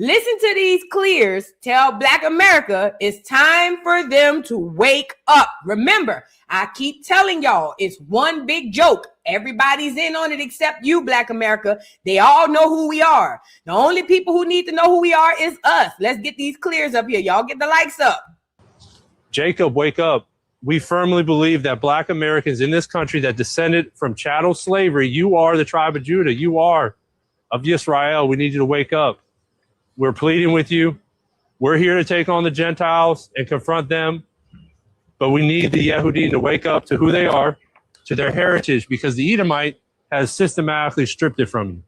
Listen to these clears. Tell Black America it's time for them to wake up. Remember, I keep telling y'all it's one big joke. Everybody's in on it except you, Black America. They all know who we are. The only people who need to know who we are is us. Let's get these clears up here. Y'all get the likes up. Jacob, wake up. We firmly believe that Black Americans in this country that descended from chattel slavery, you are the tribe of Judah. You are of Yisrael. We need you to wake up. We're pleading with you. We're here to take on the Gentiles and confront them. But we need the Yehudim to wake up to who they are, to their heritage, because the Edomite has systematically stripped it from you.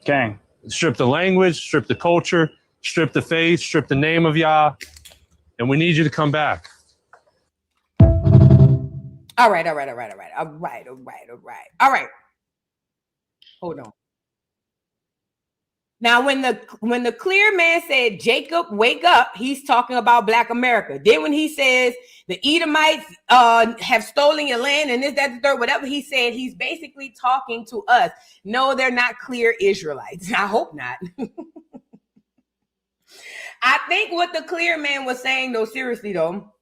Gang. Stripped the language, stripped the culture, stripped the faith, stripped the name of Yah. And we need you to come back. All right. Hold on. Now, when the clear man said, Jacob, wake up, he's talking about Black America. Then when he says the Edomites have stolen your land and this, that, the third, whatever he said, he's basically talking to us. No, they're not clear Israelites. I hope not. I think what the clear man was saying, though, seriously, though,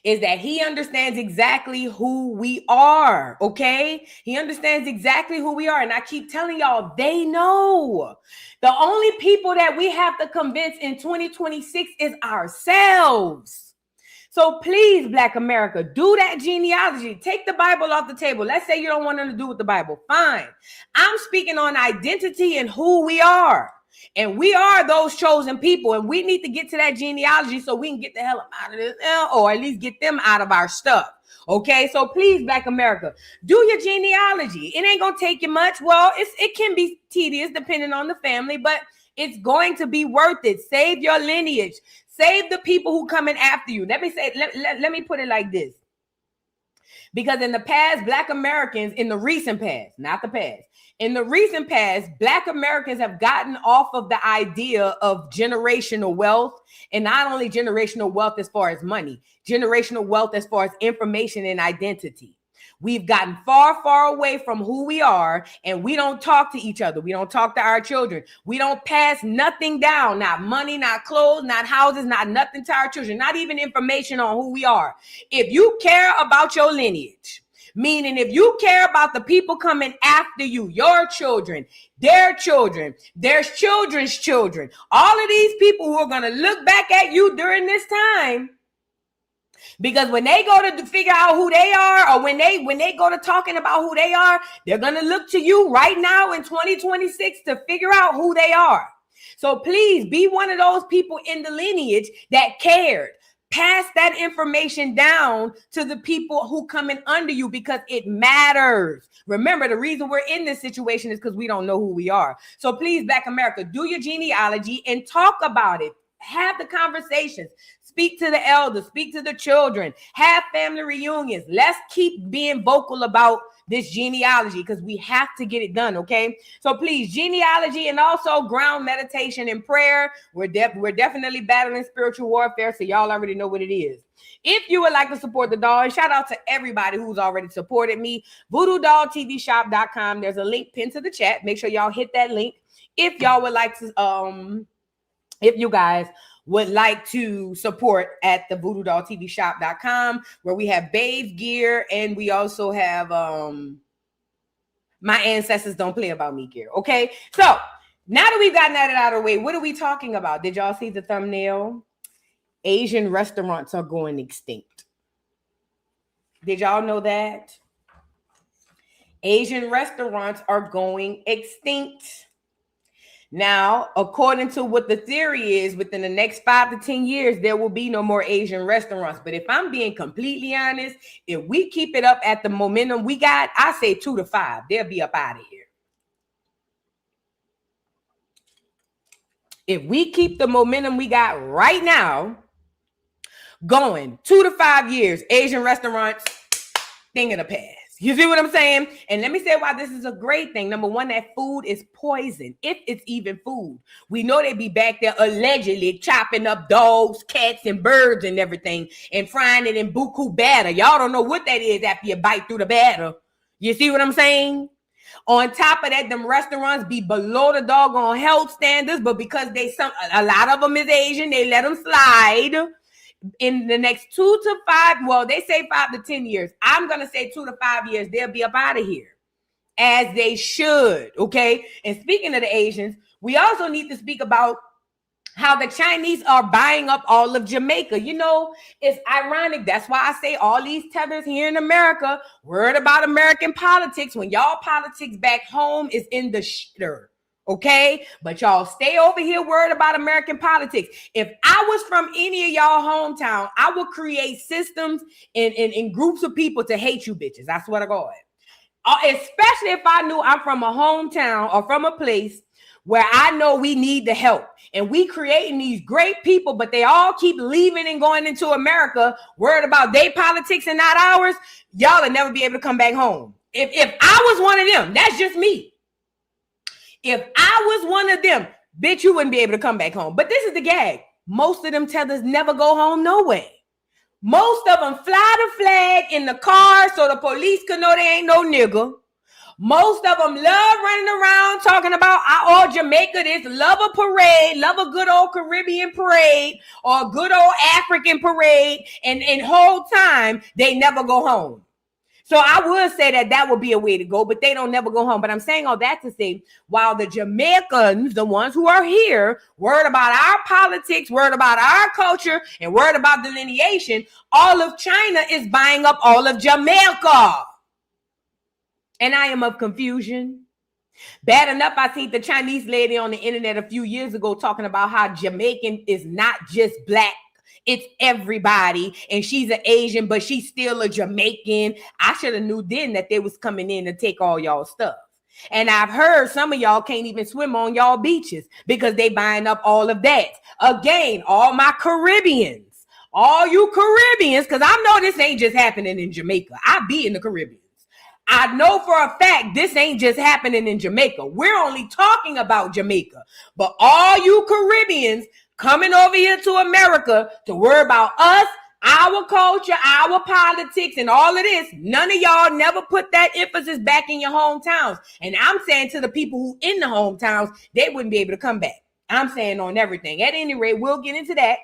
is that he understands exactly who we are, okay? He understands exactly who we are. And I keep telling y'all, they know. The only people that we have to convince in 2026 is ourselves. So please, Black America, do that genealogy. Take the Bible off the table. Let's say you don't want nothing to do with the Bible. Fine. I'm speaking on identity and who we are. And we are those chosen people, and we need to get to that genealogy so we can get the hell up out of this, or at least get them out of our stuff. Okay, so please, Black America, do your genealogy. It ain't gonna take you much. Well, it can be tedious depending on the family, but it's going to be worth it. Save your lineage. Save the people who coming after you. Let me put it like this. Because in the past, Black Americans, in the recent past, not the past, in the recent past, Black Americans have gotten off of the idea of generational wealth, and not only generational wealth as far as money, generational wealth as far as information and identity. We've gotten far, far away from who we are, and we don't talk to each other. We don't talk to our children. We don't pass nothing down, not money, not clothes, not houses, not nothing to our children, not even information on who we are. If you care about your lineage, meaning if you care about the people coming after you, your children, their children's children, all of these people who are going to look back at you during this time, because when they go to figure out who they are, or when they go to talking about who they are, they're going to look to you right now in 2026 to figure out who they are. So please be one of those people in the lineage that cared. Pass that information down to the people who come in under you, because it matters. Remember, the reason we're in this situation is because we don't know who we are. So please, Black America, do your genealogy and talk about it. Have the conversations. Speak to the elders. Speak to the children. Have family reunions. Let's keep being vocal about this genealogy, because we have to get it done, okay? So please, genealogy, and also ground meditation and prayer. We're definitely battling spiritual warfare, so y'all already know what it is. If you would like to support the doll, and shout out to everybody who's already supported me, VoodooDollTVShop.com. There's a link pinned to the chat. Make sure y'all hit that link. If y'all would like to, if you guys would like to support at the VoodooDollTVShop.com, where we have Babe gear, and we also have My Ancestors Don't Play About Me gear. Okay, so now that we've gotten that out of the way, what are we talking about? Did y'all see the thumbnail? Asian restaurants are going extinct. Did y'all know that? Asian restaurants are going extinct. Now, according to what the theory is, within the next 5 to 10 years, there will be no more Asian restaurants. But if I'm being completely honest, if we keep it up at the momentum we got, I say 2 to 5. They'll be up out of here. If we keep the momentum we got right now going, 2 to 5 years, Asian restaurants, thing of the past. You see what I'm saying? And let me say why this is a great thing. Number one, that food is poison, if it's even food. We know they be back there allegedly chopping up dogs, cats, and birds and everything and frying it in buku batter. Y'all don't know what that is after you bite through the batter. You see what I'm saying? On top of that, them restaurants be below the doggone health standards, but because a lot of them is Asian, they let them slide. In the next 2 to 5, well, they say 5 to 10 years. I'm going to say 2 to 5 years, they'll be up out of here. As they should, okay? And speaking of the Asians, we also need to speak about how the Chinese are buying up all of Jamaica. You know, it's ironic. That's why I say all these tethers here in America, worried about American politics, when y'all politics back home is in the shitter. Okay, but y'all stay over here worried about American politics. If I was from any of y'all hometown, I would create systems in groups of people to hate you bitches. I swear to God. Especially if I knew I'm from a hometown or from a place where I know we need the help. And we creating these great people, but they all keep leaving and going into America, worried about their politics and not ours. Y'all will never be able to come back home. If I was one of them, that's just me. If I was one of them, bitch, you wouldn't be able to come back home. But this is the gag. Most of them tethers never go home no way. Most of them fly the flag in the car so the police can know they ain't no nigga. Most of them love running around talking about all Jamaica this, love a parade, love a good old Caribbean parade or a good old African parade. And whole time, they never go home. So I would say that would be a way to go, but they don't never go home. But I'm saying all that to say, while the Jamaicans, the ones who are here, worried about our politics, worried about our culture, and worried about delineation, all of China is buying up all of Jamaica. And I am of confusion. Bad enough, I seen the Chinese lady on the internet a few years ago talking about how Jamaican is not just black. It's everybody, and she's an Asian, but she's still a Jamaican. I should have knew then that they was coming in to take all y'all stuff. And I've heard some of y'all can't even swim on y'all beaches because they buying up all of that. Again, all my Caribbeans, all you Caribbeans, because I know this ain't just happening in Jamaica. I be in the Caribbean. I know for a fact this ain't just happening in Jamaica. We're only talking about Jamaica. But all you Caribbeans coming over here to America to worry about us, our culture, our politics, and all of this, none of y'all never put that emphasis back in your hometowns. And I'm saying to the people who in the hometowns, they wouldn't be able to come back. I'm saying on everything. At any rate, we'll get into that.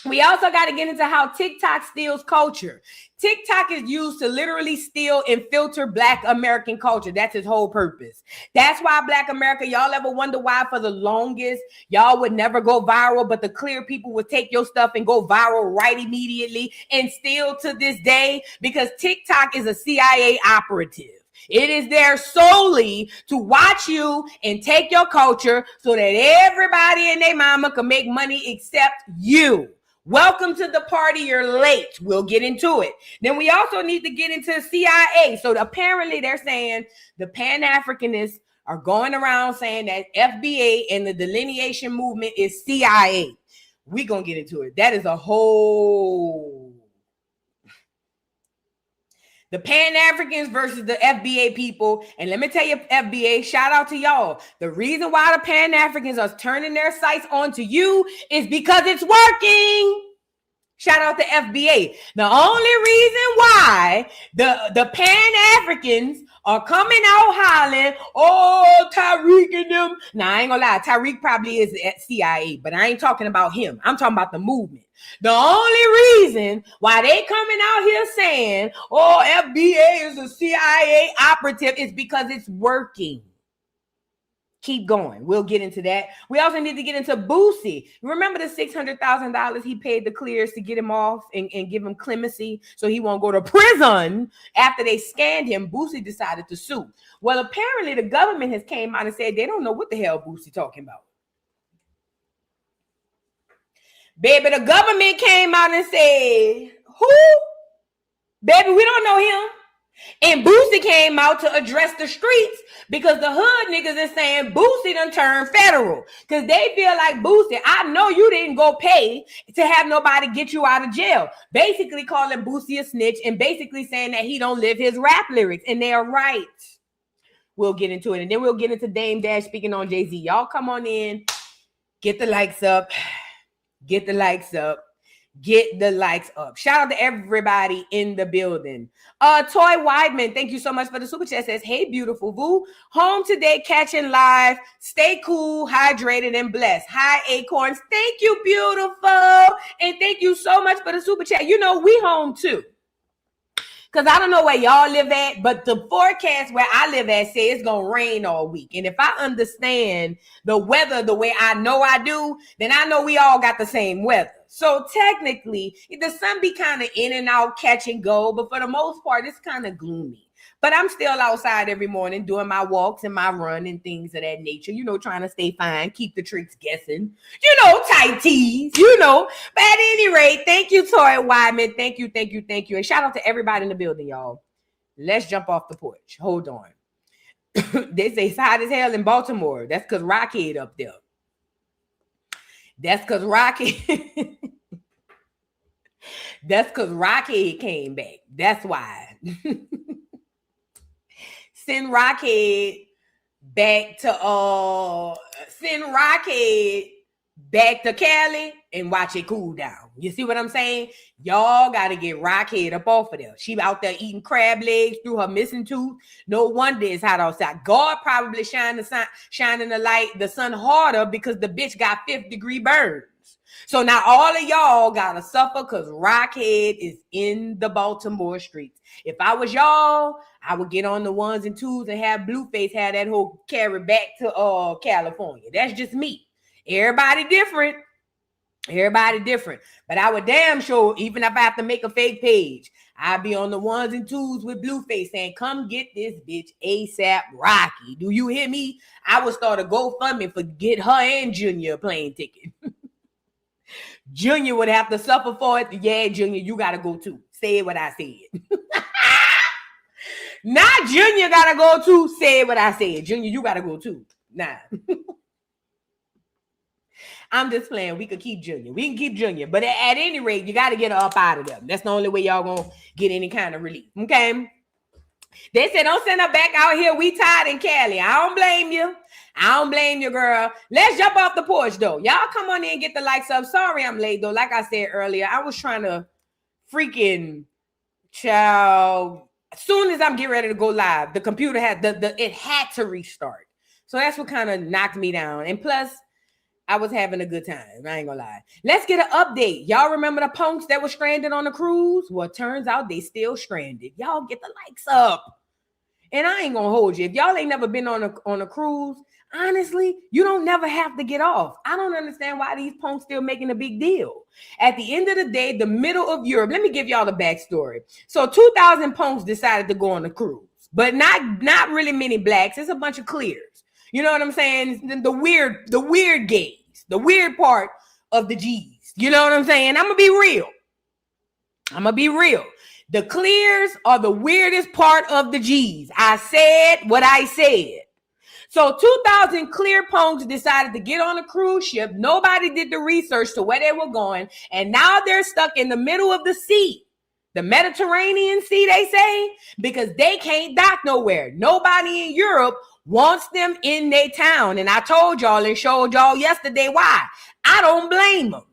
We also got to get into how TikTok steals culture. TikTok is used to literally steal and filter Black American culture. That's its whole purpose. That's why Black America, y'all ever wonder why for the longest y'all would never go viral, but the clear people would take your stuff and go viral right immediately, and still to this day, because TikTok is a CIA operative. It is there solely to watch you and take your culture so that everybody and their mama can make money except you. Welcome to the party. You're late. We'll get into it. Then we also need to get into CIA. So apparently they're saying the Pan-Africanists are going around saying that FBA and the delineation movement is CIA. We're going to get into it. That is a whole... The Pan-Africans versus the FBA people. And let me tell you, FBA, shout out to y'all. The reason why the Pan-Africans are turning their sights onto you is because it's working. Shout out to FBA. The only reason why the Pan-Africans are coming out hollering, oh, Tariq and them. Now, I ain't gonna lie. Tariq probably is at CIA, but I ain't talking about him. I'm talking about the movement. The only reason why they coming out here saying, oh, FBA is a CIA operative is because it's working. Keep going. We'll get into that. We also need to get into Boosie. Remember the $600,000 he paid the clears to get him off and give him clemency so he won't go to prison after they scanned him? Boosie decided to sue. Well, apparently the government has came out and said they don't know what the hell Boosie talking about. Baby, the government came out and said, who? Baby, we don't know him. And Boosie came out to address the streets because the hood niggas is saying Boosie done turned federal. Because they feel like, Boosie, I know you didn't go pay to have nobody get you out of jail. Basically calling Boosie a snitch and basically saying that he don't live his rap lyrics. And they are right. We'll get into it. And then we'll get into Dame Dash speaking on Jay-Z. Y'all come on in. Get the likes up. Get the likes up. Get the likes up. Shout out to everybody in the building. Toy Weidman, thank you so much for the super chat. Says, hey, beautiful Boo. Home today, catching live. Stay cool, hydrated, and blessed. Hi, Acorns. Thank you, beautiful. And thank you so much for the super chat. You know, we home too. Because I don't know where y'all live at, but the forecast where I live at says it's going to rain all week. And if I understand the weather the way I know I do, then I know we all got the same weather. So technically, the sun be kind of in and out, catch and go. But for the most part, it's kind of gloomy. But I'm still outside every morning doing my walks and my run and things of that nature, you know, trying to stay fine, keep the tricks guessing, you know, tight tees, you know. But at any rate, thank you, Toy Wyman. Thank you, thank you, thank you. And shout out to everybody in the building, y'all. Let's jump off the porch. Hold on. They say it's hot as hell in Baltimore. That's because Rockhead up there. That's because Rockhead. That's because Rockhead came back. That's why. Send Rockhead back to Cali and watch it cool down. You see what I'm saying? Y'all got to get Rockhead up off of there. She out there eating crab legs through her missing tooth. No wonder it's hot outside. God probably shining the sun harder because the bitch got 5th-degree burns. So now all of y'all got to suffer because Rockhead is in the Baltimore streets. If I was y'all, I would get on the 1s and 2s and have Blueface have that whole carry back to California. That's just me. Everybody different. But I would damn sure, even if I have to make a fake page, I'd be on the 1s and 2s with Blueface saying, come get this bitch ASAP Rocky. Do you hear me? I would start a GoFundMe for get her and Junior a plane ticket. Junior would have to suffer for it. Yeah, Junior, you got to go too. Say what I said. Not Junior got to go too. Say what I said. Junior, you got to go too. Nah. I'm just playing. We could keep Junior. We can keep Junior. But at any rate, you got to get her up out of there. That's the only way y'all going to get any kind of relief. Okay? They said, don't send her back out here. We tired in Cali. I don't blame you. I don't blame you, girl. Let's jump off the porch, though. Y'all come on in and get the likes up. Sorry I'm late, though. Like I said earlier, I was trying to freaking child. As soon as I'm getting ready to go live, the computer had it had to restart. So that's what kind of knocked me down. And plus, I was having a good time. I ain't gonna lie. Let's get an update. Y'all remember the punks that were stranded on the cruise? Well, it turns out they still stranded. Y'all get the likes up. And I ain't gonna hold you. If y'all ain't never been on a cruise, honestly, you don't never have to get off. I don't understand why these punks still making a big deal. At the end of the day, the middle of Europe, let me give y'all the backstory. So 2,000 punks decided to go on a cruise, but not really many blacks. It's a bunch of clears. You know what I'm saying? The weird gays, the weird part of the G's. You know what I'm saying? I'm gonna be real. The clears are the weirdest part of the G's. I said what I said. So 2,000 clear punks decided to get on a cruise ship. Nobody did the research to where they were going. And now they're stuck in the middle of the sea. The Mediterranean Sea, they say, because they can't dock nowhere. Nobody in Europe wants them in their town. And I told y'all and showed y'all yesterday why. I don't blame them.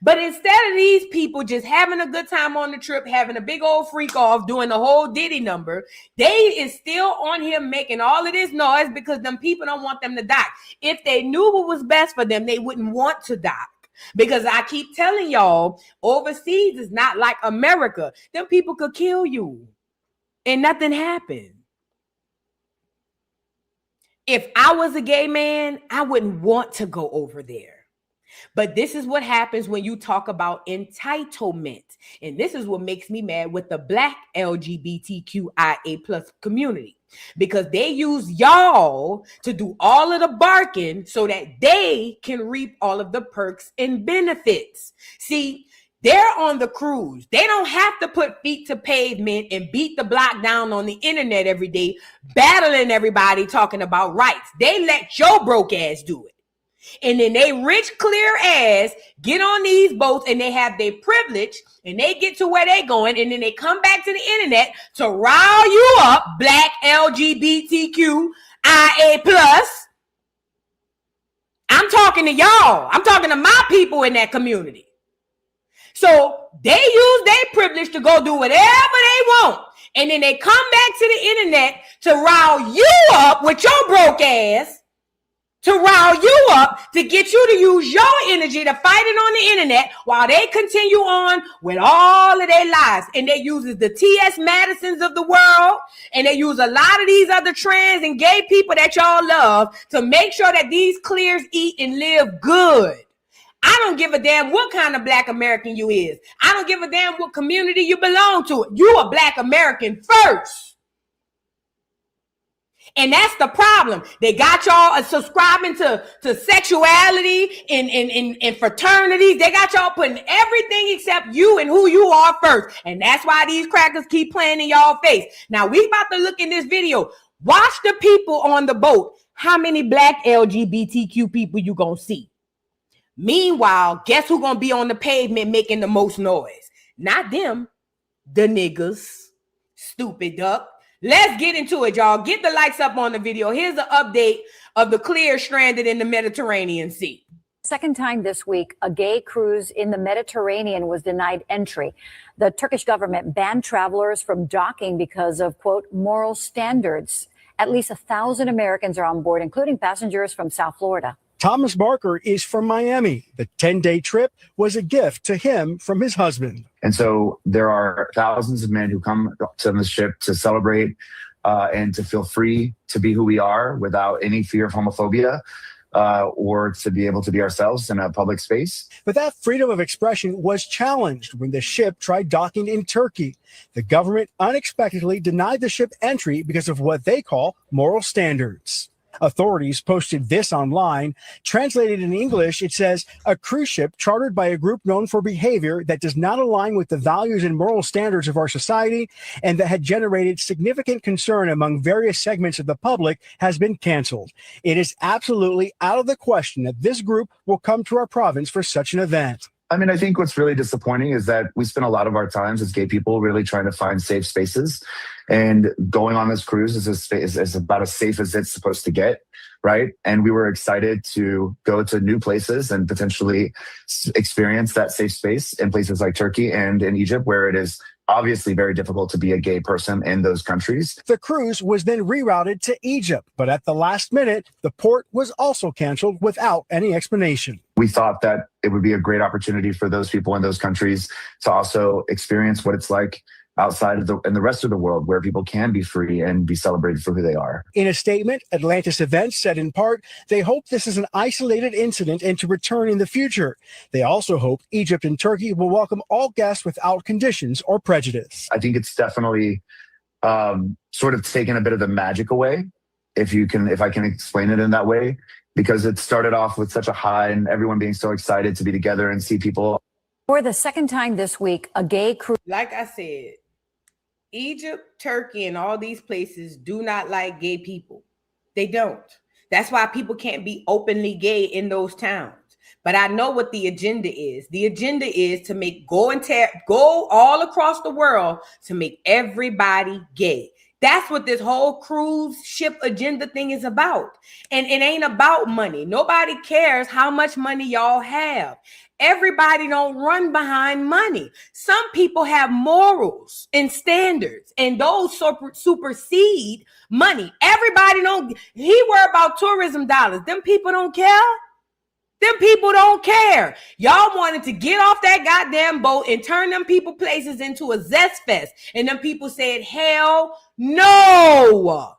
But instead of these people just having a good time on the trip, having a big old freak off, doing the whole Diddy number, they is still on here making all of this noise because them people don't want them to dock. If they knew what was best for them, they wouldn't want to dock. Because I keep telling y'all, overseas is not like America. Them people could kill you and nothing happened. If I was a gay man, I wouldn't want to go over there. But this is what happens when you talk about entitlement. And this is what makes me mad with the black LGBTQIA plus community. Because they use y'all to do all of the barking so that they can reap all of the perks and benefits. See, they're on the cruise. They don't have to put feet to pavement and beat the block down on the internet every day, battling everybody talking about rights. They let your broke ass do it. And then they rich, clear ass get on these boats and they have their privilege and they get to where they going. And then they come back to the internet to rile you up, black LGBTQIA+. I'm talking to y'all. I'm talking to my people in that community. So they use their privilege to go do whatever they want. And then they come back to the internet to rile you up with your broke ass, to rile you up, to get you to use your energy to fight it on the internet while they continue on with all of their lies. And they use the T.S. Madisons of the world, and they use a lot of these other trans and gay people that y'all love to make sure that these clears eat and live good. I don't give a damn what kind of Black American you is. I don't give a damn what community you belong to. You a Black American first. And that's the problem. They got y'all subscribing to sexuality and fraternities. They got y'all putting everything except you and who you are first. And that's why these crackers keep playing in y'all face. Now, we about to look in this video. Watch the people on the boat. How many Black LGBTQ people you gonna see? Meanwhile, guess who gonna be on the pavement making the most noise? Not them, the niggas. Stupid duck. Let's get into it, y'all. Get the likes up on the video. Here's an update of the clear stranded in the Mediterranean Sea. Second time this week, a gay cruise in the Mediterranean was denied entry. The Turkish government banned travelers from docking because of, quote, moral standards. At least 1,000 Americans are on board, including passengers from South Florida. Thomas Barker is from Miami. The 10-day trip was a gift to him from his husband. And so there are thousands of men who come to the ship to celebrate and to feel free to be who we are without any fear of homophobia or to be able to be ourselves in a public space. But that freedom of expression was challenged when the ship tried docking in Turkey. The government unexpectedly denied the ship entry because of what they call moral standards. Authorities posted this online. Translated in English, it says, a cruise ship chartered by a group known for behavior that does not align with the values and moral standards of our society and that had generated significant concern among various segments of the public has been canceled. It is absolutely out of the question that this group will come to our province for such an event. I mean, I think what's really disappointing is that we spend a lot of our times as gay people really trying to find safe spaces. And going on this cruise is about as safe as it's supposed to get, right? And we were excited to go to new places and potentially experience that safe space in places like Turkey and in Egypt, where it is obviously very difficult to be a gay person in those countries. The cruise was then rerouted to Egypt, but at the last minute, the port was also canceled without any explanation. We thought that it would be a great opportunity for those people in those countries to also experience what it's like outside of in the rest of the world, where people can be free and be celebrated for who they are. In a statement, Atlantis Events said in part, they hope this is an isolated incident and to return in the future. They also hope Egypt and Turkey will welcome all guests without conditions or prejudice. I think it's definitely sort of taken a bit of the magic away, if I can explain it in that way, because it started off with such a high and everyone being so excited to be together and see people. For the second time this week, a gay cruise. Like I said, Egypt, Turkey, and all these places do not like gay people. They don't. That's why people can't be openly gay in those towns. But I know what the agenda is. The agenda is to go all across the world to make everybody gay. That's what this whole cruise ship agenda thing is about. And it ain't about money. Nobody cares how much money y'all have. Everybody don't run behind money. Some people have morals and standards, and those supersede money. Everybody he worry about tourism dollars. Them people don't care. Them people don't care. Y'all wanted to get off that goddamn boat and turn them people places into a zest fest. And them people said, hell no.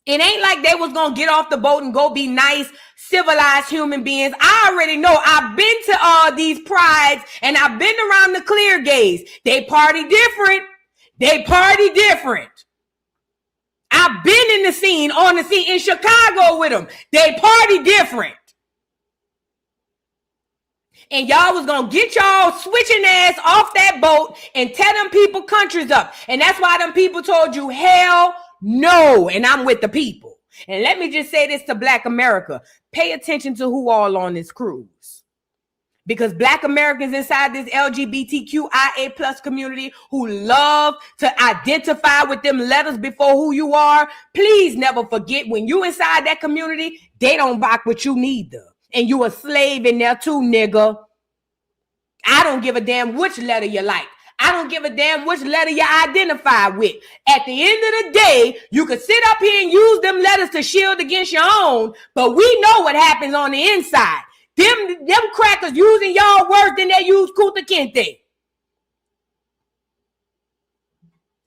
It ain't like they was going to get off the boat and go be nice, civilized human beings. I already know. I've been to all these prides and I've been around the clear gays. They party different. They party different. I've been on the scene in Chicago with them. They party different. And y'all was going to get y'all switching ass off that boat and tear them people countries up. And that's why them people told you, hell no. And I'm with the people. And let me just say this to Black America. Pay attention to who all on this cruise. Because Black Americans inside this LGBTQIA plus community who love to identify with them letters before who you are, please never forget when you inside that community, they don't rock with you neither. And you a slave in there too, nigga. I don't give a damn which letter you like. I don't give a damn which letter you identify with. At the end of the day, you could sit up here and use them letters to shield against your own, but we know what happens on the inside. Them crackers using y'all worse than they use Kunta Kinte.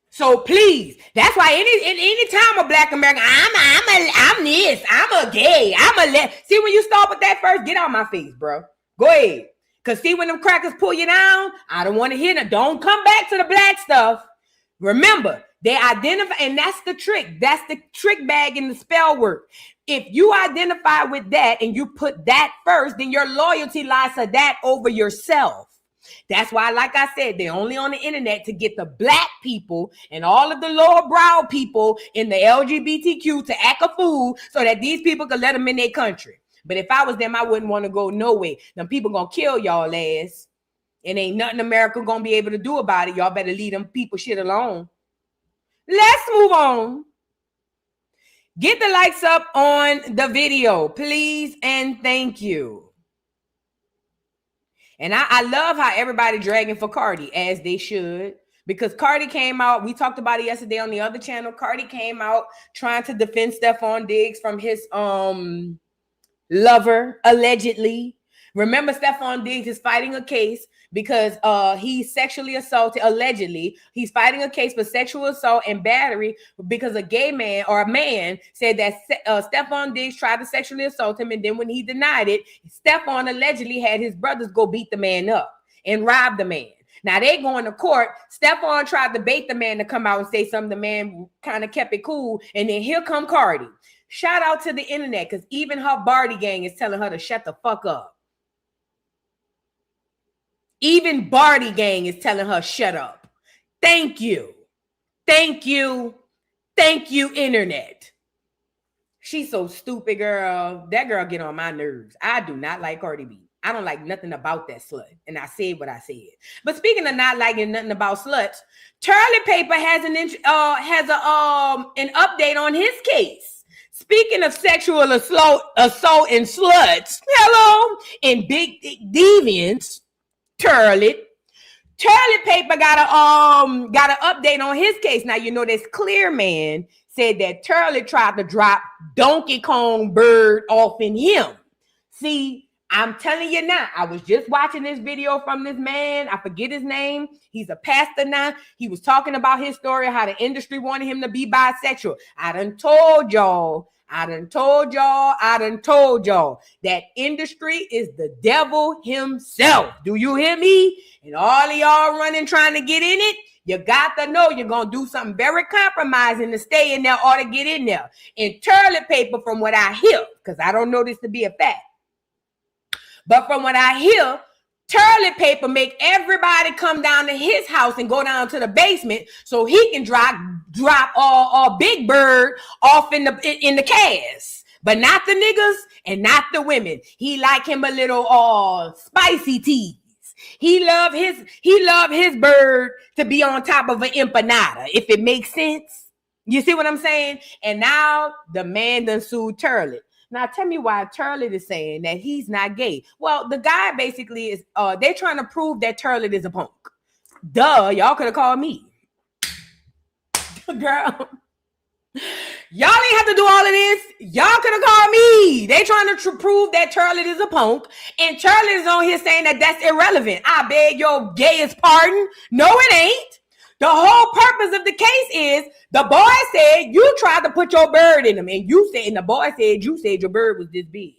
So please, that's why any time a Black American, I'm this, I'm a gay, see, when you start with that first, get out my face, bro. Go ahead. Cause see, when them crackers pull you down, I don't want to hear that. Don't come back to the black stuff. Remember, they identify, and that's the trick. That's the trick bag in the spell work. If you identify with that and you put that first, then your loyalty lies to that over yourself. That's why, like I said, they're only on the internet to get the black people and all of the lower brow people in the LGBTQ to act a fool so that these people could let them in their country. But if I was them, I wouldn't want to go no way. Them people gonna kill y'all ass. And ain't nothing America gonna be able to do about it. Y'all better leave them people shit alone. Let's move on. Get the likes up on the video, please, and thank you. And I love how everybody dragging for Cardi, as they should, because Cardi came out. We talked about it yesterday on the other channel. Cardi came out trying to defend Stephon Diggs from his lover, allegedly. Remember, Stephon Diggs is fighting a case because he sexually assaulted, allegedly. He's fighting a case for sexual assault and battery because a gay man or a man said that Stephon Diggs tried to sexually assault him. And then when he denied it, Stephon allegedly had his brothers go beat the man up and rob the man. Now they going to court. Stephon tried to bait the man to come out and say something. The man kind of kept it cool. And then here come Cardi. Shout out to the internet, because even her Barty gang is telling her to shut the fuck up. Even Barty gang is telling her shut up. Thank you. Thank you. Thank you, internet. She's so stupid, girl. That girl get on my nerves. I do not like Cardi B. I don't like nothing about that slut. And I said what I said. But speaking of not liking nothing about sluts, Toilet Paper has an update on his case. Speaking of sexual assault and sluts, hello, and big deviants, Toilet Paper got an update on his case. Now you know this Clear Man said that Toilet tried to drop Donkey Kong bird off in him. See, I'm telling you now, I was just watching this video from this man. I forget his name. He's a pastor now. He was talking about his story, how the industry wanted him to be bisexual. I done told y'all that industry is the devil himself. Do you hear me? And all of y'all running trying to get in it, you got to know you're going to do something very compromising to stay in there or to get in there. And Toilet Paper, from what I hear, because I don't know this to be a fact, but from what I hear, Toilet Paper make everybody come down to his house and go down to the basement so he can drop Big Bird off in the cast. But not the niggas and not the women. He like him a little spicy teas. He love his bird to be on top of an empanada, if it makes sense. You see what I'm saying? And now the man done sued Toilet. Now tell me why Toilet is saying that he's not gay. Well, the guy basically is, they're trying to prove that Toilet is a punk. Duh, y'all could have called me. Girl, y'all ain't have to do all of this. Y'all could have called me. They trying to prove that Toilet is a punk. And Toilet is on here saying that that's irrelevant. I beg your gayest pardon. No, it ain't. The whole purpose of the case is the boy said you tried to put your bird in him, and the boy said you said your bird was this big.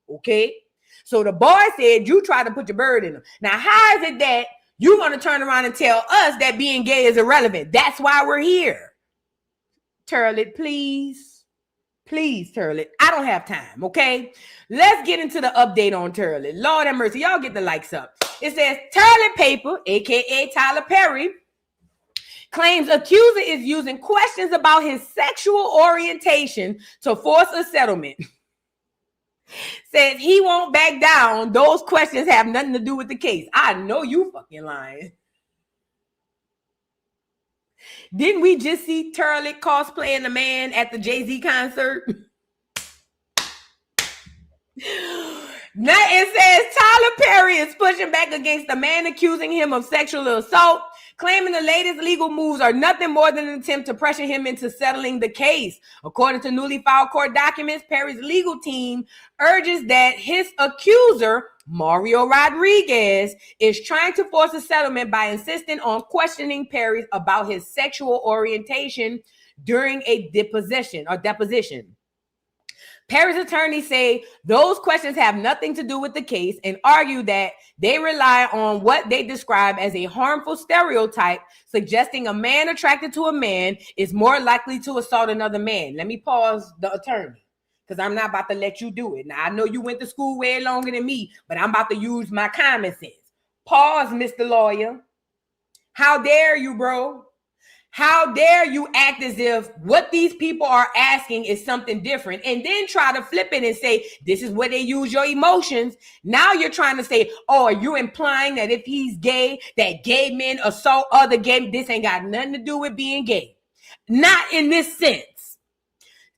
Okay, so the boy said you tried to put your bird in him. Now, how is it that you're going to turn around and tell us that being gay is irrelevant? That's why we're here. Toilet, please, Toilet. I don't have time. Okay, let's get into the update on Toilet. Lord have mercy, y'all get the likes up. It says Toilet Paper, aka Tyler Perry, claims accuser is using questions about his sexual orientation to force a settlement. Says he won't back down. Those questions have nothing to do with the case. I know you fucking lying. Didn't we just see Toilet cosplaying the man at the Jay-Z concert? Now it says Tyler Perry is pushing back against the man accusing him of sexual assault, claiming the latest legal moves are nothing more than an attempt to pressure him into settling the case. According to newly filed court documents, Perry's legal team urges that his accuser, Mario Rodriguez, is trying to force a settlement by insisting on questioning Perry about his sexual orientation during a deposition. Perry's attorneys say those questions have nothing to do with the case and argue that they rely on what they describe as a harmful stereotype, suggesting a man attracted to a man is more likely to assault another man. Let me pause the attorney, because I'm not about to let you do it. Now, I know you went to school way longer than me, but I'm about to use my common sense. Pause, Mr. Lawyer. How dare you, bro? How dare you act as if what these people are asking is something different and then try to flip it and say, this is where they use your emotions. Now you're trying to say, oh, are you implying that if he's gay, that gay men assault other gay men? This ain't got nothing to do with being gay. Not in this sense.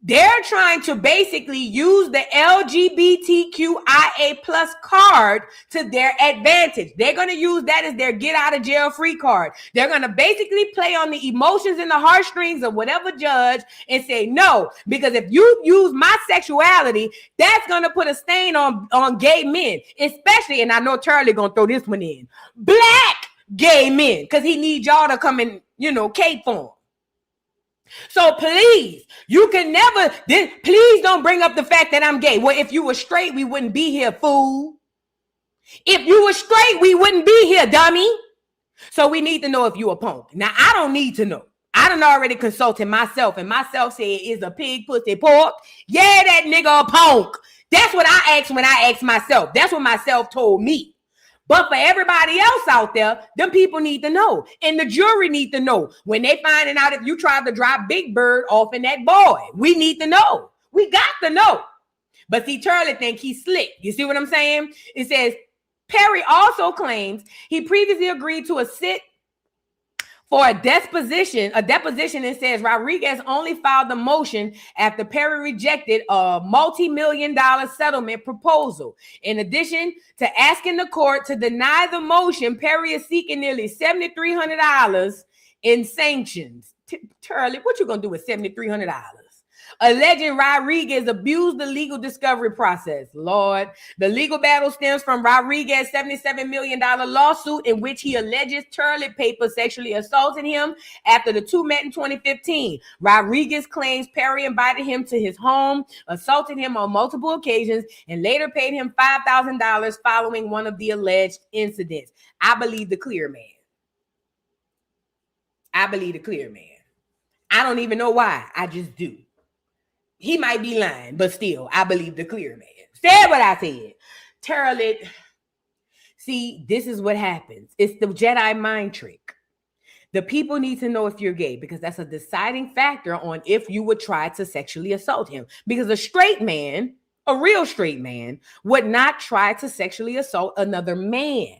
They're trying to basically use the LGBTQIA plus card to their advantage. They're going to use that as their get out of jail free card. They're going to basically play on the emotions and the heartstrings of whatever judge and say, no, because if you use my sexuality, that's going to put a stain on gay men, especially, and I know Charlie going to throw this one in, black gay men, because he needs y'all to come and, cape for him. So please, you can never, please don't bring up the fact that I'm gay. Well, if you were straight, we wouldn't be here, fool. If you were straight, we wouldn't be here, dummy. So we need to know if you a punk. Now, I don't need to know. I done already consulted myself, and myself said, is a pig pussy pork? Yeah, that nigga a punk. That's what I asked when I asked myself. That's what myself told me. But for everybody else out there, them people need to know. And the jury need to know. When they finding out if you tried to drop Big Bird off in that boy, we need to know. We got to know. But see, Turley think he's slick. You see what I'm saying? It says, Perry also claims he previously agreed to a sit for a deposition, and says Rodriguez only filed the motion after Perry rejected a multi-million-dollar settlement proposal. In addition to asking the court to deny the motion, Perry is seeking nearly $7,300 in sanctions. Turley, what you gonna do with $7,300? Alleging Rodriguez abused the legal discovery process. Lord, the legal battle stems from Rodriguez's $77 million lawsuit in which he alleges toilet paper sexually assaulted him after the two met in 2015. Rodriguez claims Perry invited him to his home, assaulted him on multiple occasions, and later paid him $5,000 following one of the alleged incidents. I believe the clear man. I believe the clear man. I don't even know why. I just do. He might be lying, but still, I believe the clear man. Said what I said. Turlet. See, this is what happens. It's the Jedi mind trick. The people need to know if you're gay because that's a deciding factor on if you would try to sexually assault him. Because a straight man, a real straight man, would not try to sexually assault another man.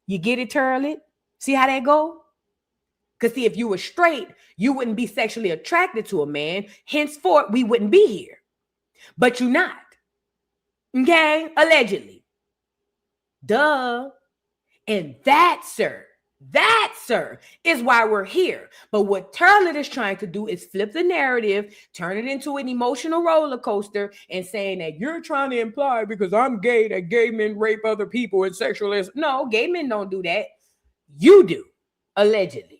You get it, Turlet? See how that go? Because see, if you were straight, you wouldn't be sexually attracted to a man. Henceforth, we wouldn't be here. But you're not. Okay? Allegedly. Duh. And that, sir, is why we're here. But what Turlet is trying to do is flip the narrative, turn it into an emotional roller coaster, and saying that you're trying to imply because I'm gay that gay men rape other people and sexually. No, gay men don't do that. You do, allegedly.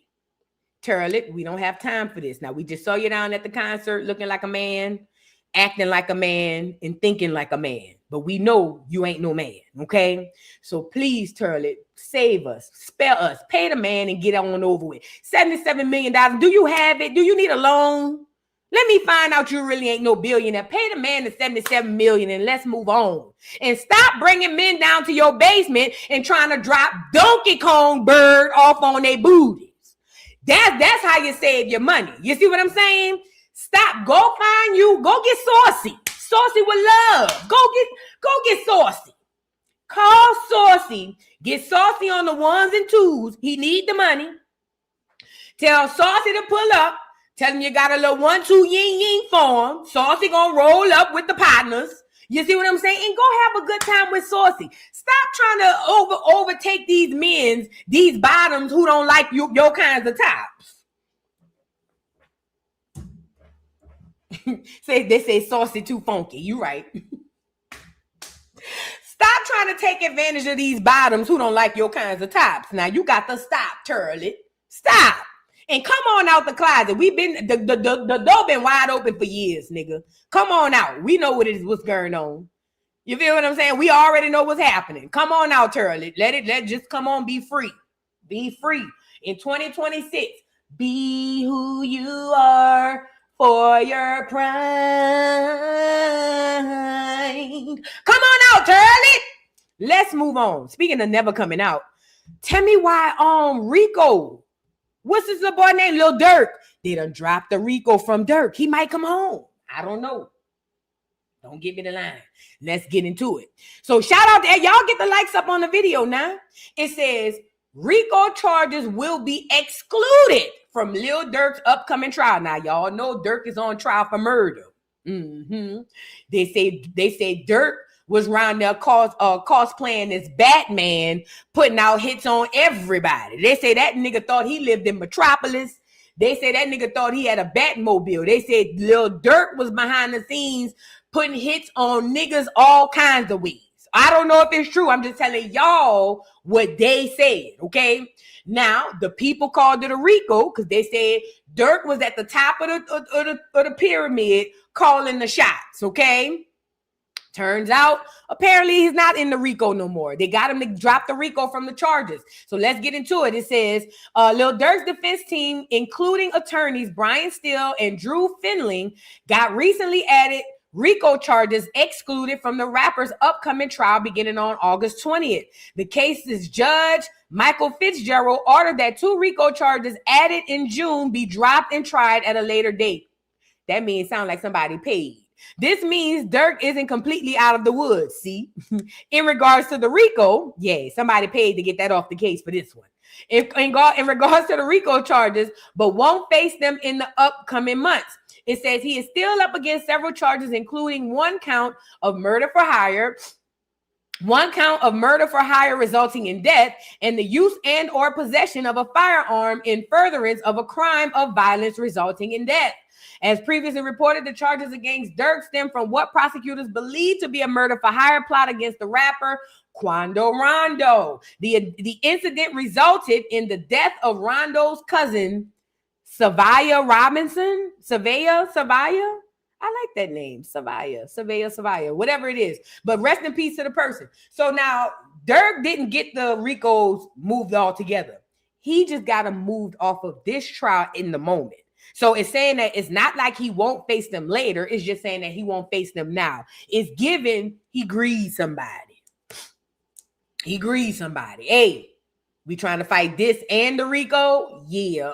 Turlet, we don't have time for this. Now, we just saw you down at the concert looking like a man, acting like a man, and thinking like a man. But we know you ain't no man, okay? So please, Turlet, save us, spare us, pay the man and get on over with. $77 million. Do you have it? Do you need a loan? Let me find out you really ain't no billionaire. Pay the man the $77 million and let's move on. And stop bringing men down to your basement and trying to drop Donkey Kong Bird off on their booty. That's how you save your money. You see what I'm saying? Stop. Go get Saucy. Saucy with love. Go get Saucy. Call Saucy. Get Saucy on the ones and twos. He need the money. Tell Saucy to pull up. Tell him you got a little 1-2 yin for him. Saucy gonna roll up with the partners. You see what I'm saying? And go have a good time with Saucy. Stop trying to overtake these men's, these bottoms who don't like your kinds of tops. They say Saucy too funky. You right. Stop trying to take advantage of these bottoms who don't like your kinds of tops. Now you got to stop, Turley. Stop. And come on out the closet. We've been the door been wide open for years, nigga. Come on out. We know what's going on. You feel what I'm saying? We already know what's happening. Come on out, Turley. Let just come on, be free. Be free. In 2026, be who you are for your pride. Come on out, Turley. Let's move on. Speaking of never coming out, tell me why Rico, what's his little boy name? Lil Durk. They done dropped the Rico from Durk. He might come home. I don't know. Don't give me the line. Let's get into it. So shout out to y'all, get the likes up on the video now. It says Rico charges will be excluded from Lil Durk's upcoming trial. Now y'all know Durk is on trial for murder. They say Durk was around there cosplaying as Batman, putting out hits on everybody. They say that nigga thought he lived in Metropolis. They say that nigga thought he had a Batmobile. They said Lil Durk was behind the scenes putting hits on niggas all kinds of ways. I don't know if it's true. I'm just telling y'all what they said, okay? Now, the people called it a Rico because they said Durk was at the top of the pyramid calling the shots, okay? Turns out, apparently he's not in the Rico no more. They got him to drop the Rico from the charges. So let's get into it. It says, Lil Durk's defense team, including attorneys Brian Steele and Drew Finling, got recently added Rico charges excluded from the rapper's upcoming trial beginning on August 20th. The case's judge, Michael Fitzgerald, ordered that 2 Rico charges added in June be dropped and tried at a later date. That means sound like somebody paid. This means Durk isn't completely out of the woods, see? In regards to the Rico, yeah, somebody paid to get that off the case for this one. In regards to the Rico charges, but won't face them in the upcoming months. It says he is still up against several charges, including 1 count of murder for hire, 1 count of murder for hire resulting in death, and the use and or possession of a firearm in furtherance of a crime of violence resulting in death. As previously reported, the charges against Durk stem from what prosecutors believe to be a murder for hire plot against the rapper Quando Rondo. The incident resulted in the death of Rondo's cousin, Savaya Robinson. Savaya? I like that name. Savaya, whatever it is. But rest in peace to the person. So now Durk didn't get the Ricos moved all together. He just got them moved off of this trial in the moment. So it's saying that it's not like he won't face them later. It's just saying that he won't face them now. It's given he greased somebody. Hey, we trying to fight this and the Rico? Yeah.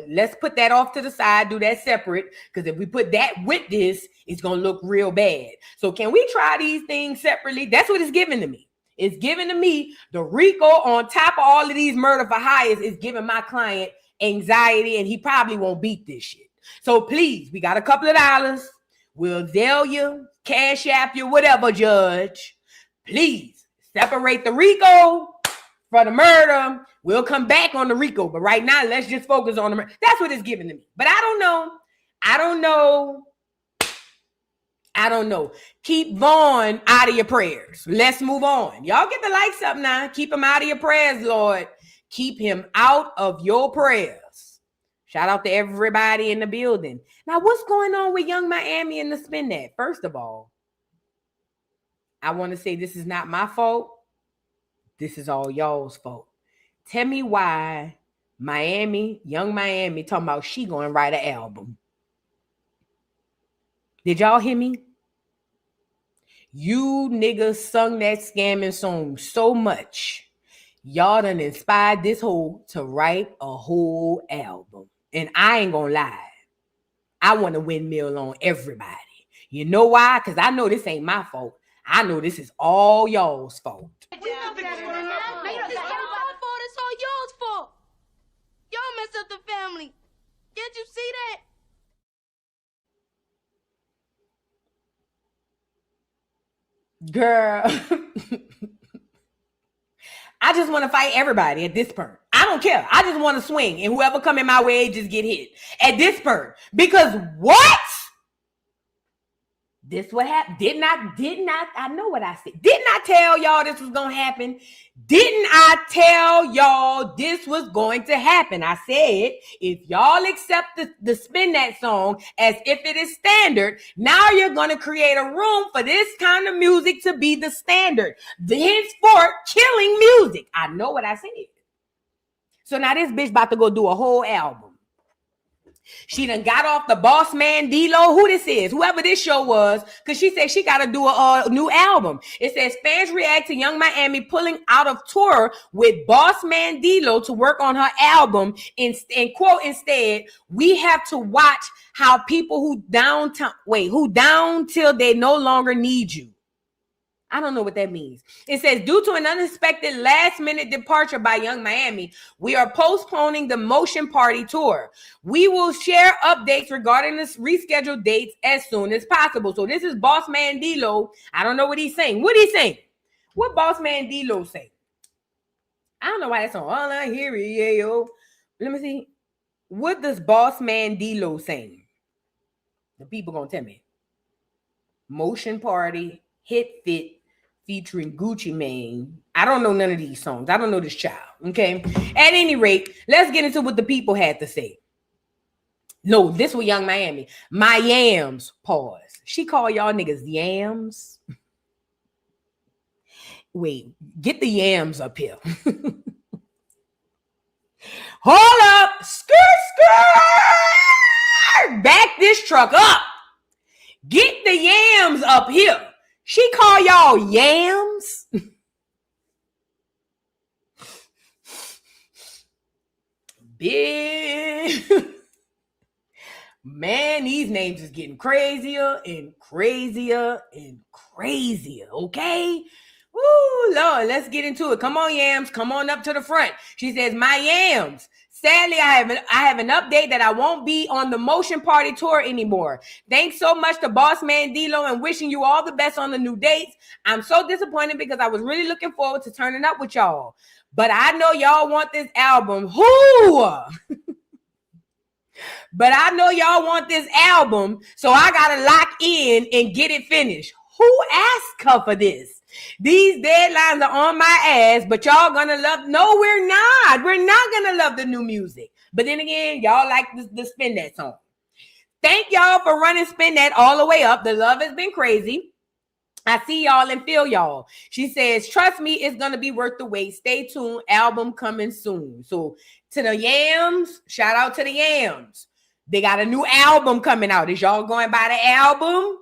Let's put that off to the side. Do that separate. Because if we put that with this, it's going to look real bad. So can we try these things separately? That's what it's giving to me. It's giving to me the Rico on top of all of these murder for hires is giving my client anxiety, and he probably won't beat this shit. So please, we got a couple of dollars. We'll Zelle you, Cash App you, whatever, judge. Please separate the Rico from the murder. We'll come back on the Rico, but right now, let's just focus on the murder. That's what it's giving to me. But I don't know. Keep Vaughn out of your prayers. Let's move on. Y'all get the likes up now. Keep him out of your prayers, Lord. Keep him out of your prayers. Shout out to everybody in the building. Now, what's going on with Young Miami and the Spin That? First of all, I want to say this is not my fault. This is all y'all's fault. Tell me why Young Miami, talking about she going to write an album. Did y'all hear me? You niggas sung that scamming song so much. Y'all done inspired this hoe to write a whole album. And I ain't gonna lie. I want to windmill on everybody. You know why? Because I know this ain't my fault. I know this is all y'all's fault. It's all my fault. It's all y'all's fault. Y'all messed up the family. Can't you see that? Girl. I just want to fight everybody at this point. I don't care. I just want to swing, and whoever come in my way just get hit at this point. Because what? This what happened? Did not, I know what I said. Didn't I tell y'all this was going to happen? Didn't I tell y'all this was going to happen? I said, if y'all accept the spin that song as if it is standard, now you're going to create a room for this kind of music to be the standard. Henceforth, killing music. I know what I said. So now this bitch about to go do a whole album. She done got off the boss man D-Lo, who this is, whoever this show was, because she said she got to do a new album. It says fans react to Young Miami pulling out of tour with boss man D-Lo to work on her album. And quote, instead, we have to watch how people who down till they no longer need you. I don't know what that means. It says, due to an unexpected last-minute departure by Young Miami, we are postponing the Motion Party tour. We will share updates regarding this rescheduled dates as soon as possible. So this is Boss Man D-Lo. I don't know what he's saying. What he saying? What Boss Man D-Lo say? I don't know why that's on. All I hear is, yeah, yo. Let me see. What does Boss Man D-Lo saying? The people gonna tell me. Motion Party, Hit Fit, featuring Gucci Mane. I don't know none of these songs. I don't know this child. Okay. At any rate, let's get into what the people had to say. No, this was Young Miami. My yams. Pause. She called y'all niggas yams. Wait, get the yams up here. Hold up. Skirt. Back this truck up. Get the yams up here. She call y'all yams. Big. Man, these names is getting crazier and crazier and crazier, okay? Woo, Lord, let's get into it. Come on, yams. Come on up to the front. She says, my yams. Sadly, I have an update that I won't be on the Motion Party tour anymore. Thanks so much to Boss Man D-Lo and wishing you all the best on the new dates. I'm so disappointed because I was really looking forward to turning up with y'all. But I know y'all want this album. Who? But I know y'all want this album, so I got to lock in and get it finished. Who asked her for this? These deadlines are on my ass, but y'all gonna love. No, we're not. We're not gonna love the new music. But then again, y'all like the Spin That song. Thank y'all for running Spin That all the way up. The love has been crazy. I see y'all and feel y'all. She says, trust me, it's gonna be worth the wait. Stay tuned. Album coming soon. So to the yams, shout out to the yams. They got a new album coming out. Is y'all going by the album?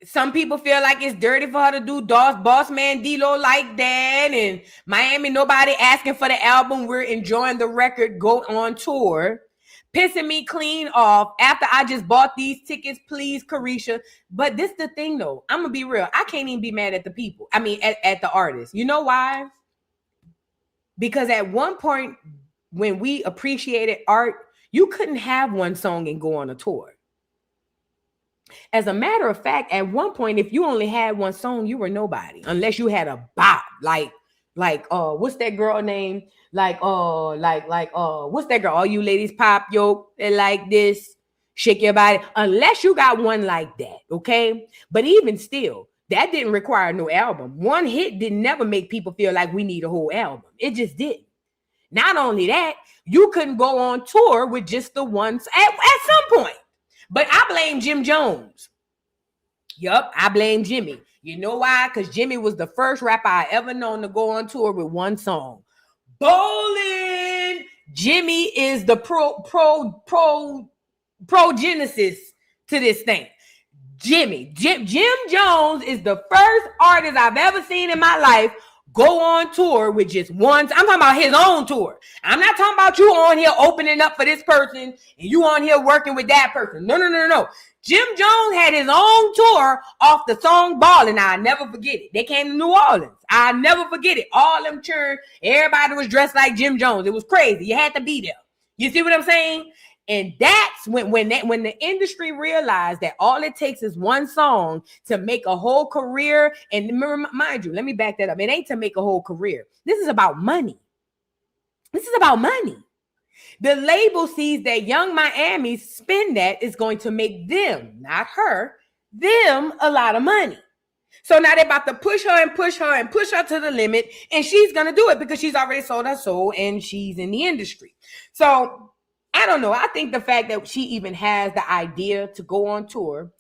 Some people feel like it's dirty for her to do Boss Man D-Lo like that. And Miami, nobody asking for the album. We're enjoying the record. Go on tour. Pissing me clean off after I just bought these tickets. Please, Carisha. But this the thing, though. I'm going to be real. I can't even be mad at the people. I mean, at the artists. You know why? Because at one point, when we appreciated art, you couldn't have one song and go on a tour. As a matter of fact, at one point, if you only had one song, you were nobody unless you had a bop. Like, what's that girl name? What's that girl? All you ladies pop, yo, like this, shake your body. Unless you got one like that, okay? But even still, that didn't require no album. One hit didn't never make people feel like we need a whole album. It just didn't. Not only that, you couldn't go on tour with just the ones at some point. But I blame Jim Jones. Yup, I blame Jimmy. You know why? Because Jimmy was the first rapper I ever known to go on tour with one song. Bowling. Jimmy is the progenesis to this thing. Jim Jones is the first artist I've ever seen in my life go on tour with just one. I'm talking about his own tour. I'm not talking about you on here opening up for this person and you on here working with that person. No. Jim Jones had his own tour off the song Ballin'. I'll never forget it. They came to New Orleans. I'll never forget it. All them churn. Everybody was dressed like Jim Jones. It was crazy. You had to be there. You see what I'm saying? And that's when the industry realized that all it takes is one song to make a whole career. And mind you, let me back that up. It ain't to make a whole career. This is about money. This is about money. The label sees that Young Miami spin that is going to make them, not her, them a lot of money. So now they're about to push her and push her and push her to the limit. And she's going to do it because she's already sold her soul and she's in the industry. So I don't know. I think the fact that she even has the idea to go on tour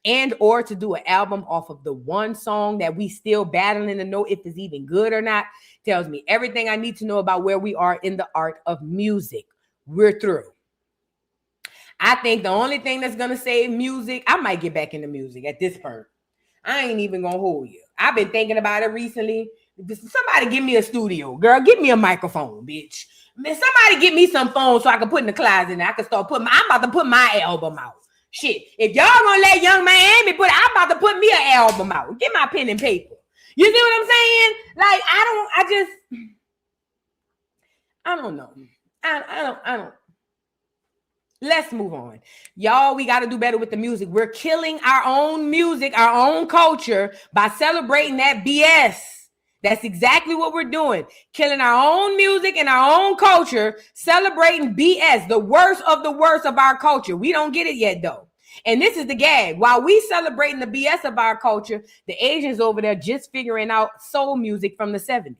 and or to do an album off of the one song that we still battling to know if it's even good or not tells me everything I need to know about where we are in the art of music. We're through. I think the only thing that's going to save music, I might get back into music at this point. I ain't even going to hold you. I've been thinking about it recently. Somebody give me a studio. Girl, give me a microphone, bitch. Man, somebody give me some phones so I can put in the closet and I can start putting I'm about to put my album out. Shit. If y'all gonna let Young Miami I'm about to put me an album out. Get my pen and paper. You see what I'm saying? Like, I don't know. I don't. Let's move on. Y'all, we got to do better with the music. We're killing our own music, our own culture by celebrating that BS. That's exactly what we're doing. Killing our own music and our own culture, celebrating BS, the worst of our culture. We don't get it yet, though. And this is the gag. While we celebrating the BS of our culture, the Asians over there just figuring out soul music from the 70s.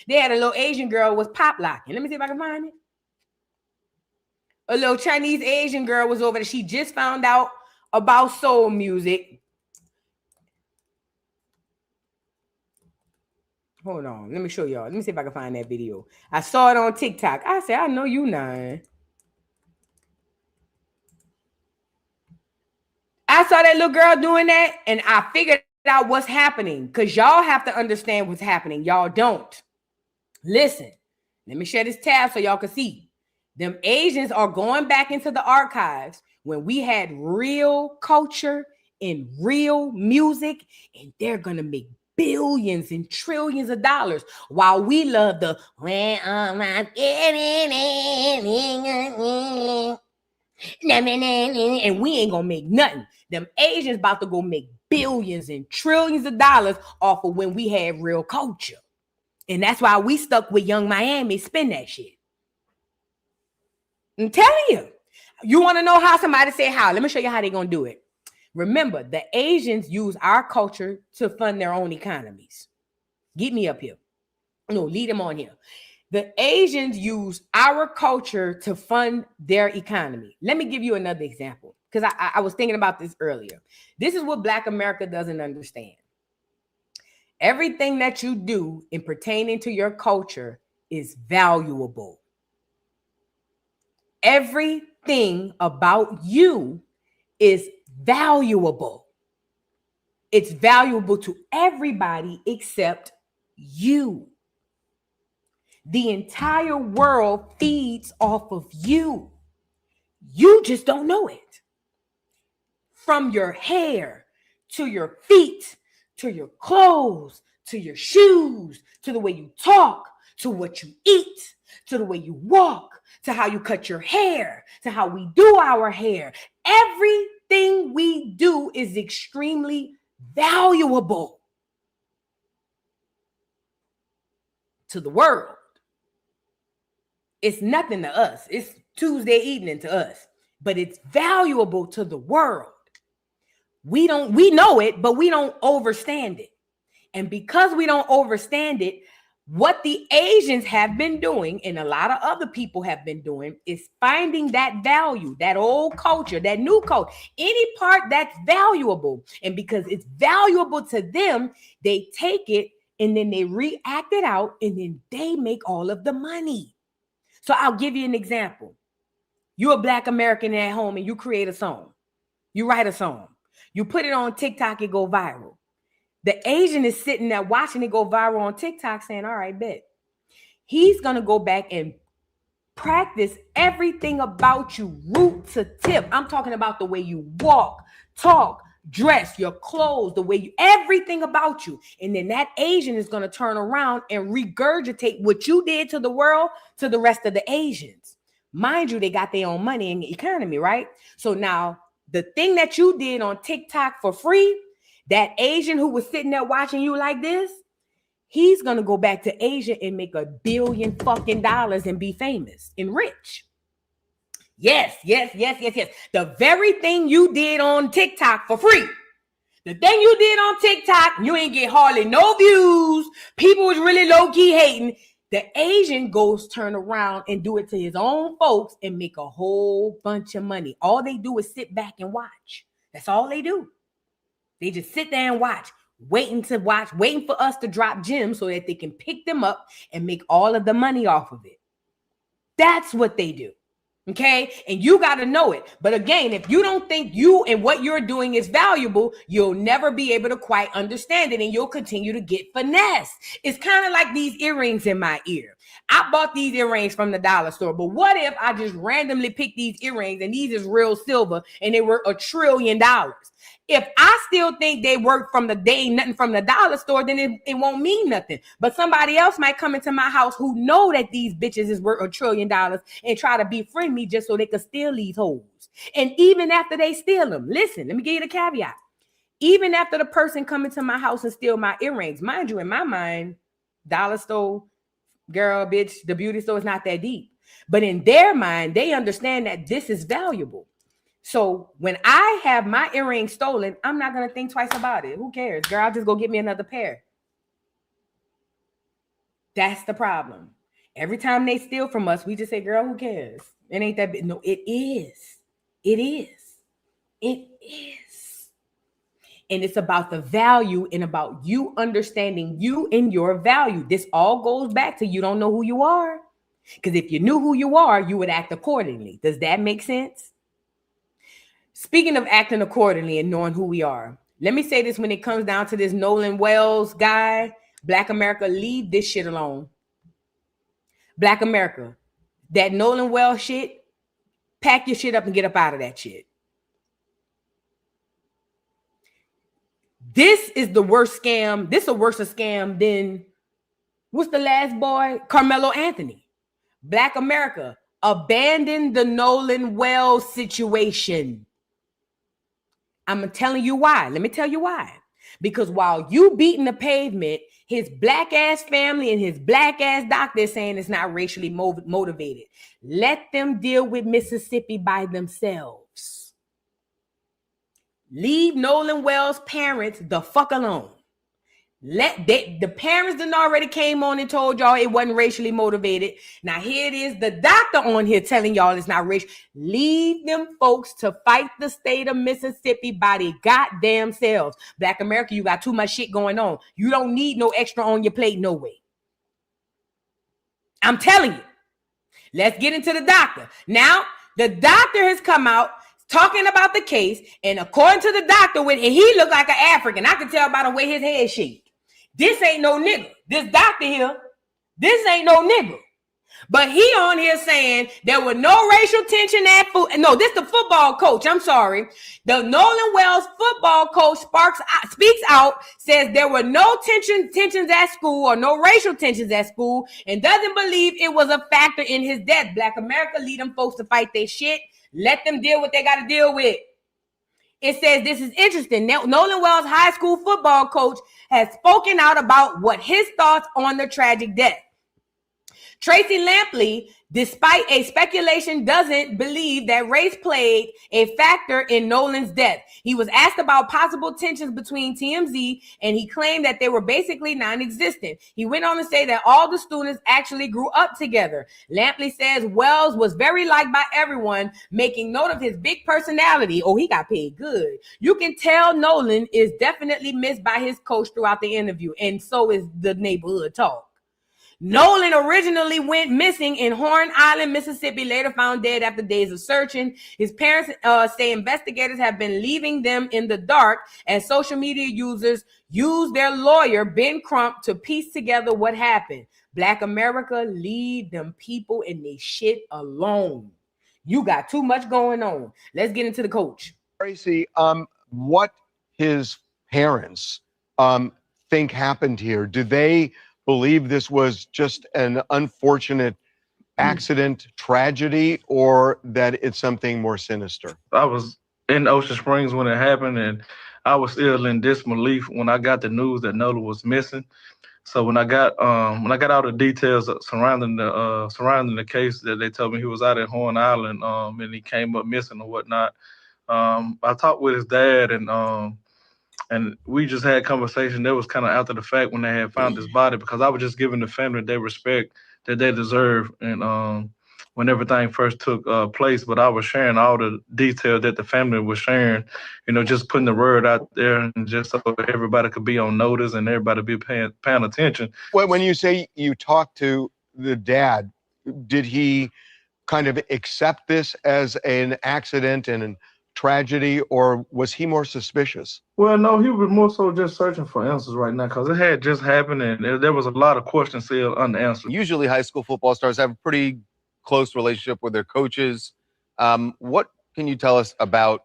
They had a little Asian girl was pop locking. Let me see if I can find it. A little Chinese Asian girl was over there. She just found out about soul music. Hold on. Let me show y'all. Let me see if I can find that video. I saw it on TikTok. I said, I know you lying. I saw that little girl doing that, and I figured out what's happening because y'all have to understand what's happening. Y'all don't. Listen. Let me share this tab so y'all can see. Them Asians are going back into the archives when we had real culture and real music, and they're going to make billions and trillions of dollars while we love the when am I getting and we ain't going to make nothing. Them Asians about to go make billions and trillions of dollars off of when we had real culture. And that's why we stuck with Young Miami, spin that shit. I'm telling you. You want to know how somebody say how? Let me show you how they're going to do it. Remember, the Asians use our culture to fund their own economies. Get me up here. No, lead them on here. The Asians use our culture to fund their economy. Let me give you another example because I was thinking about this earlier. This is what Black America doesn't understand. Everything that you do in pertaining to your culture is valuable. Everything about you is valuable. It's valuable to everybody except you. The entire world feeds off of you. You just don't know it. From your hair to your feet, to your clothes, to your shoes, to the way you talk, to what you eat, to the way you walk, to how you cut your hair, to how we do our hair. Everything we do is extremely valuable to the world. It's nothing to us. It's Tuesday evening to us, but it's valuable to the world. We know it, but we don't understand it. And because we don't understand it, what the Asians have been doing, and a lot of other people have been doing, is finding that value, that old culture, that new culture, any part that's valuable. And because it's valuable to them, they take it and then they react it out and then they make all of the money. So I'll give you an example. You're a Black American at home and you create a song. You write a song. You put it on TikTok, it go viral. The Asian is sitting there watching it go viral on TikTok saying, all right, bet. He's going to go back and practice everything about you, root to tip. I'm talking about the way you walk, talk, dress, your clothes, the way you, everything about you. And then that Asian is going to turn around and regurgitate what you did to the world to the rest of the Asians. Mind you, they got their own money in the economy, right? So now the thing that you did on TikTok for free, that Asian who was sitting there watching you like this, he's going to go back to Asia and make $1 billion fucking and be famous and rich. Yes. The very thing you did on TikTok for free. The thing you did on TikTok, you ain't get hardly no views. People was really low-key hating. The Asian goes turn around and do it to his own folks and make a whole bunch of money. All they do is sit back and watch. That's all they do. They just sit there and watch, waiting for us to drop gems so that they can pick them up and make all of the money off of it. That's what they do. Okay, and you got to know it. But again, if you don't think you and what you're doing is valuable, you'll never be able to quite understand it, and you'll continue to get finessed. It's kind of like these earrings in my ear. I bought these earrings from the dollar store, but what if I just randomly picked these earrings and these is real silver and they were $1 trillion? If I still think they work from nothing from the dollar store, then it won't mean nothing. But somebody else might come into my house who know that these bitches is worth $1 trillion and try to befriend me just so they could steal these hoes. And even after they steal them, listen, let me give you the caveat. Even after the person come into my house and steal my earrings, mind you, in my mind, dollar store, girl, bitch, the beauty store is not that deep. But in their mind, they understand that this is valuable. So when I have my earrings stolen, I'm not going to think twice about it. Who cares? Girl, I'll just go get me another pair. That's the problem. Every time they steal from us, we just say, girl, who cares? It ain't that big. No, it is. It is. It is. And it's about the value and about you understanding you and your value. This all goes back to you don't know who you are. Because if you knew who you are, you would act accordingly. Does that make sense? Speaking of acting accordingly and knowing who we are, let me say this when it comes down to this Nolan Wells guy, Black America, leave this shit alone. Black America, that Nolan Wells shit, pack your shit up and get up out of that shit. This is the worst scam. This is a worse scam than, what's the last boy? Carmelo Anthony. Black America, abandon the Nolan Wells situation. I'm telling you why. Let me tell you why. Because while you beating the pavement, his black ass family and his black ass doctor is saying it's not racially motivated. Let them deal with Mississippi by themselves. Leave Nolan Wells' parents the fuck alone. The parents done already came on and told y'all it wasn't racially motivated. Now here it is, the doctor on here telling y'all it's not racial. Leave them folks to fight the state of Mississippi by their goddamn selves. Black America, you got too much shit going on. You don't need no extra on your plate, no way. I'm telling you. Let's get into the doctor. Now, the doctor has come out talking about the case, and according to the doctor, and he looked like an African. I can tell by the way his head shaped. This ain't no nigga. This doctor here, this ain't no nigga. But he on here saying there was no racial tension at food. No, this the football coach. I'm sorry. The Nolan Wells football coach speaks out, says there were no tensions at school or no racial tensions at school, and doesn't believe it was a factor in his death. Black America, lead them folks to fight their shit. Let them deal what they got to deal with. It says this is interesting. Nolan Wells' high school football coach has spoken out about what his thoughts on the tragic death. Tracy Lampley, despite a speculation, doesn't believe that race played a factor in Nolan's death. He was asked about possible tensions between TMZ, and he claimed that they were basically non-existent. He went on to say that all the students actually grew up together. Lampley says Wells was very liked by everyone, making note of his big personality. Oh, he got paid good. You can tell Nolan is definitely missed by his coach throughout the interview, and so is the neighborhood talk. Nolan originally went missing in Horn Island, Mississippi, later found dead after days of searching. His parents say investigators have been leaving them in the dark as social media users use their lawyer, Ben Crump, to piece together what happened. Black America, leave them people and they shit alone. You got too much going on. Let's get into the coach. Tracy, what his parents think happened here? Do they believe this was just an unfortunate accident, tragedy, or that it's something more sinister? I was in Ocean Springs when it happened, and I was still in disbelief when I got the news that Nola was missing. So when I got all the details surrounding the case, that they told me he was out at Horn Island, and he came up missing or whatnot. I talked with his dad, and we just had conversation. That was kind of after the fact when they had found his body, because I was just giving the family their respect that they deserve, and when everything first took place. But I was sharing all the detail that the family was sharing, just putting the word out there, and just so everybody could be on notice and everybody be paying attention. When you say you talked to the dad, did he kind of accept this as an accident and a tragedy, or was he more suspicious? Well, no, he was more so just searching for answers right now, because it had just happened, and there was a lot of questions still unanswered. Usually high school football stars have a pretty close relationship with their coaches. What can you tell us about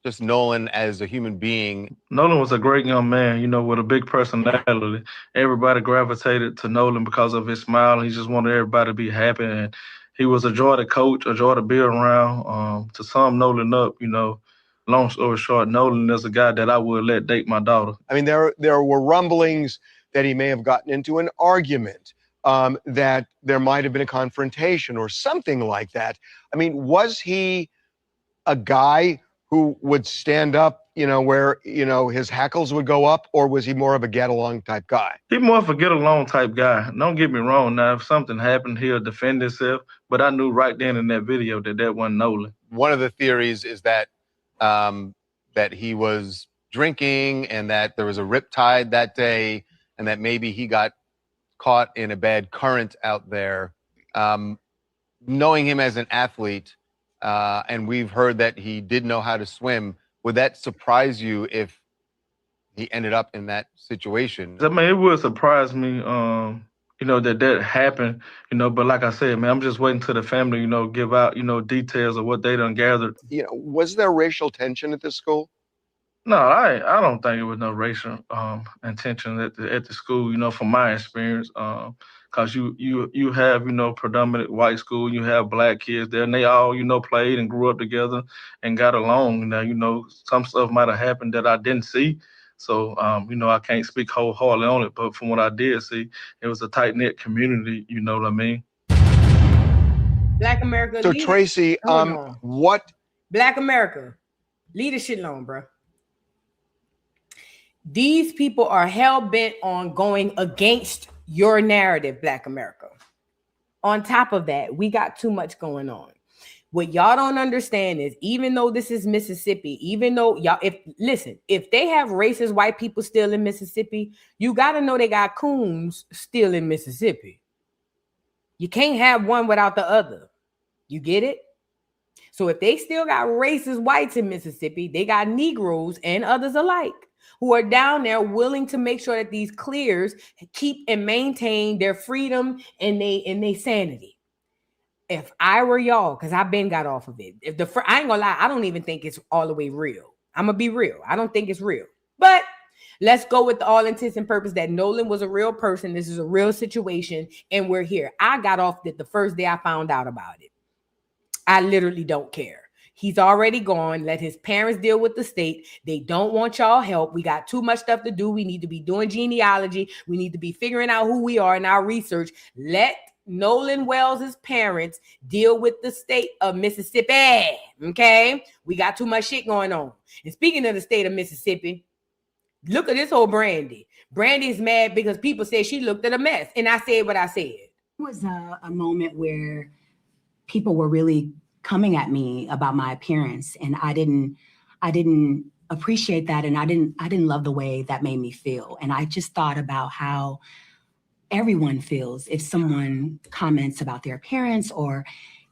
just Nolan as a human being? Nolan was a great young man, with a big personality. Everybody gravitated to Nolan because of his smile. He just wanted everybody to be happy, and he was a joy to coach, a joy to be around. To sum Nolan up, long story short, Nolan is a guy that I would let date my daughter. I mean, there were rumblings that he may have gotten into an argument, that there might have been a confrontation or something like that. I mean, was he a guy who would stand up, where, his hackles would go up, or was he more of a get-along type guy? He's more of a get-along type guy. Don't get me wrong. Now, if something happened, he'll defend himself, but I knew right then in that video that wasn't Nolan. One of the theories is that that he was drinking and that there was a riptide that day and that maybe he got caught in a bad current out there. Knowing him as an athlete, and we've heard that he did know how to swim, would that surprise you if he ended up in that situation? I mean, it would surprise me, that happened, but like I said, man, I'm just waiting till the family, give out, details of what they done gathered. Was there racial tension at this school? No, I don't think it was no racial intention at the school, from my experience. Because you have, predominant white school, you have black kids there, and they all, played and grew up together and got along. Now, some stuff might have happened that I didn't see. So, I can't speak wholeheartedly on it, but from what I did see, it was a tight-knit community, you know what I mean? Black America. So, Tracy, what? Black America, leave this shit alone, bro. These people are hell-bent on going against your narrative, Black America. On top of that, we got too much going on. What y'all don't understand is, even though this is Mississippi, even though if they have racist white people still in Mississippi, you got to know they got coons still in Mississippi. You can't have one without the other. You get it? So if they still got racist whites in Mississippi, they got Negroes and others alike who are down there willing to make sure that these clears keep and maintain their freedom and they sanity. If I were y'all, because I've been got off of it. I ain't gonna lie, I don't even think it's all the way real. I'm gonna be real. I don't think it's real. But let's go with all intents and purpose that Nolan was a real person. This is a real situation, and we're here. I got off it the first day I found out about it. I literally don't care. He's already gone. Let his parents deal with the state. They don't want y'all help. We got too much stuff to do. We need to be doing genealogy. We need to be figuring out who we are in our research. Let Nolan Wells' parents deal with the state of Mississippi. Okay? We got too much shit going on. And speaking of the state of Mississippi, look at this whole Brandy. Brandy's mad because people said she looked at a mess. And I said what I said. It was a moment where people were really coming at me about my appearance, and I didn't appreciate that, and I didn't love the way that made me feel. And I just thought about how everyone feels if someone comments about their appearance or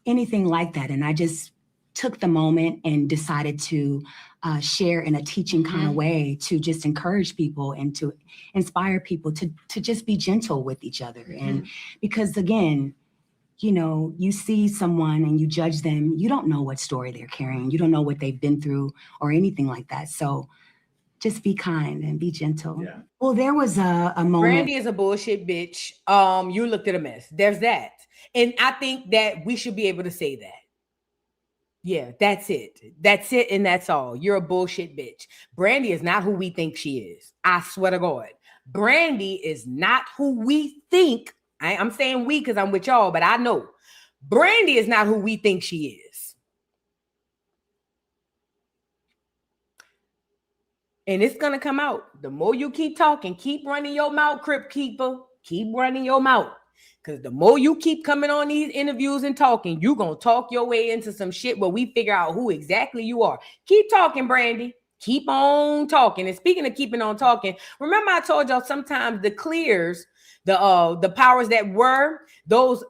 anything like that. And I just took the moment and decided to share in a teaching kind of way to just encourage people and to inspire people to just be gentle with each other. And because again, you see someone and you judge them, you don't know what story they're carrying. You don't know what they've been through or anything like that. So just be kind and be gentle. Yeah. Well, there was a moment. Brandy is a bullshit bitch. You looked at a mess. There's that. And I think that we should be able to say that. Yeah, that's it. That's it. And that's all. You're a bullshit bitch. Brandy is not who we think she is. I swear to God. Brandy is not who we think. I'm saying we because I'm with y'all, but I know Brandy is not who we think she is. And it's going to come out. The more you keep talking, keep running your mouth, Crypt Keeper. Keep running your mouth. Because the more you keep coming on these interviews and talking, you're going to talk your way into some shit where we figure out who exactly you are. Keep talking, Brandy. Keep on talking. And speaking of keeping on talking, remember I told y'all sometimes the clears, the powers that were, those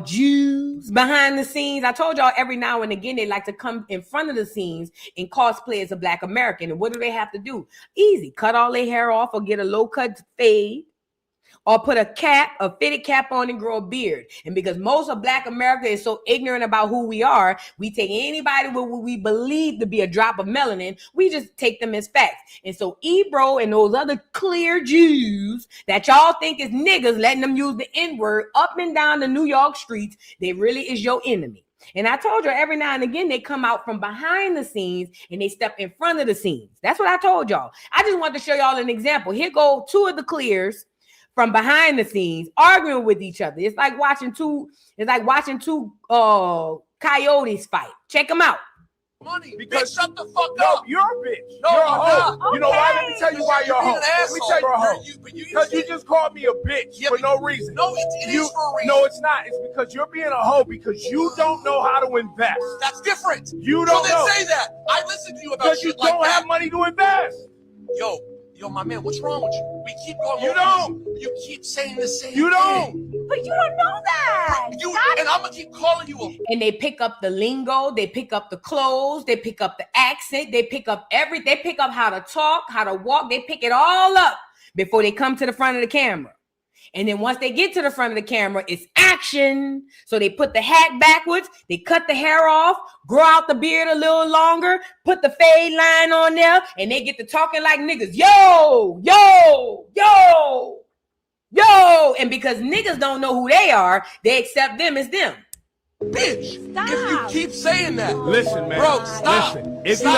Jews behind the scenes. I told y'all every now and again they like to come in front of the scenes and cosplay as a Black American. And what do they have to do? Easy. Cut all their hair off or get a low cut fade. Or put a fitted cap on and grow a beard. And because most of Black America is so ignorant about who we are, we take anybody with what we believe to be a drop of melanin, we just take them as facts. And so Ebro and those other clear Jews that y'all think is niggas, letting them use the N-word up and down the New York streets, they really is your enemy. And I told you every now and again, they come out from behind the scenes and they step in front of the scenes. That's what I told y'all. I just wanted to show y'all an example. Here go two of the clears from behind the scenes arguing with each other. It's like watching two coyotes fight. Check them out. Money, because shut the fuck up. You're a bitch. No, you're a hoe. Okay. You know why? Let me tell you why you're a hoe. Let me tell you a hoe. Because you just called me a bitch for no reason. No, it is for a reason. No, it's not. It's because you're being a hoe because you don't know how to invest. That's different. You don't know. Say that. I listened to you about shit like that. Because you don't have money to invest. Yo, my man, what's wrong with you? We keep going. You don't. You keep saying the same thing. You don't. But you don't know that. And I'm going to keep calling you a... And they pick up the lingo. They pick up the clothes. They pick up the accent. They pick up They pick up how to talk, how to walk. They pick it all up before they come to the front of the camera. And then once they get to the front of the camera, it's action. So they put the hat backwards. They cut the hair off, grow out the beard a little longer, put the fade line on there, and they get to talking like niggas. Yo, yo, yo, yo. And because niggas don't know who they are, they accept them as them. Bitch, stop. If you keep saying that. Listen, man. Bro, stop. Listen, if you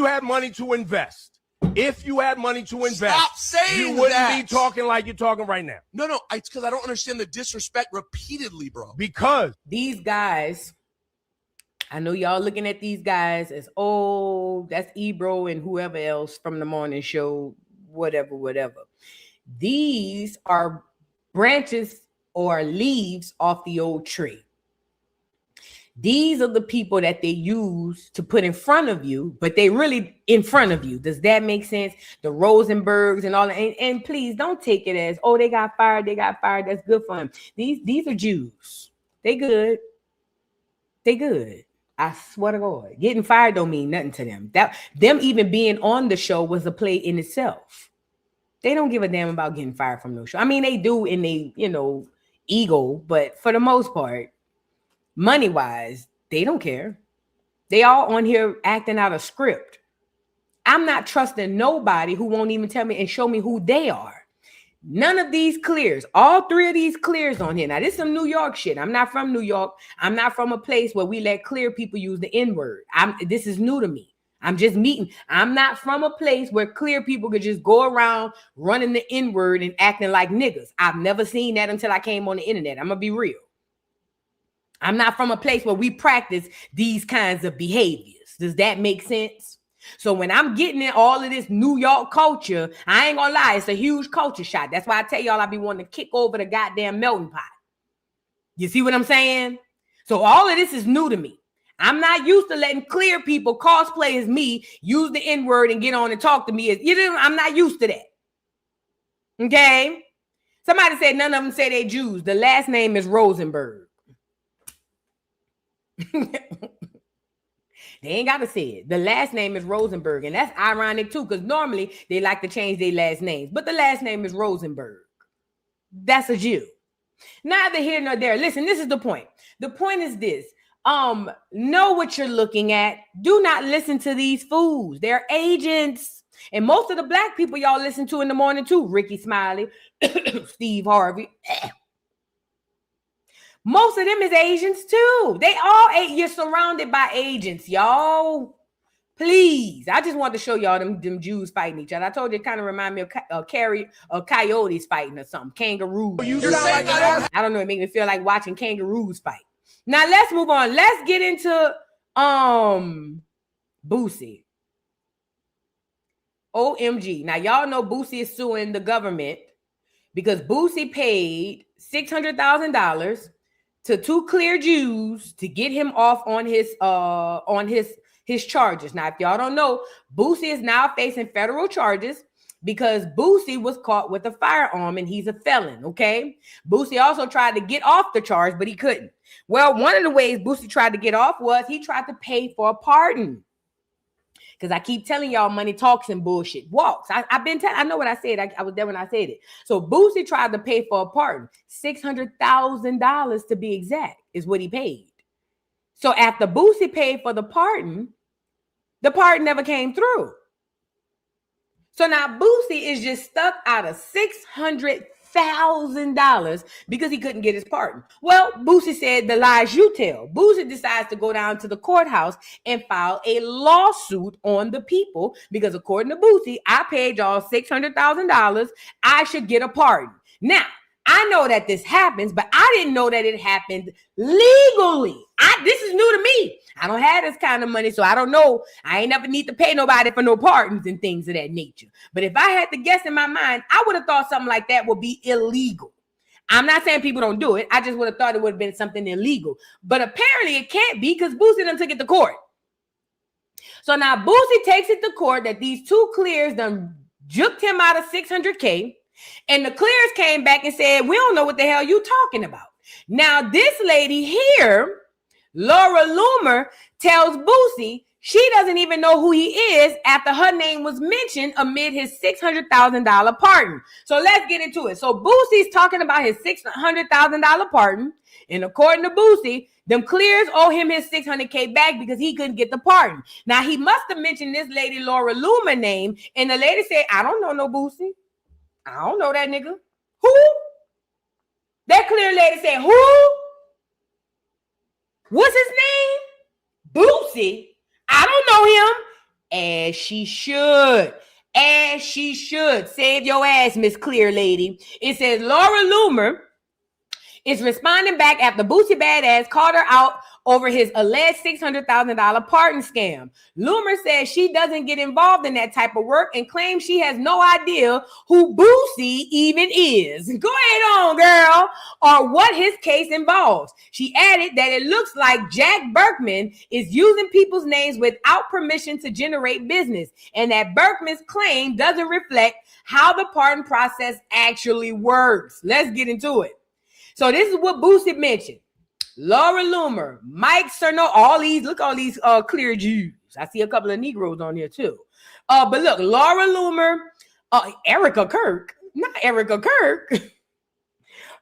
had money to invest, if you had money to invest, stop saying you wouldn't be talking like you're talking right now. No, it's because I don't understand the disrespect repeatedly, bro. Because these guys, I know y'all looking at these guys as, oh, that's Ebro and whoever else from the morning show, whatever. These are branches or leaves off the old tree. These are the people that they use to put in front of you, but they really in front of you. Does that make sense? The Rosenbergs and all that. And please don't take it as, oh, they got fired. That's good for them. These are Jews. They good. I swear to God. Getting fired don't mean nothing to them. Them even being on the show was a play in itself. They don't give a damn about getting fired from no show. I mean, they do in they, ego, but for the most part, money-wise, they don't care. They all on here acting out a script. I'm not trusting nobody who won't even tell me and show me who they are. None of these clears, all three of these clears on here. Now, this is some New York shit. I'm not from New York. I'm not from a place where we let clear people use the N-word. This is new to me. I'm not from a place where clear people could just go around running the N-word and acting like niggas. I've never seen that until I came on the internet. I'm going to be real. I'm not from a place where we practice these kinds of behaviors. Does that make sense? So when I'm getting in all of this New York culture, I ain't gonna lie, it's a huge culture shock. That's why I tell y'all I be wanting to kick over the goddamn melting pot. You see what I'm saying? So all of this is new to me. I'm not used to letting clear people cosplay as me, use the N-word and get on and talk to me. I'm not used to that. Okay? Somebody said none of them say they Jews. The last name is Rosenberg. They ain't got to say it. The last name is Rosenberg, and that's ironic too, because normally they like to change their last names, but the last name is Rosenberg. That's a Jew. Neither here nor there. Listen, this is the point. The point is this. know what you're looking at. Do not listen to these fools. They're agents. And most of the black people y'all listen to in the morning too, Ricky Smiley, Steve Harvey. Most of them is agents too. They all, you're surrounded by agents, y'all. Please. I just wanted to show y'all them Jews fighting each other. I told you it kind of remind me of coyotes fighting or something. Kangaroos. I don't know. It made me feel like watching kangaroos fight. Now let's move on. Let's get into Boosie. OMG. Now y'all know Boosie is suing the government because Boosie paid $600,000 to 2 clear Jews to get him off on his charges. Now, if y'all don't know, Boosie is now facing federal charges because Boosie was caught with a firearm and he's a felon, okay? Boosie also tried to get off the charge, but he couldn't. Well, one of the ways Boosie tried to get off was he tried to pay for a pardon. Because I keep telling y'all money talks and bullshit walks. I know what I said. I was there when I said it. So Boosie tried to pay for a pardon. $600,000 to be exact is what he paid. So after Boosie paid for the pardon never came through. So now Boosie is just stuck out of $600,000 because he couldn't get his pardon. Well, Boosie said the lies you tell. Boosie decides to go down to the courthouse and file a lawsuit on the people because according to Boosie, I paid y'all $600,000. I should get a pardon. Now, I know that this happens, but I didn't know that it happened legally. This is new to me. I don't have this kind of money, so I don't know. I ain't never need to pay nobody for no pardons and things of that nature. But if I had to guess in my mind, I would have thought something like that would be illegal. I'm not saying people don't do it. I just would have thought it would have been something illegal. But apparently it can't be because Boosie done took it to court. So now Boosie takes it to court that these 2 clears done juked him out of $600K. And the clears came back and said, we don't know what the hell you talking about. Now, this lady here, Laura Loomer, tells Boosie she doesn't even know who he is after her name was mentioned amid his $600,000 pardon. So let's get into it. So Boosie's talking about his $600,000 pardon. And according to Boosie, them clears owe him his $600K back because he couldn't get the pardon. Now, he must have mentioned this lady, Laura Loomer name. And the lady said, I don't know no Boosie. I don't know that nigga. Who? That clear lady said, who? What's his name? Boosie. I don't know him. As she should. As she should. Save your ass, Miss Clear Lady. It says Laura Loomer is responding back after Boosie Badass called her out over his alleged $600,000 pardon scam. Loomer says she doesn't get involved in that type of work and claims she has no idea who Boosie even is. Go ahead on, girl, or what his case involves. She added that it looks like Jack Berkman is using people's names without permission to generate business, and that Berkman's claim doesn't reflect how the pardon process actually works. Let's get into it. So this is what Boosie mentioned. Laura Loomer, Mike Cerno, all these clear Jews. I see a couple of Negroes on here too. But look, Laura Loomer, Erica Kirk, not Erica Kirk.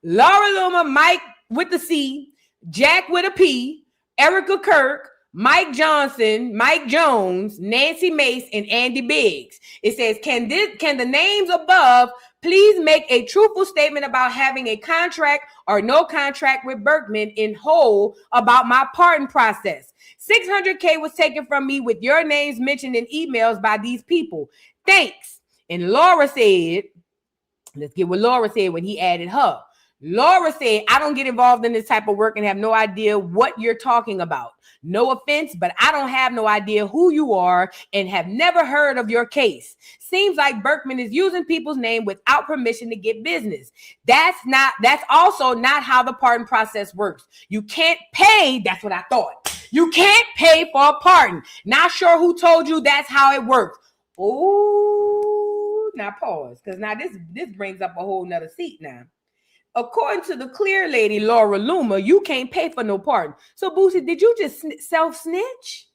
Laura Loomer, Mike with the C, Jack with a P, Erica Kirk, Mike Johnson, Mike Jones, Nancy Mace, and Andy Biggs. It says, can the names above please make a truthful statement about having a contract or no contract with Berkman in whole about my pardon process. $600K was taken from me with your names mentioned in emails by these people. Thanks. And Laura said, let's get what Laura said when he added her. Laura said, I don't get involved in this type of work and have no idea what you're talking about. No offense, but I don't have no idea who you are and have never heard of your case. Seems like Berkman is using people's name without permission to get business. That's also not how the pardon process works. You can't pay. That's what I thought. You can't pay for a pardon. Not sure who told you that's how it works. Oh, now pause. Because now this brings up a whole nother seat now. According to the clear lady, Laura Loomer, you can't pay for no pardon. So, Boosie, did you just self-snitch?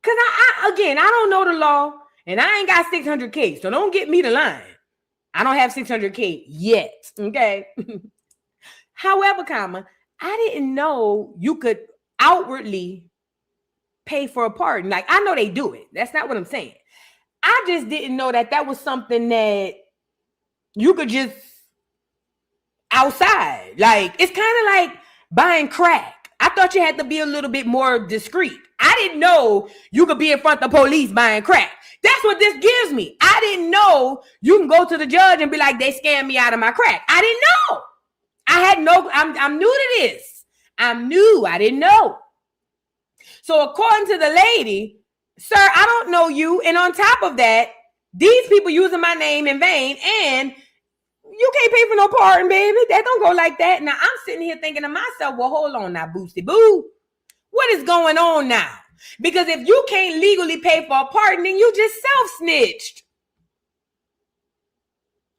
Because, I don't know the law, and I ain't got $600K, so don't get me to line. I don't have $600K yet, okay? However, I didn't know you could outwardly pay for a pardon. Like, I know they do it. That's not what I'm saying. I just didn't know that was something that you could just outside. Like, it's kind of like buying crack. I thought you had to be a little bit more discreet. I didn't know you could be in front of the police buying crack. That's what this gives me. I didn't know you can go to the judge and be like, they scammed me out of my crack. I didn't know. I'm new to this. I'm new. I didn't know. So according to the lady, sir, I don't know you. And on top of that, these people using my name in vain, and you can't pay for no pardon, baby. That don't go like that. Now I'm sitting here thinking to myself, well, hold on now, Boosty Boo. What is going on now? Because if you can't legally pay for a pardon, then you just self-snitched.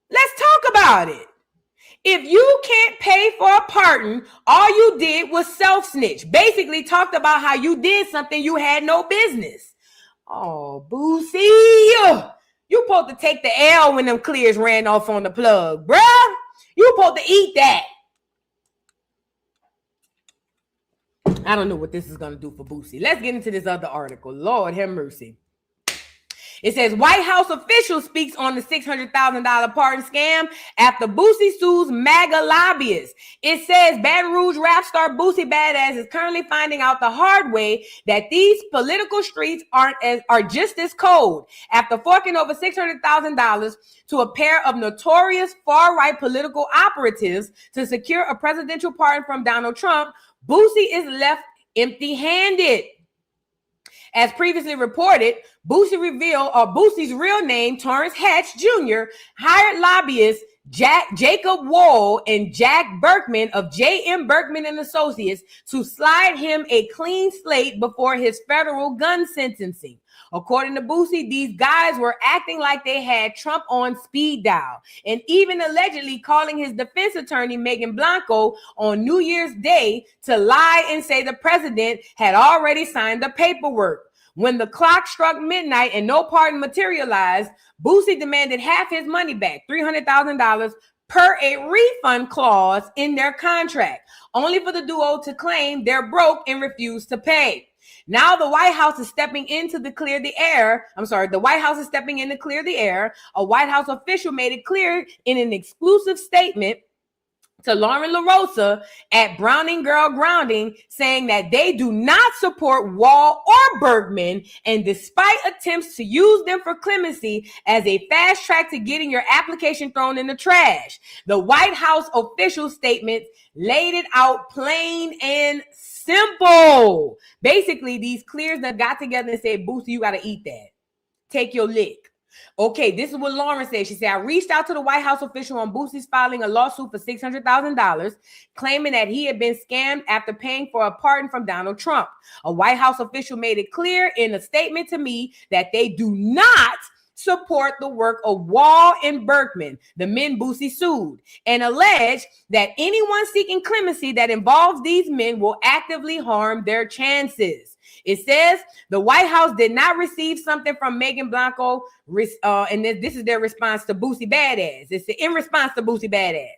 Let's talk about it. If you can't pay for a pardon, all you did was self-snitch. Basically talked about how you did something you had no business. Oh, Boosie. You supposed to take the L when them clears ran off on the plug, bruh. You supposed to eat that. I don't know what this is going to do for Boosie. Let's get into this other article. Lord have mercy. It says White House official speaks on the $600,000 pardon scam after Boosie sues MAGA lobbyists. It says Baton Rouge rap star Boosie Badass is currently finding out the hard way that these political streets are just as cold. After forking over $600,000 to a pair of notorious far-right political operatives to secure a presidential pardon from Donald Trump, Boosie is left empty-handed. As previously reported, Boosie's real name, Torrance Hatch Jr., hired lobbyists Jacob Wall and Jack Berkman of J.M. Berkman and Associates to slide him a clean slate before his federal gun sentencing. According to Boosie, these guys were acting like they had Trump on speed dial and even allegedly calling his defense attorney, Megan Blanco, on New Year's Day to lie and say the president had already signed the paperwork. When the clock struck midnight and no pardon materialized, Boosie demanded half his money back, $300,000 per a refund clause in their contract, only for the duo to claim they're broke and refuse to pay. Now the White House is stepping in to clear the air. The White House is stepping in to clear the air. A White House official made it clear in an exclusive statement to Lauren LaRosa at Browning Girl Grounding, saying that they do not support Wall or Bergman, and despite attempts to use them for clemency as a fast track to getting your application thrown in the trash. The White House official statement laid it out plain and simple. Basically, these clears that got together and said, Boosie, you got to eat that. Take your lick. Okay, this is what Lauren said. She said, I reached out to the White House official on Boosie's filing a lawsuit for $600,000, claiming that he had been scammed after paying for a pardon from Donald Trump. A White House official made it clear in a statement to me that they do not support the work of Wall and Berkman, the men Boosie sued, and alleged that anyone seeking clemency that involves these men will actively harm their chances. It says the White House did not receive something from Megan Blanco, and this is their response to Boosie Badass. It's in response to Boosie Badass.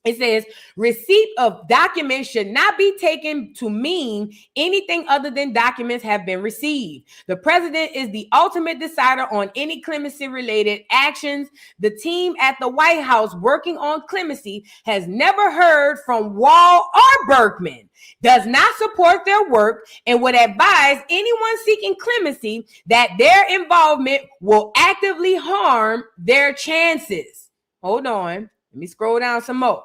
It says receipt of documents should not be taken to mean anything other than documents have been received. The president is the ultimate decider on any clemency related actions. The team at the White House working on clemency has never heard from Wall or Berkman, does not support their work, and would advise anyone seeking clemency that their involvement will actively harm their chances. Hold on. Let me scroll down some more.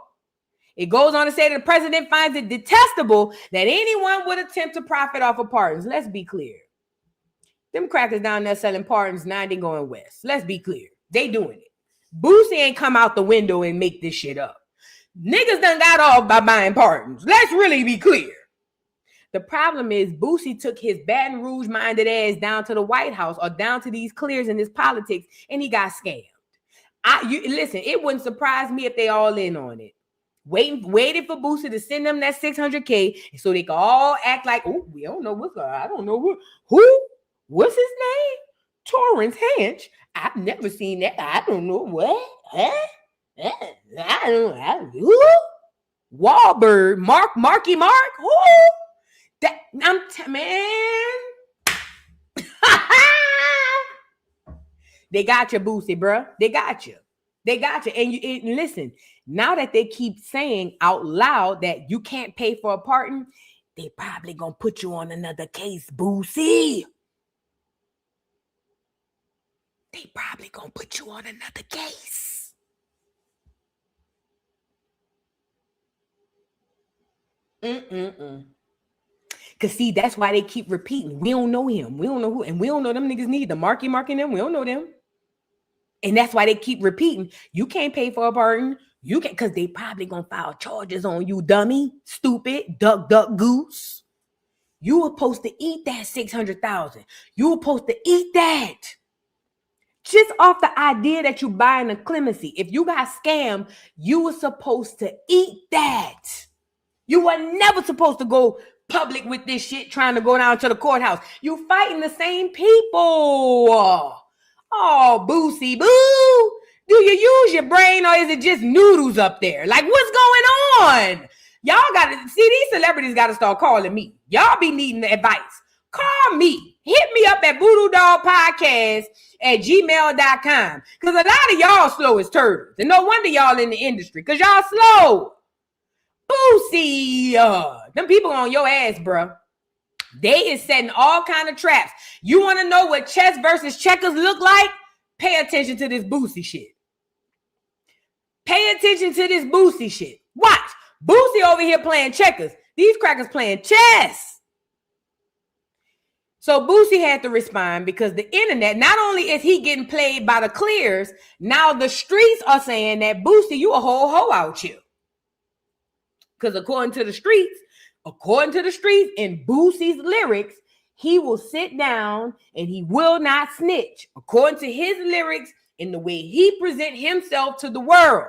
It goes on to say that the president finds it detestable that anyone would attempt to profit off of pardons. Let's be clear. Them crackers down there selling pardons, now they going west. Let's be clear. They doing it. Boosie ain't come out the window and make this shit up. Niggas done got off by buying pardons. Let's really be clear. The problem is Boosie took his Baton Rouge-minded ass down to the White House or down to these clears in this politics, and he got scammed. Listen, it wouldn't surprise me if they all in on it. Waiting for Boosie to send them that $600K so they can all act like, oh, we don't know what's going on. I don't know who? What's his name? Torrance Hatch. I've never seen that. I don't know what. I don't know. Who? Wahlberg, Marky Mark. Who? That man. They got you, Boosie, bruh. They got you. They got you. And listen, now that they keep saying out loud that you can't pay for a pardon, they probably gonna put you on another case, Boosie. They probably gonna put you on another case. Cause see, that's why they keep repeating. We don't know him. We don't know who, and we don't know them niggas need the Marky Mark in them. We don't know them. And that's why they keep repeating. You can't pay for a pardon. You can't, because they probably gonna file charges on you, dummy, stupid, duck, goose. You were supposed to eat that 600,000. You were supposed to eat that. Just off the idea that you buying a clemency. If you got scammed, you were supposed to eat that. You were never supposed to go public with this shit trying to go down to the courthouse. You fighting the same people. Oh, Boosie boo. Do you use your brain or is it just noodles up there? Like, what's going on? Y'all got to see, these celebrities got to start calling me. Y'all be needing the advice. Call me. Hit me up at voodoo-doll-podcast@gmail.com. Because a lot of y'all slow as turtles. And no wonder y'all in the industry. Because y'all slow. Boosie. Them people on your ass, bro. They is setting all kind of traps. You want to know what chess versus checkers look like? Pay attention to this Boosie shit. Pay attention to this Boosie shit. Watch. Boosie over here playing checkers. These crackers playing chess. So Boosie had to respond because the internet, not only is he getting played by the clears, now the streets are saying that Boosie, you a whole hoe out here. Because according to the streets, in Boosie's lyrics, he will sit down and he will not snitch. According to his lyrics, in the way he present himself to the world.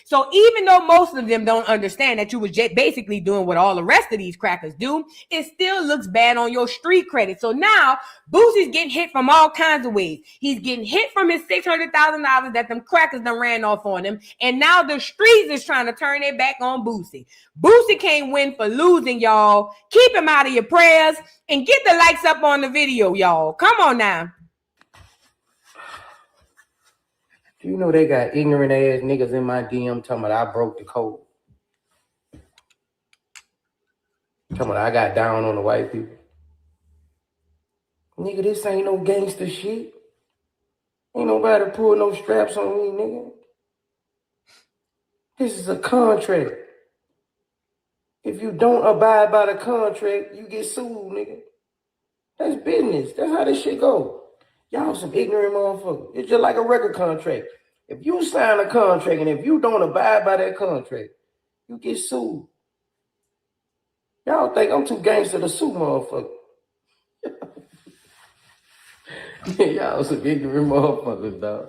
So even though most of them don't understand that you was basically doing what all the rest of these crackers do, it still looks bad on your street credit. So now Boosie's getting hit from all kinds of ways. He's getting hit from his $600,000 that them crackers done ran off on him. And now the streets is trying to turn their back on Boosie. Boosie can't win for losing, y'all. Keep him out of your prayers and get the likes up on the video, y'all. Come on now. You know they got ignorant ass niggas in my DM talking about I broke the code. Talking about I got down on the white people. Nigga, this ain't no gangster shit. Ain't nobody pull no straps on me, nigga. This is a contract. If you don't abide by the contract, you get sued, nigga. That's business. That's how this shit go. Y'all some ignorant motherfuckers. It's just like a record contract. If you sign a contract and if you don't abide by that contract, you get sued. Y'all think I'm too gangster to sue motherfuckers. Y'all some ignorant motherfuckers, dog.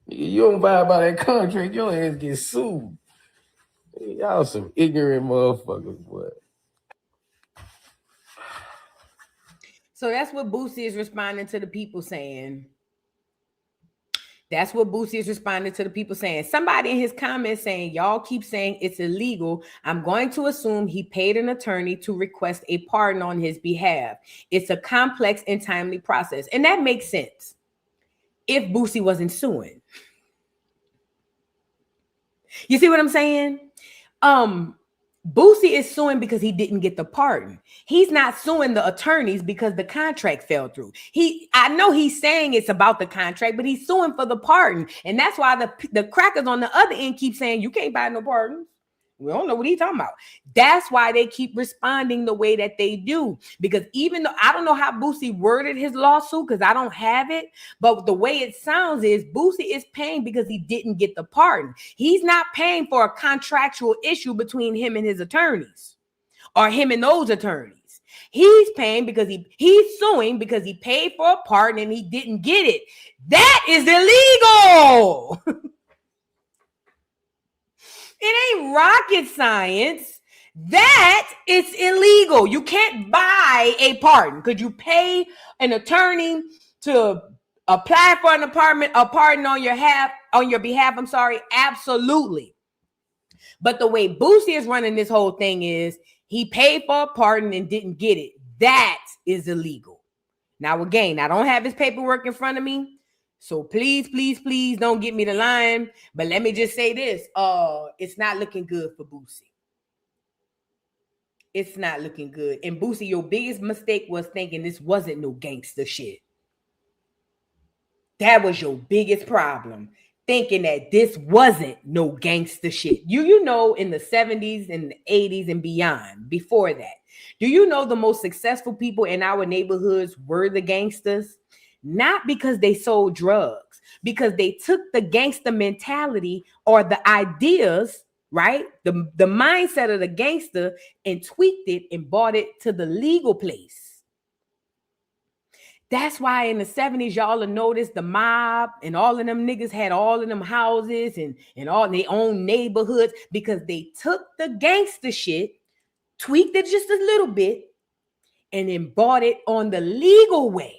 You don't abide by that contract, your ass get sued. Y'all some ignorant motherfuckers, boy. So that's what Boosie is responding to the people saying. That's what Boosie is responding to the people saying. Somebody in his comments saying, y'all keep saying it's illegal. I'm going to assume he paid an attorney to request a pardon on his behalf. It's a complex and timely process. And that makes sense if Boosie wasn't suing. You see what I'm saying? Boosie is suing because he didn't get the pardon. He's not suing the attorneys because the contract fell through. I know he's saying it's about the contract, but he's suing for the pardon. And that's why the crackers on the other end keep saying, you can't buy no pardons. We don't know what he's talking about. That's why they keep responding the way that they do. Because even though I don't know how Boosie worded his lawsuit because I don't have it, but the way it sounds is Boosie is paying because he didn't get the pardon. He's not paying for a contractual issue between him and his attorneys or him and those attorneys. He's paying because he's suing because he paid for a pardon and he didn't get it. That is illegal. It ain't rocket science. That is illegal. You can't buy a pardon. Could you pay an attorney to apply for a pardon on your behalf? Absolutely. But the way Boosie is running this whole thing is he paid for a pardon and didn't get it. That is illegal. Now, again, I don't have his paperwork in front of me. So please, please, please don't get me the line. But let me just say this. It's not looking good for Boosie. It's not looking good. And Boosie, your biggest mistake was thinking this wasn't no gangster shit. That was your biggest problem. Thinking that this wasn't no gangster shit. You know, in the 70s and the 80s and beyond, before that, do you know the most successful people in our neighborhoods were the gangsters? Not because they sold drugs, because they took the gangster mentality or the ideas, right? The mindset of the gangster and tweaked it and brought it to the legal place. That's why in the 70s, y'all will notice the mob and all of them niggas had all of them houses and all their own neighborhoods, because they took the gangster shit, tweaked it just a little bit, and then bought it on the legal way.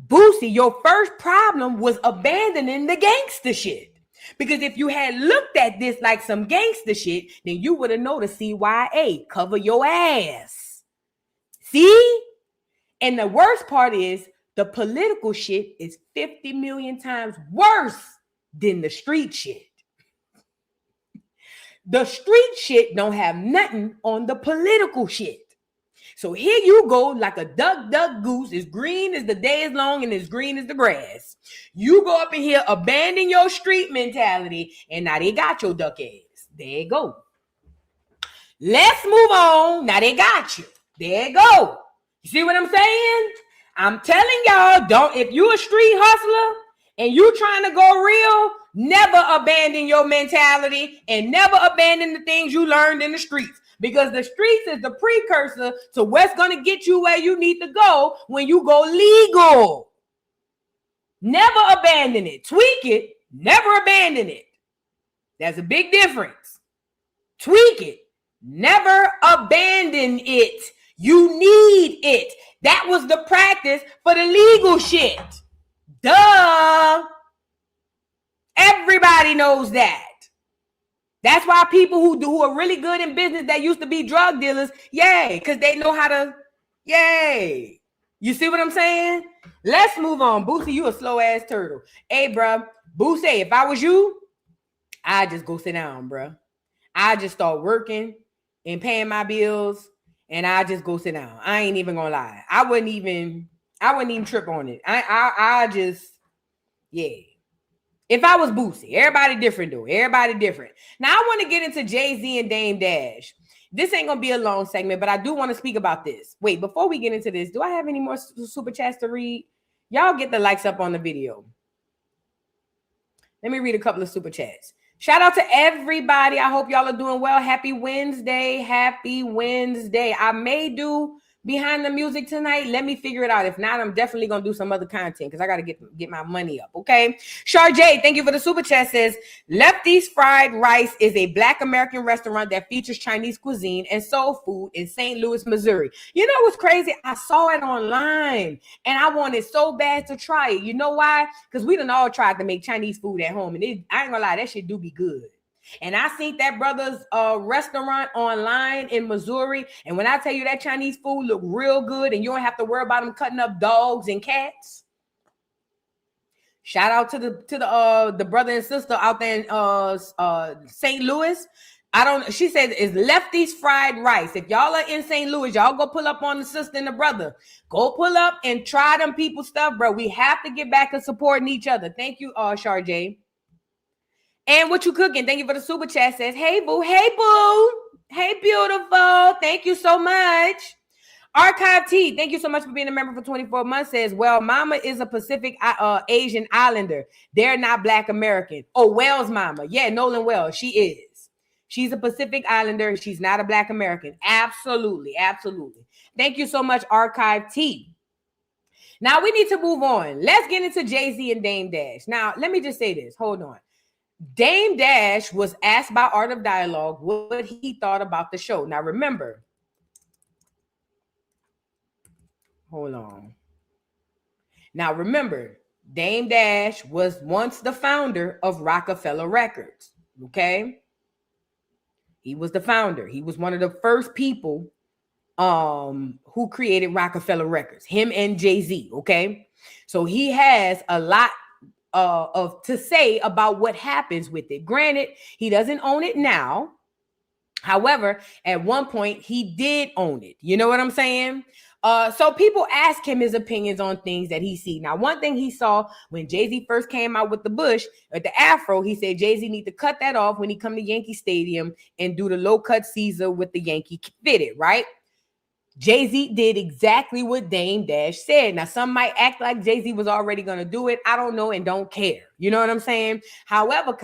Boosie, your first problem was abandoning the gangster shit. Because if you had looked at this like some gangster shit, then you would have known the CYA, cover your ass. See? And the worst part is the political shit is 50 million times worse than the street shit. The street shit don't have nothing on the political shit. So here you go like a duck, duck, goose, as green as the day is long and as green as the grass. You go up in here, abandon your street mentality, and now they got your duck ass. There you go. Let's move on. Now they got you. There you go. You see what I'm saying? I'm telling y'all, if you a street hustler and you trying to go real, never abandon your mentality and never abandon the things you learned in the streets. Because the streets is the precursor to what's going to get you where you need to go when you go legal. Never abandon it. Tweak it. Never abandon it. There's a big difference. Tweak it. Never abandon it. You need it. That was the practice for the legal shit. Duh. Everybody knows that. That's why people who are really good in business that used to be drug dealers, yay, because they know how to, yay. You see what I'm saying? Let's move on. Boosie, you a slow ass turtle. Hey, bro, Boosie, if I was you, I'd just go sit down, bro. I'd just start working and paying my bills, and I'd just go sit down. I ain't even gonna lie. I wouldn't even trip on it. I just, yeah. If I was Boosie, everybody different though. Everybody different. Now I want to get into Jay-Z and Dame Dash. This ain't gonna be a long segment, but I do want to speak about this. Wait, before we get into this, do I have any more super chats to read? Y'all get the likes up on the video. Let me read a couple of super chats. Shout out to everybody. I hope y'all are doing well. Happy Wednesday. Happy Wednesday. I may do behind the music tonight. Let me figure it out. If not, I'm definitely gonna do some other content because I gotta get my money up. Okay. Sharjay, thank you for the super chat. Says Lefty's Fried Rice is a Black American restaurant that features Chinese cuisine and soul food in St. Louis, Missouri. You know what's crazy? I saw it online and I wanted so bad to try it. You know why? Because we done all tried to make Chinese food at home, and I ain't gonna lie, that shit do be good. And I seen that brother's restaurant online in Missouri. And when I tell you that Chinese food look real good and you don't have to worry about them cutting up dogs and cats. Shout out to the brother and sister out there in St. Louis. She said it's Lefty's Fried Rice. If y'all are in St. Louis, y'all go pull up on the sister and the brother. Go pull up and try them people stuff, bro. We have to get back to supporting each other. Thank you, Sharjay. And what you cooking? Thank you for the super chat. Says, hey, boo. Hey, boo. Hey, beautiful. Thank you so much. Archive T, thank you so much for being a member for 24 months. Says, well, mama is a Pacific Asian Islander. They're not Black American. Oh, Wells mama. Yeah, Nolan Wells. She is. She's a Pacific Islander. She's not a Black American. Absolutely. Absolutely. Thank you so much, Archive T. Now, we need to move on. Let's get into Jay-Z and Dame Dash. Now, let me just say this. Hold on. Dame Dash was asked by Art of Dialogue what he thought about the show. Now, remember, hold on. Now, remember, Dame Dash was once the founder of Rockefeller Records, okay? He was the founder. He was one of the first people who created Rockefeller Records, him and Jay-Z, okay? So he has a lot of to say about what happens with it. Granted, he doesn't own it now. However, at one point he did own it. You know what I'm saying? So people ask him his opinions on things that he see. Now, one thing he saw when Jay-Z first came out with the Bush, or the Afro, he said Jay-Z need to cut that off when he come to Yankee Stadium and do the low-cut Caesar with the Yankee fitted, right? Jay-Z did exactly what Dame Dash said. Now, some might act like Jay-Z was already going to do it. I don't know and don't care. You know what I'm saying? However,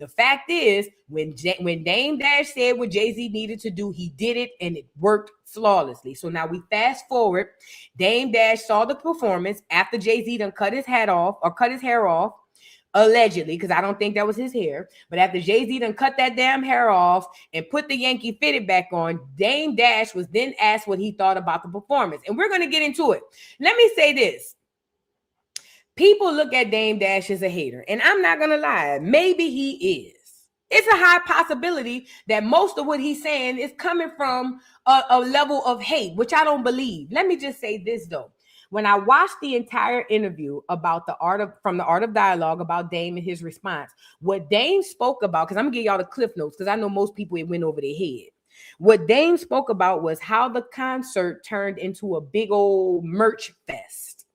the fact is, when Dame Dash said what Jay-Z needed to do, he did it, and it worked flawlessly. So now we fast forward. Dame Dash saw the performance after Jay-Z done cut his hair off, allegedly, because I don't think that was his hair. But after Jay-Z done cut that damn hair off and put the Yankee fitted back on, Dame Dash was then asked what he thought about the performance. And we're going to get into it. Let me say this. People look at Dame Dash as a hater. And I'm not going to lie. Maybe he is. It's a high possibility that most of what he's saying is coming from a level of hate, which I don't believe. Let me just say this, though. When I watched the entire interview about from the Art of Dialogue about Dame and his response, what Dame spoke about, because I'm gonna give y'all the cliff notes, because I know most people it went over their head. What Dame spoke about was how the concert turned into a big old merch fest.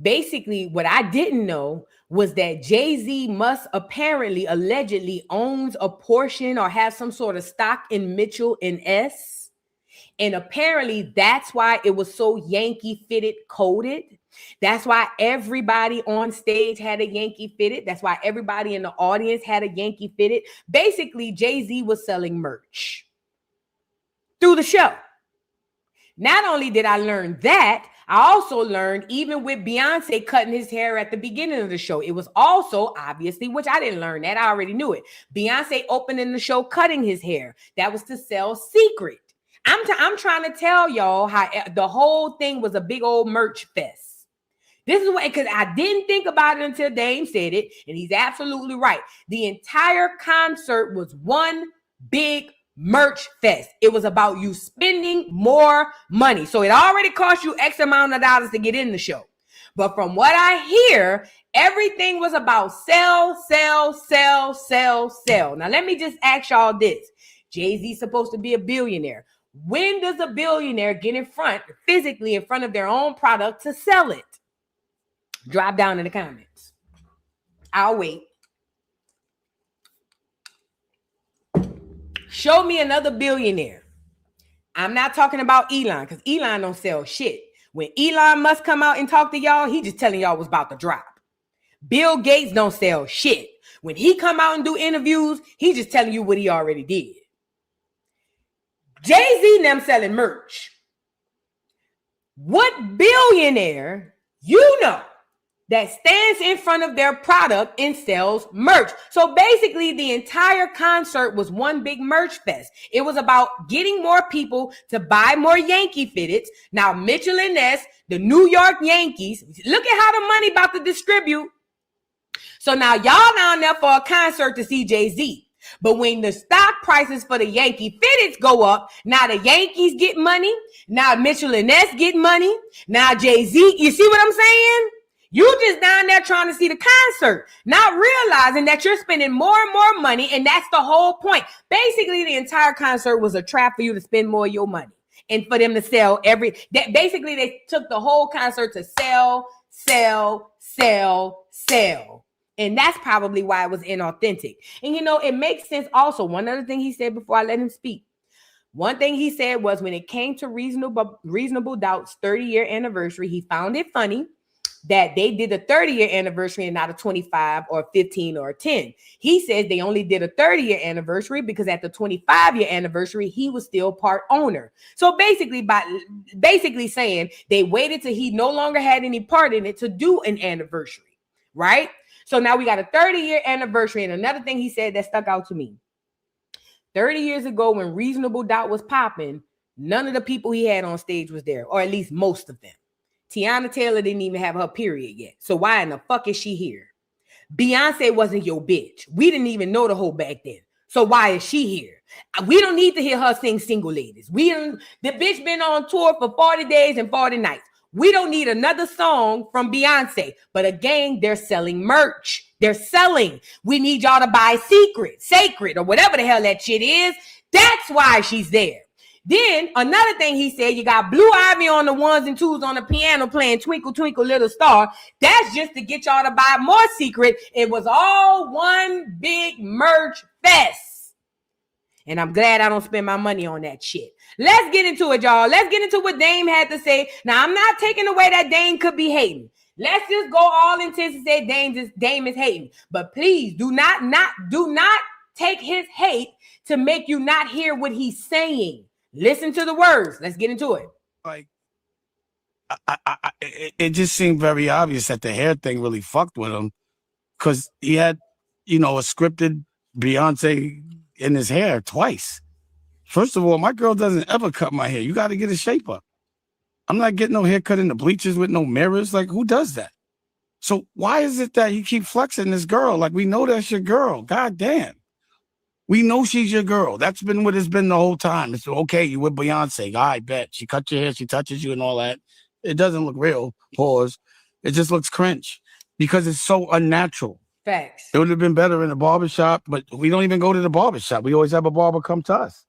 Basically, what I didn't know was that Jay-Z must allegedly owns a portion or has some sort of stock in Mitchell & S. And apparently that's why it was so Yankee fitted coded. That's why everybody on stage had a Yankee fitted. That's why everybody in the audience had a Yankee fitted. Basically, Jay-Z was selling merch through the show. Not only did I learn that, I also learned even with Beyonce cutting his hair at the beginning of the show, it was also obviously, which I didn't learn that, I already knew it. Beyonce opening the show, cutting his hair. That was to sell Secret. I'm trying to tell y'all how the whole thing was a big old merch fest. This is what, because I didn't think about it until Dame said it, and he's absolutely right. The entire concert was one big merch fest. It was about you spending more money. So it already cost you X amount of dollars to get in the show. But from what I hear, everything was about sell. Now, let me just ask y'all this. Jay-Z's supposed to be a billionaire. When does a billionaire get physically in front of their own product to sell it? Drop down in the comments. I'll wait. Show me another billionaire. I'm not talking about Elon, because Elon don't sell shit. When Elon Musk come out and talk to y'all, he just telling y'all what's about to drop. Bill Gates don't sell shit. When he come out and do interviews, he just telling you what he already did. Jay-Z and them selling merch. What billionaire you know that stands in front of their product and sells merch? So basically, the entire concert was one big merch fest. It was about getting more people to buy more Yankee fitteds. Now, Mitchell & S, the New York Yankees, look at how the money about to distribute. So now y'all down there for a concert to see Jay-Z. But when the stock prices for the Yankee fitteds go up, now the Yankees get money. Now Mitchell & S get money. Now Jay-Z, you see what I'm saying? You just down there trying to see the concert, not realizing that you're spending more and more money, and that's the whole point. Basically, the entire concert was a trap for you to spend more of your money and for them to sell basically, they took the whole concert to sell. And that's probably why it was inauthentic. And, it makes sense also. One other thing he said before I let him speak. One thing he said was when it came to Reasonable Doubt's 30-year anniversary, he found it funny that they did a 30-year anniversary and not a 25 or 15 or 10. He says they only did a 30-year anniversary because at the 25-year anniversary, he was still part owner. So basically saying they waited till he no longer had any part in it to do an anniversary, right? So now we got a 30-year anniversary. And another thing he said that stuck out to me. 30 years ago when Reasonable Doubt was popping, none of the people he had on stage was there, or at least most of them. Tiana Taylor didn't even have her period yet. So why in the fuck is she here? Beyonce wasn't your bitch. We didn't even know the whole back then. So why is she here? We don't need to hear her sing Single Ladies. The bitch been on tour for 40 days and 40 nights. We don't need another song from Beyonce. But again, they're selling merch. They're selling. We need y'all to buy Sacred, or whatever the hell that shit is. That's why she's there. Then another thing he said, you got Blue Ivy on the ones and twos on the piano playing Twinkle Twinkle Little Star. That's just to get y'all to buy more Secret. It was all one big merch fest. And I'm glad I don't spend my money on that shit. Let's get into it, y'all. Let's get into what Dame had to say. Now, I'm not taking away that Dame could be hating. Let's just go all intense and say Dame is hating. But please do not take his hate to make you not hear what he's saying. Listen to the words. Let's get into it. Like, it just seemed very obvious that the hair thing really fucked with him, because he had, a scripted Beyonce in his hair twice. First of all, my girl doesn't ever cut my hair. You got to get a shape up. I'm not getting no haircut in the bleachers with no mirrors. Like, who does that? So why is it that you keep flexing this girl? Like, we know that's your girl. God damn. We know she's your girl. That's been what it's been the whole time. It's okay, you with Beyonce. I bet. She cut your hair, she touches you and all that. It doesn't look real. Pause. It just looks cringe because it's so unnatural. Facts. It would have been better in a barbershop, but we don't even go to the barbershop. We always have a barber come to us.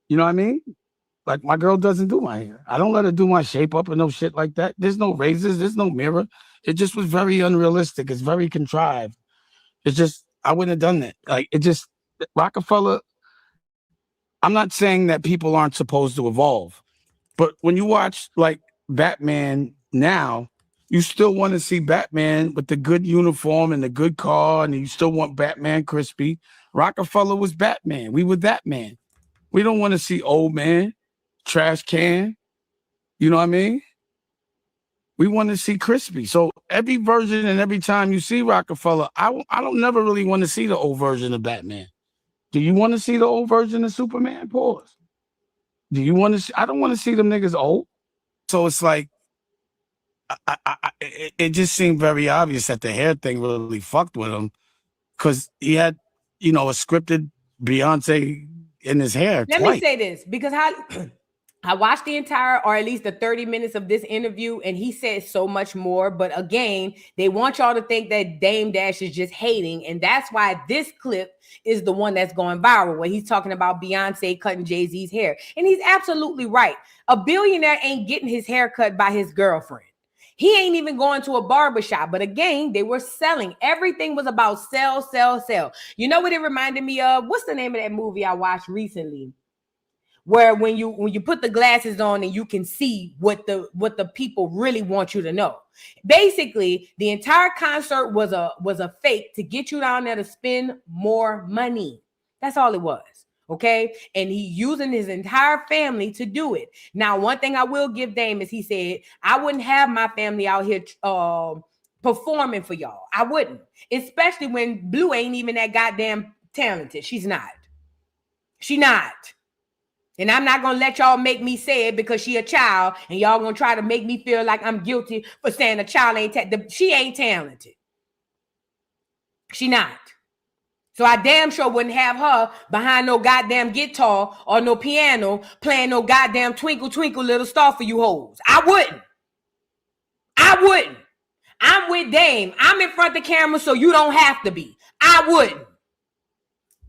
You know what I mean? Like, my girl doesn't do my hair. I don't let her do my shape up and no shit like that. There's no razors. There's no mirror. It just was very unrealistic. It's very contrived. It's just, I wouldn't have done that. Like, it just, Rockefeller, I'm not saying that people aren't supposed to evolve, but when you watch, like, Batman now, you still want to see Batman with the good uniform and the good car, and you still want Batman crispy. Rockefeller was Batman. We were that man. We don't want to see old man, trash can. You know what I mean? We want to see crispy. So every version and every time you see Rockefeller, I don't never really want to see the old version of Batman. Do you want to see the old version of Superman? Pause. Do you want to see? I don't want to see them niggas old. So it's like, it just seemed very obvious that the hair thing really fucked with him, because he had, a scripted Beyonce in his hair Let twice. me say this, because I watched the entire, or at least the 30 minutes of this interview, and he said so much more. But again, they want y'all to think that Dame Dash is just hating. And that's why this clip is the one that's going viral, where he's talking about Beyonce cutting Jay-Z's hair. And he's absolutely right. A billionaire ain't getting his hair cut by his girlfriend. He ain't even going to a barbershop. But again, they were selling. Everything was about sell, sell, sell. You know what it reminded me of? What's the name of that movie I watched recently, where when you put the glasses on and you can see what the people really want you to know? Basically, the entire concert was a fake to get you down there to spend more money. That's all it was. Okay. And he using his entire family to do it. Now, one thing I will give Dame is he said, I wouldn't have my family out here performing for y'all. I wouldn't, especially when Blue ain't even that goddamn talented. She's not. And I'm not going to let y'all make me say it because she a child, and y'all going to try to make me feel like I'm guilty for saying a child ain't she ain't talented. She not. So I damn sure wouldn't have her behind no goddamn guitar or no piano playing no goddamn Twinkle Twinkle Little Star for you hoes. I wouldn't. I'm with Dame. I'm in front of the camera, so you don't have to be. I wouldn't.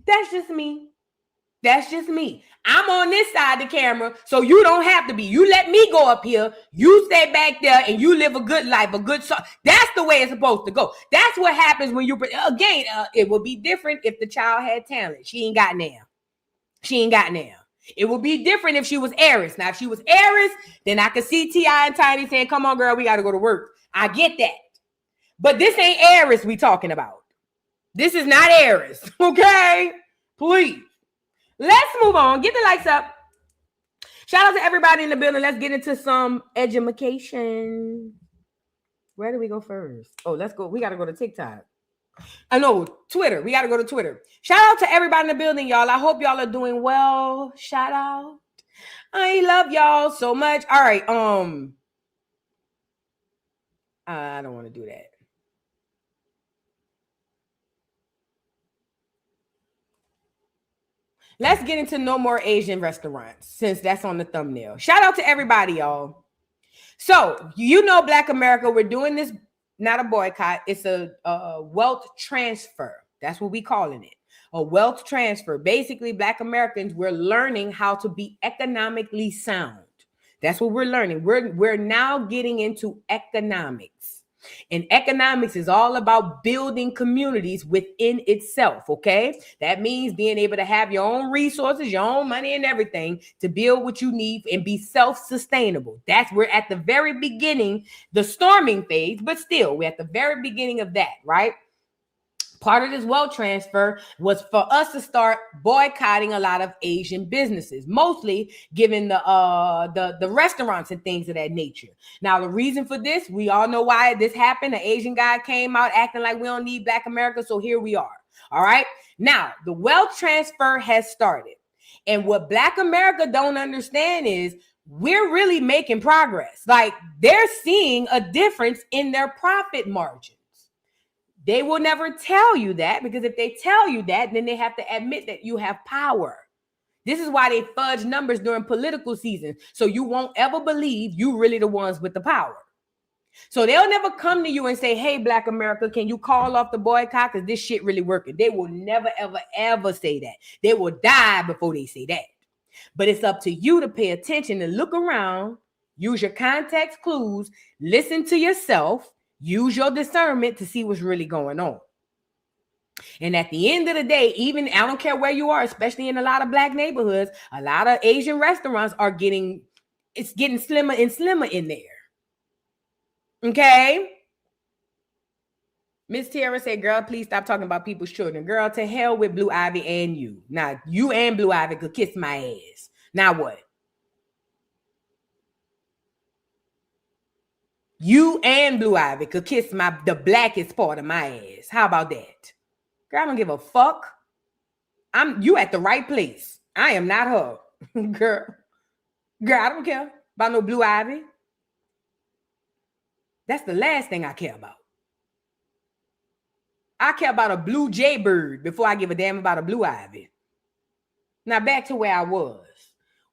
That's just me. I'm on this side of the camera, so you don't have to be. You let me go up here, you stay back there, and you live a good life, a good song. That's the way it's supposed to go. That's what happens when you, again, it would be different if the child had talent. She ain't got now. It would be different if she was Aries. Now, if she was Aries, then I could see T.I. and Tiny saying, come on, girl, we got to go to work. I get that. But this ain't Aries we talking about. This is not Aries, okay? Please. Let's move on. Get the likes up. Shout out to everybody in the building. Let's get into some education. Where do we go first? Oh, let's go. We got to go to TikTok. I know, Twitter. We got to go to Twitter. Shout out to everybody in the building, y'all. I hope y'all are doing well. Shout out. I love y'all so much. All right. I don't want to do that. Let's get into no more Asian restaurants since that's on the thumbnail. Shout out to everybody, y'all. So, you know, Black America, we're doing this, not a boycott. It's a wealth transfer. That's what we calling it. A wealth transfer. Basically, Black Americans, we're learning how to be economically sound. That's what we're learning. We're now getting into economics. And economics is all about building communities within itself, okay? That means being able to have your own resources, your own money and everything to build what you need and be self-sustainable. We're at the very beginning, the storming phase, but still, we're at the very beginning of that, right? Part of this wealth transfer was for us to start boycotting a lot of Asian businesses, mostly given the restaurants and things of that nature. Now, the reason for this, we all know why this happened. An Asian guy came out acting like we don't need Black America, so here we are. All right. Now, the wealth transfer has started. And what Black America don't understand is we're really making progress. Like, they're seeing a difference in their profit margin. They will never tell you that, because if they tell you that, then they have to admit that you have power. This is why they fudge numbers during political season. So you won't ever believe you really the ones with the power. So they'll never come to you and say, hey, Black America, can you call off the boycott? Because this shit really working. They will never, ever, ever say that. They will die before they say that. But it's up to you to pay attention and look around, use your context clues, listen to yourself, use your discernment to see what's really going on. And at the end of the day, even I don't care where you are, especially in a lot of Black neighborhoods, a lot of Asian restaurants are getting slimmer and slimmer in there. Okay? Miss Tiara said, girl, please stop talking about people's children. Girl, to hell with Blue Ivy and you. Now, you and Blue Ivy could kiss my ass. Now what? You and Blue Ivy could kiss the blackest part of my ass. How about that? Girl, I don't give a fuck. You at the right place. I am not her. Girl, I don't care about no Blue Ivy. That's the last thing I care about. I care about a blue jaybird before I give a damn about a Blue Ivy. Now back to where I was.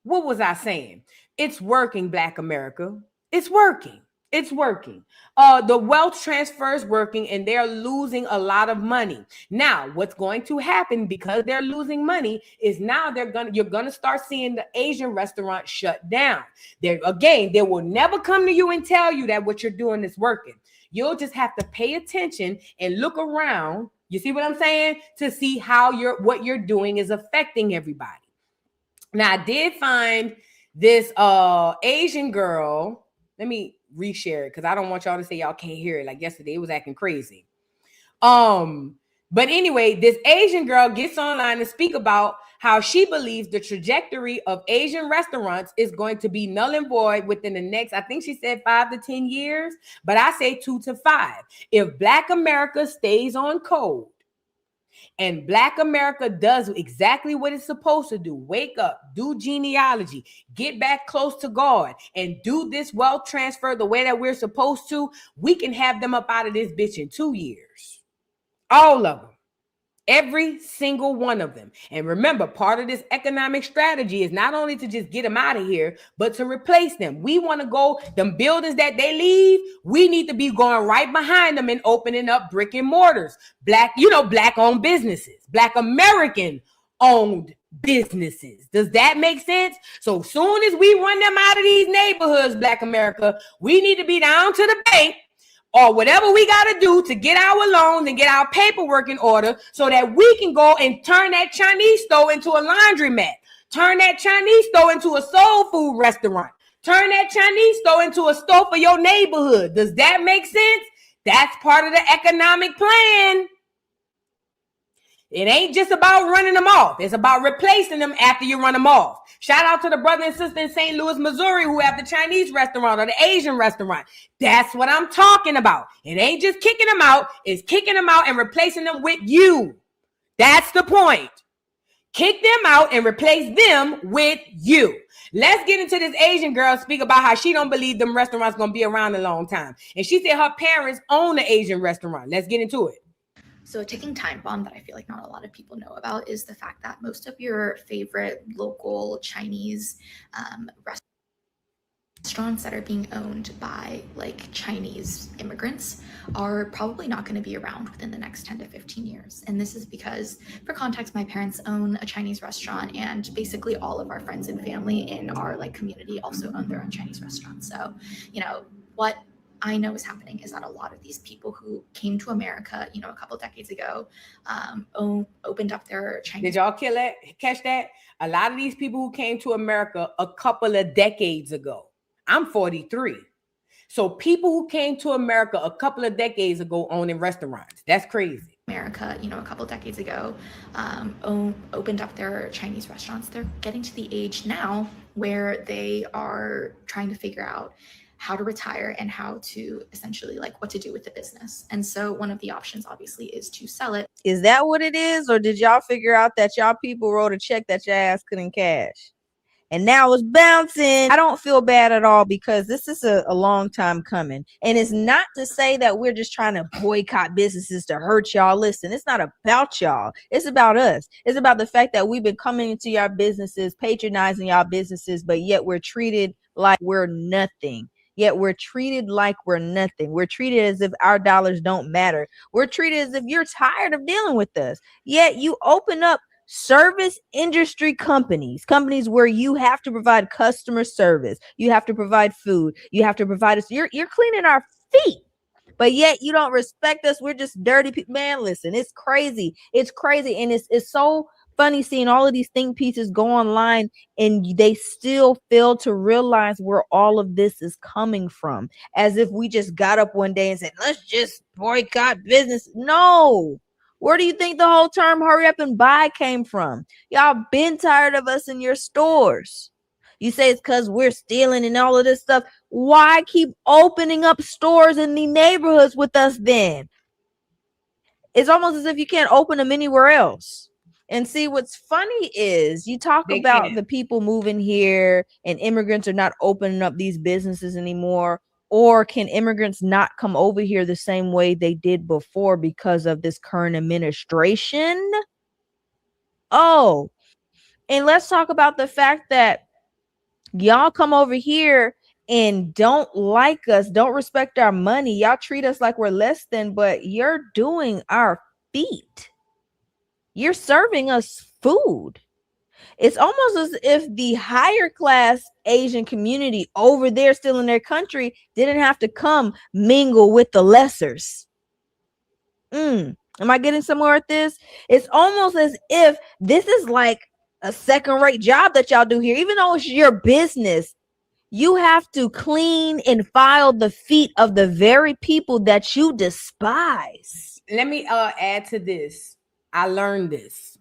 What was I saying? It's working, Black America. It's working. It's working. The wealth transfer is working, and they're losing a lot of money. Now, what's going to happen because they're losing money is now you're gonna start seeing the Asian restaurants shut down. They will never come to you and tell you that what you're doing is working. You'll just have to pay attention and look around. You see what I'm saying? To see how what you're doing is affecting everybody. Now, I did find this Asian girl. Let me reshare it because I don't want y'all to say y'all can't hear it. Like yesterday, it was acting crazy. But anyway, this Asian girl gets online to speak about how she believes the trajectory of Asian restaurants is going to be null and void within the next, I think she said 5 to 10 years, but I say 2 to 5. If Black America stays on code and Black America does exactly what it's supposed to do, wake up, do genealogy, get back close to God, and do this wealth transfer the way that we're supposed to, we can have them up out of this bitch in 2 years. All of them. Every single one of them. And remember, part of this economic strategy is not only to just get them out of here, but to replace them. We want to go, them buildings that they leave, we need to be going right behind them and opening up brick and mortars. Black-owned businesses, Black American-owned businesses. Does that make sense? So soon as we run them out of these neighborhoods, Black America, we need to be down to the bank or whatever we got to do to get our loans and get our paperwork in order so that we can go and turn that Chinese store into a laundromat, turn that Chinese store into a soul food restaurant, turn that Chinese store into a store for your neighborhood. Does that make sense? That's part of the economic plan. It ain't just about running them off. It's about replacing them after you run them off. Shout out to the brother and sister in St. Louis, Missouri, who have the Chinese restaurant or the Asian restaurant. That's what I'm talking about. It ain't just kicking them out. It's kicking them out and replacing them with you. That's the point. Kick them out and replace them with you. Let's get into this Asian girl speak about how she don't believe them restaurants going to be around a long time. And she said her parents own the Asian restaurant. Let's get into it. So a ticking time bomb that I feel like not a lot of people know about is the fact that most of your favorite local Chinese restaurants that are being owned by like Chinese immigrants are probably not going to be around within the next 10 to 15 years. And this is because, for context, my parents own a Chinese restaurant, and basically all of our friends and family in our like community also own their own Chinese restaurants. So, you know, what I know is happening is that a lot of these people who came to America, you know, a couple decades ago, opened up their Chinese. Did y'all catch that? A lot of these people who came to America a couple of decades ago. I'm 43. So people who came to America a couple of decades ago owning restaurants. That's crazy. America, you know, a couple decades ago, opened up their Chinese restaurants. They're getting to the age now where they are trying to figure out how to retire and how to essentially like what to do with the business. And so one of the options obviously is to sell it. Is that what it is? Or did y'all figure out that y'all people wrote a check that your ass couldn't cash? And now it's bouncing. I don't feel bad at all because this is a long time coming. And it's not to say that we're just trying to boycott businesses to hurt y'all. Listen, it's not about y'all. It's about us. It's about the fact that we've been coming into your businesses, patronizing y'all businesses, but yet we're treated like we're nothing. Yet we're treated like we're nothing. We're treated as if our dollars don't matter. We're treated as if you're tired of dealing with us. Yet you open up service industry companies where you have to provide customer service, you have to provide food, you have to provide us. You're cleaning our feet, but yet you don't respect us. We're just dirty people. Man, listen, it's crazy. It's crazy, and it's so funny seeing all of these think pieces go online, and they still fail to realize where all of this is coming from. As if we just got up one day and said, "Let's just boycott business." No. Where do you think the whole term hurry up and buy came from? Y'all been tired of us in your stores. You say it's because we're stealing and all of this stuff. Why keep opening up stores in the neighborhoods with us then? It's almost as if you can't open them anywhere else. And see, what's funny is you talk about the people moving here and immigrants are not opening up these businesses anymore. Or can immigrants not come over here the same way they did before because of this current administration? Oh, and let's talk about the fact that y'all come over here and don't like us, don't respect our money. Y'all treat us like we're less than, but you're doing our feet. You're serving us food. It's almost as if the higher class Asian community over there still in their country didn't have to come mingle with the lessers. Am I getting somewhere with this? It's almost as if this is like a second-rate job that y'all do here. Even though it's your business, you have to clean and file the feet of the very people that you despise. Let me add to this. I learned this.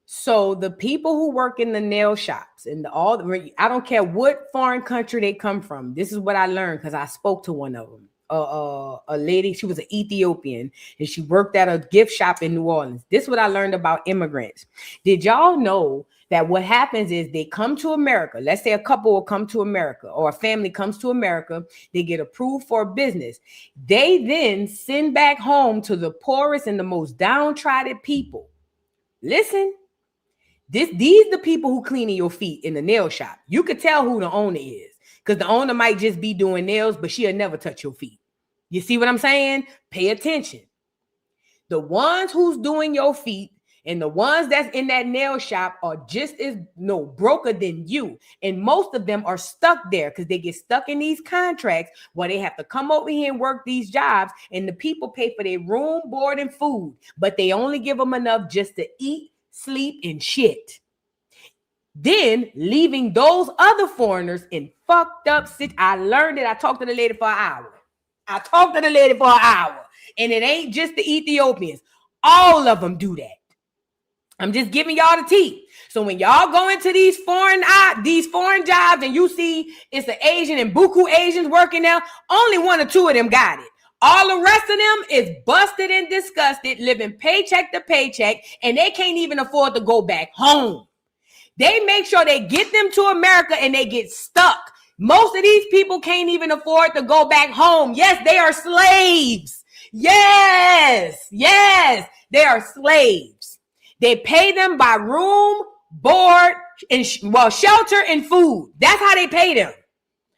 So the people who work in the nail shops and I don't care what foreign country they come from. This is what I learned because I spoke to one of them. A lady, she was an Ethiopian and she worked at a gift shop in New Orleans. This is what I learned about immigrants. Did y'all know that what happens is they come to America? Let's say a couple will come to America or a family comes to America. They get approved for a business. They then send back home to the poorest and the most downtrodden people. Listen. These the people who cleaning your feet in the nail shop. You could tell who the owner is because the owner might just be doing nails, but she'll never touch your feet. You see what I'm saying? Pay attention. The ones who's doing your feet and the ones that's in that nail shop are just as broker than you. And most of them are stuck there because they get stuck in these contracts where they have to come over here and work these jobs. And the people pay for their room, board, and food, but they only give them enough just to eat, sleep, and shit. Then leaving those other foreigners in fucked up shit. I learned it. I talked to the lady for an hour. And it ain't just the Ethiopians. All of them do that. I'm just giving y'all the tea. So when y'all go into these foreign jobs and you see it's an Asian and buku Asians working there, only 1 or 2 of them got it. All the rest of them is busted and disgusted, living paycheck to paycheck, and they can't even afford to go back home. They make sure they get them to America and they get stuck. Most of these people can't even afford to go back home. Yes, they are slaves. Yes, yes, they are slaves. They pay them by room, board, and shelter and food. That's how they pay them.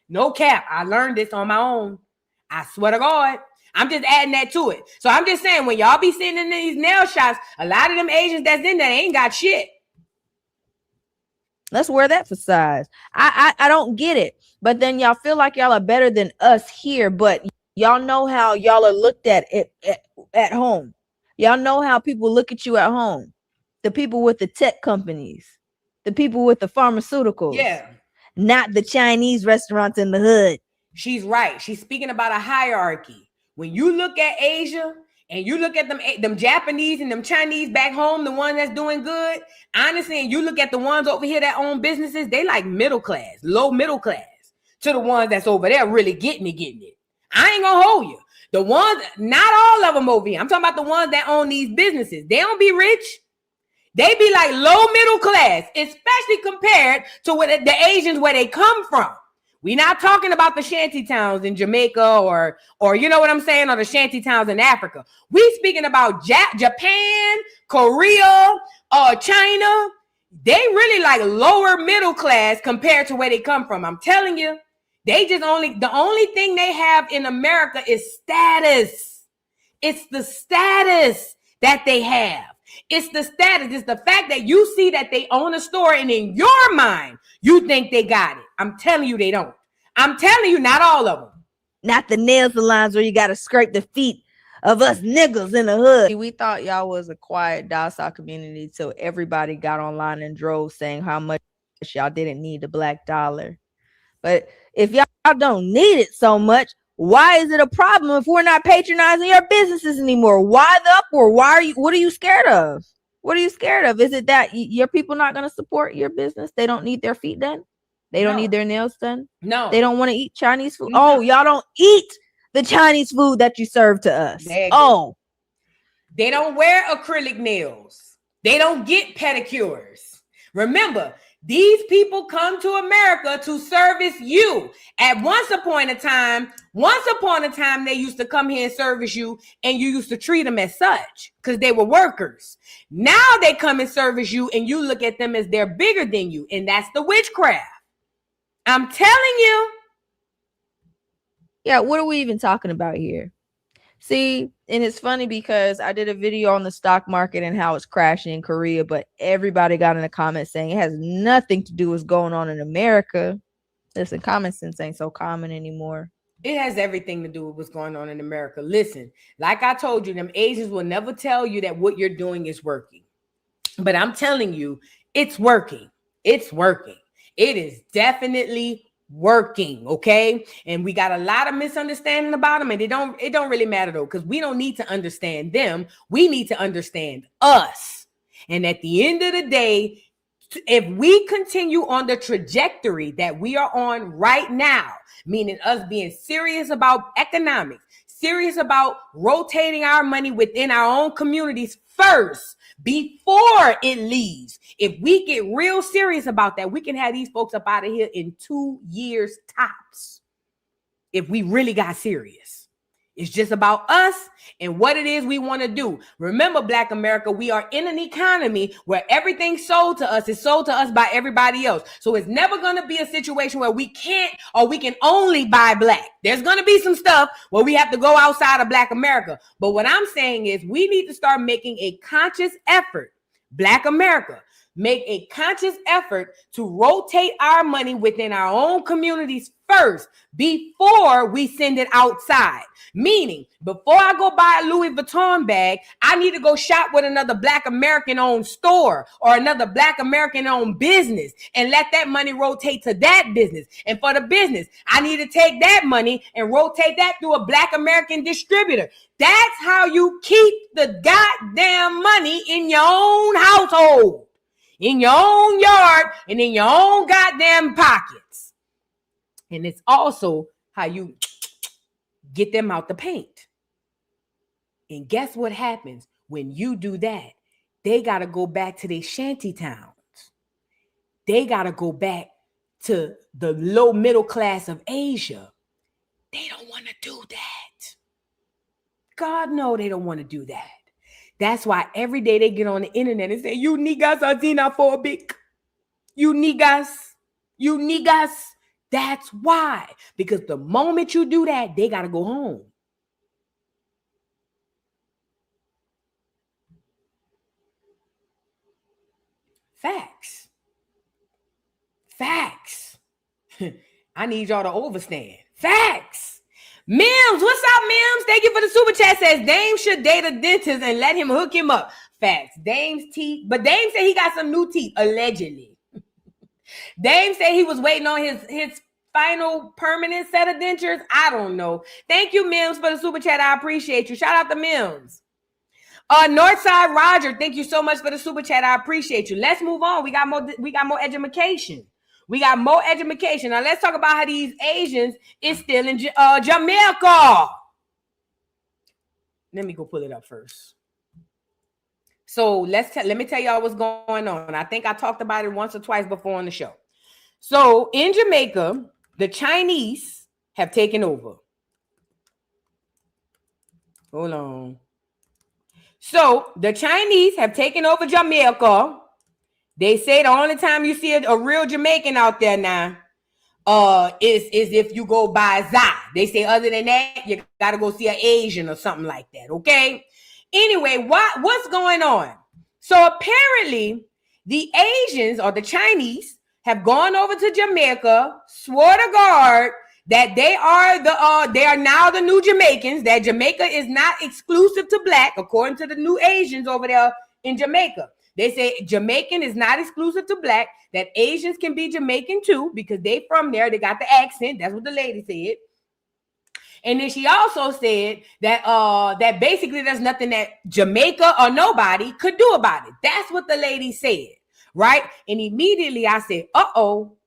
No cap. I learned this on my own. I swear to God. I'm just adding that to it. So I'm just saying, when y'all be sitting in these nail shops, a lot of them Asians that's in there ain't got shit. Let's wear that for size. I don't get it. But then y'all feel like y'all are better than us here, but y'all know how y'all are looked at home. Y'all know how people look at you at home. The people with the tech companies, the people with the pharmaceuticals. Yeah. Not the Chinese restaurants in the hood. She's right. She's speaking about a hierarchy. When you look at Asia and you look at them Japanese and them Chinese back home, the ones that's doing good, honestly, and you look at the ones over here that own businesses, they like middle class, low middle class, to the ones that's over there really getting it. I ain't gonna hold you. The ones, not all of them over here. I'm talking about the ones that own these businesses. They don't be rich. They be like low middle class, especially compared to what the Asians where they come from. We're not talking about the shanty towns in Jamaica or you know what I'm saying, or the shanty towns in Africa. We speaking about Japan, Korea, China. They really like lower middle class compared to where they come from. I'm telling you, the only thing they have in America is status. It's the status that they have. It's the status. It's the fact that you see that they own a store and in your mind, you think they got it. I'm telling you they don't. I'm telling you, not all of them. Not the nail salons where you got to scrape the feet of us niggas in the hood. We thought y'all was a quiet, docile community till everybody got online and drove saying how much y'all didn't need the black dollar. But if y'all don't need it so much, why is it a problem if we're not patronizing your businesses anymore? Why the uproar? What are you scared of? What are you scared of? Is it that your people not going to support your business? They don't need their feet done? They don't need their nails done? No. They don't want to eat Chinese food? No. Oh, y'all don't eat the Chinese food that you serve to us. Oh. They don't wear acrylic nails. They don't get pedicures. Remember, these people come to America to service you. At once upon a time, they used to come here and service you, and you used to treat them as such because they were workers. Now they come and service you, and you look at them as they're bigger than you, and that's the witchcraft. I'm telling you. Yeah, what are we even talking about here? See, and it's funny because I did a video on the stock market and how it's crashing in Korea, but everybody got in the comments saying it has nothing to do with what's going on in America. Listen, common sense ain't so common anymore. It has everything to do with what's going on in America. Listen, like I told you, them Asians will never tell you that what you're doing is working. But I'm telling you, it's working. It's working. It is definitely working, okay? And we got a lot of misunderstanding about them, and it don't really matter though, because we don't need to understand them. We need to understand us. And at the end of the day, if we continue on the trajectory that we are on right now, meaning us being serious about economics, serious about rotating our money within our own communities first, before it leaves. If we get real serious about that, we can have these folks up out of here in 2 years tops. If we really got serious. It's just about us and what it is we want to do. Remember, Black America, we are in an economy where everything sold to us is sold to us by everybody else. So it's never going to be a situation where we can't or we can only buy Black. There's going to be some stuff where we have to go outside of Black America. But what I'm saying is we need to start making a conscious effort, Black America, make a conscious effort to rotate our money within our own communities first before we send it outside. Meaning, before I go buy a Louis Vuitton bag, I need to go shop with another Black American-owned store or another Black American-owned business and let that money rotate to that business. And for the business, I need to take that money and rotate that through a Black American distributor. That's how you keep the goddamn money in your own household, in your own yard, and in your own goddamn pockets. And it's also how you get them out the paint. And guess what happens when you do that? They got to go back to their shanty towns. They got to go back to the low middle class of Asia. They don't want to do that God, no, they don't want to do that. That's why every day they get on the internet and say, you niggas are xenophobic. You niggas. That's why. Because the moment you do that, they got to go home. Facts. I need y'all to overstand. Facts. Mims, what's up, Mims? Thank you for the super chat. Says Dame should date a dentist and let him hook him up. Facts. Dame's teeth, but Dame said he got some new teeth, allegedly. Dame said he was waiting on his final permanent set of dentures. I don't know. Thank you, Mims, for the super chat. I appreciate you. Shout out to Mims. Northside Roger, thank you so much for the super chat. I appreciate you. Let's move on. We got more education. Now let's talk about how these Asians is still in Jamaica. Let me go pull it up first. So let me tell y'all what's going on. I think I talked about it once or twice before on the show. So in Jamaica, the Chinese have taken over. Hold on. So the Chinese have taken over Jamaica. They say the only time you see a real Jamaican out there now is if you go by Za. They say other than that, you got to go see an Asian or something like that, okay? Anyway, what's going on? So apparently the Asians or the Chinese have gone over to Jamaica, swore to God that they are now the new Jamaicans, that Jamaica is not exclusive to black, according to the new Asians over there in Jamaica. They say Jamaican is not exclusive to black, that Asians can be Jamaican too, because they from there, they got the accent. That's what the lady said. And then she also said that that basically there's nothing that Jamaica or nobody could do about it. That's what the lady said, right? And immediately I said, uh-oh.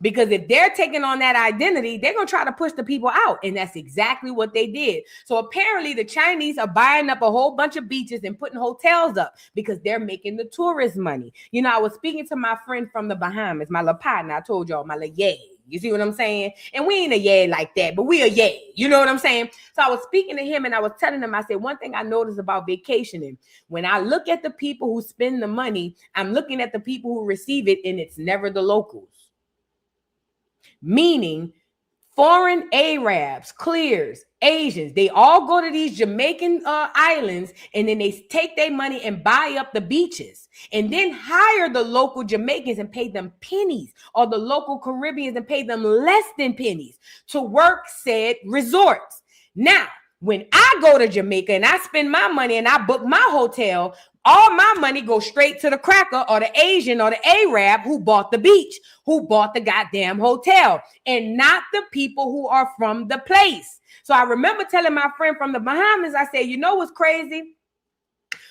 Because if they're taking on that identity, they're going to try to push the people out. And that's exactly what they did. So apparently the Chinese are buying up a whole bunch of beaches and putting hotels up because they're making the tourist money. You know, I was speaking to my friend from the Bahamas, my little partner. I told y'all, my little yay. You see what I'm saying? And we ain't a yay like that, but we a yay. You know what I'm saying? So I was speaking to him and I was telling him, I said, one thing I noticed about vacationing, when I look at the people who spend the money, I'm looking at the people who receive it, and it's never the locals. Meaning foreign Arabs, clears, Asians, they all go to these Jamaican islands, and then they take their money and buy up the beaches and then hire the local Jamaicans and pay them pennies, or the local Caribbeans and pay them less than pennies to work said resorts. Now, when I go to Jamaica and I spend my money and I book my hotel, all my money goes straight to the cracker or the Asian or the Arab who bought the beach, who bought the goddamn hotel, and not the people who are from the place. So I remember telling my friend from the Bahamas, I said, you know what's crazy?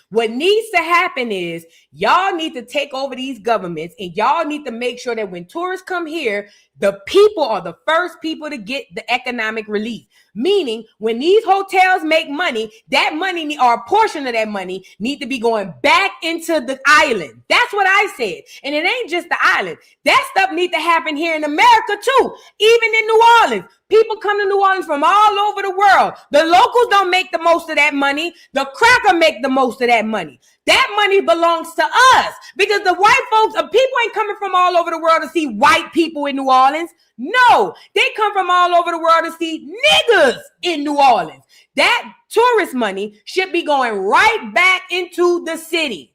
What needs to happen is y'all need to take over these governments, and y'all need to make sure that when tourists come here, the people are the first people to get the economic relief. Meaning, when these hotels make money, that money or a portion of that money need to be going back into the island. That's what I said. And it ain't just the island. That stuff needs to happen here in America too. Even in New Orleans. People come to New Orleans from all over the world. The locals don't make the most of that money. The cracker make the most of that money. That money belongs to us, because the white folks, people ain't coming from all over the world to see white people in New Orleans. No, they come from all over the world to see niggas in New Orleans. That tourist money should be going right back into the city.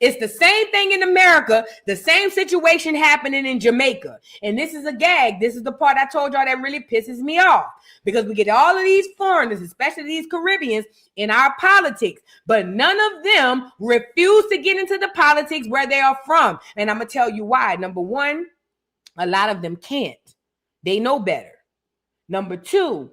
It's the same thing in America, the same situation happening in Jamaica. And this is a gag. This is the part I told y'all that really pisses me off, because we get all of these foreigners, especially these Caribbeans, in our politics, but none of them refuse to get into the politics where they are from. And I'm going to tell you why. Number one, a lot of them can't. They know better. Number two,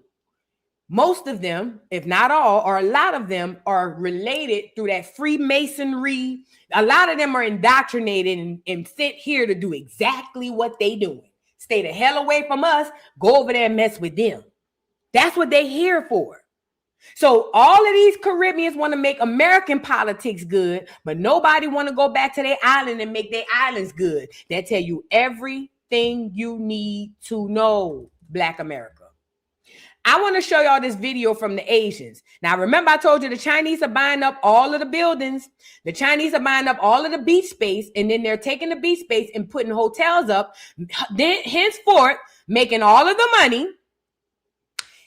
most of them, if not all, or a lot of them are related through that Freemasonry. A lot of them are indoctrinated and sent here to do exactly what they doing. Stay the hell away from us. Go over there and mess with them. That's what they here for. So all of these Caribbeans want to make American politics good, but nobody want to go back to their island and make their islands good. They tell you everything you need to know, Black America. I want to show y'all this video from the Asians. Now, remember I told you the Chinese are buying up all of the buildings. The Chinese are buying up all of the beach space, and then they're taking the beach space and putting hotels up. Then, henceforth, making all of the money.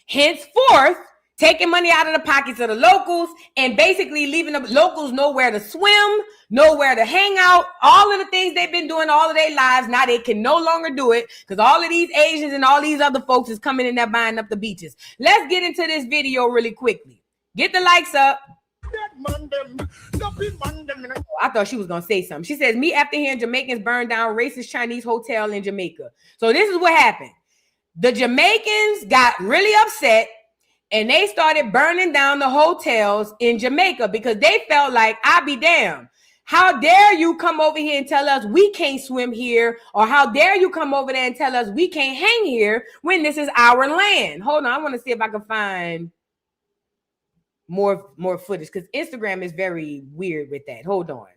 Henceforth, taking money out of the pockets of the locals and basically leaving the locals nowhere to swim, nowhere to hang out, all of the things they've been doing all of their lives. Now they can no longer do it because all of these Asians and all these other folks is coming in there buying up the beaches. Let's get into this video really quickly. Get the likes up. I thought she was going to say something. She says, me after hearing Jamaicans burn down racist Chinese hotel in Jamaica. So this is what happened. The Jamaicans got really upset and they started burning down the hotels in Jamaica because they felt like, I'll be damned. How dare you come over here and tell us we can't swim here? Or how dare you come over there and tell us we can't hang here when this is our land? Hold on, I want to see if I can find more footage because Instagram is very weird with that. Hold on.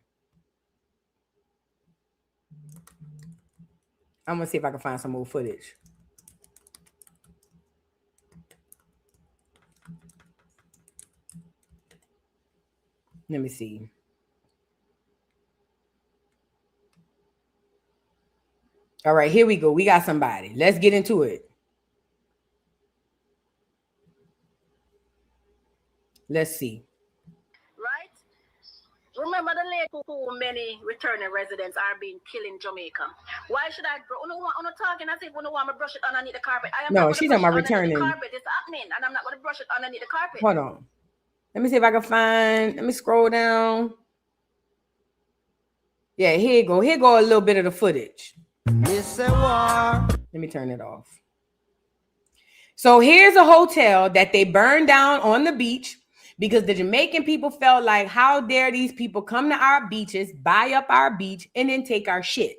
I'm going to see if I can find some more footage. Let me see. All right, here we go. We got somebody. Let's get into it. Let's see. Right? Remember the lake who many returning residents are being killed in Jamaica. Why should I talking as if we don't want to brush it underneath the carpet? I am No, not she's going to talking brush about it underneath returning. the carpet. It's happening, and I'm not going to brush it underneath the carpet. Hold on. Let me see if I can find. Let me scroll down. Yeah, here you go. Here go a little bit of the footage. Let me turn it off. So here's a hotel that they burned down on the beach because the Jamaican people felt like, how dare these people come to our beaches, buy up our beach, and then take our shit.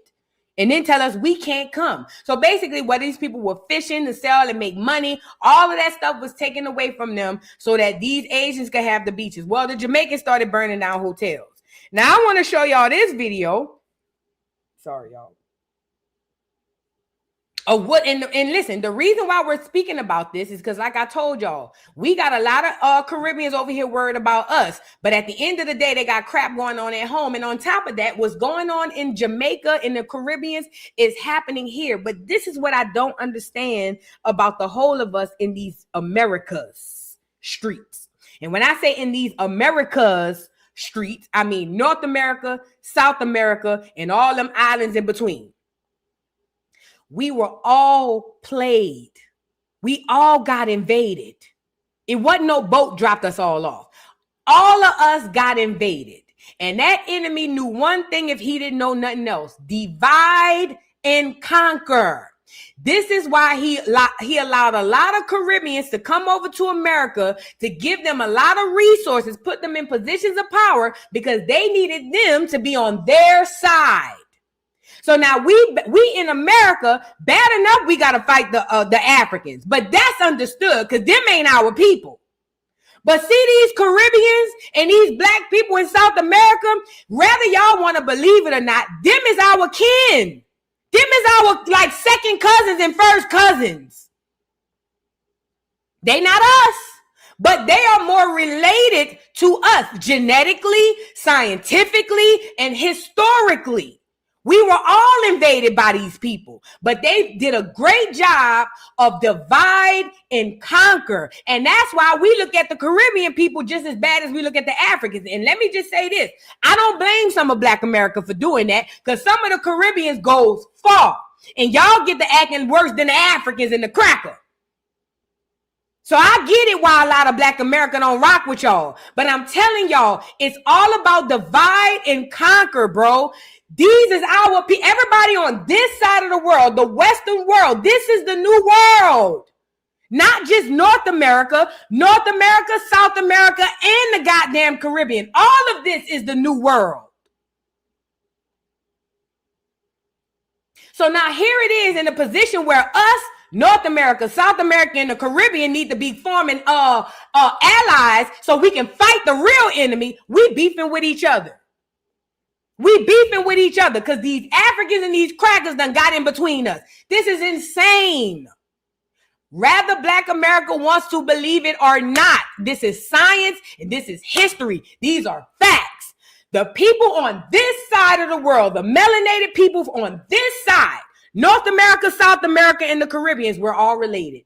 And then tell us we can't come. So basically what these people were fishing to sell and make money, all of that stuff was taken away from them so that these Asians could have the beaches. Well, the Jamaicans started burning down hotels. Now I want to show y'all this video. Sorry, y'all. And listen, the reason why we're speaking about this is because, like I told y'all, we got a lot of Caribbeans over here worried about us. But at the end of the day, they got crap going on at home. And on top of that, what's going on in Jamaica and the Caribbeans is happening here. But this is what I don't understand about the whole of us in these Americas streets. And when I say in these Americas streets, I mean North America, South America, and all them islands in between. We were all played. We all got invaded. It wasn't no boat dropped us all off. All of us got invaded. And that enemy knew one thing if he didn't know nothing else. Divide and conquer. This is why he allowed a lot of Caribbeans to come over to America to give them a lot of resources, put them in positions of power because they needed them to be on their side. So now we in America, bad enough we got to fight the Africans, but that's understood because them ain't our people. But see these Caribbeans and these black people in South America, whether y'all want to believe it or not, them is our kin. Them is our like second cousins and first cousins. They not us, but they are more related to us genetically, scientifically, and historically. We were all invaded by these people, but they did a great job of divide and conquer. And that's why we look at the Caribbean people just as bad as we look at the Africans. And let me just say this. I don't blame some of Black America for doing that because some of the Caribbeans goes far. And y'all get to acting worse than the Africans and the cracker. So I get it why a lot of Black America don't rock with y'all. But I'm telling y'all, it's all about divide and conquer, bro. These is our people. Everybody on this side of the world, the Western world, this is the new world. Not just North America, South America, and the goddamn Caribbean. All of this is the new world. So now here it is in a position where us, North America, South America, and the Caribbean need to be forming allies so we can fight the real enemy. We beefing with each other. We beefing with each other because these Africans and these crackers done got in between us. This is insane. Rather Black America wants to believe it or not. This is science and this is history. These are facts. The people on this side of the world, the melanated people on this side, North America, South America, and the Caribbeans, we're all related.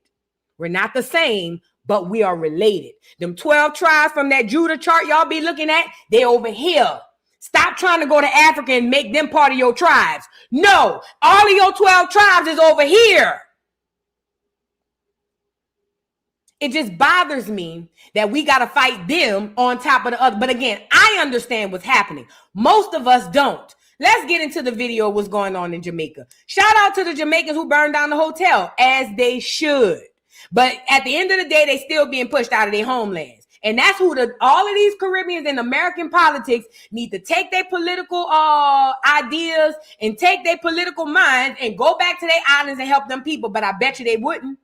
We're not the same, but we are related. Them 12 tribes from that Judah chart y'all be looking at, they over here. Stop trying to go to Africa and make them part of your tribes. No, all of your 12 tribes is over here. It just bothers me that we got to fight them on top of the other. But again, I understand what's happening. Most of us don't. Let's get into the video of what's going on in Jamaica. Shout out to the Jamaicans who burned down the hotel, as they should. But at the end of the day, they still being pushed out of their homelands. And that's who all of these Caribbeans in American politics need to take their political ideas and take their political minds and go back to their islands and help them people. But I bet you they wouldn't.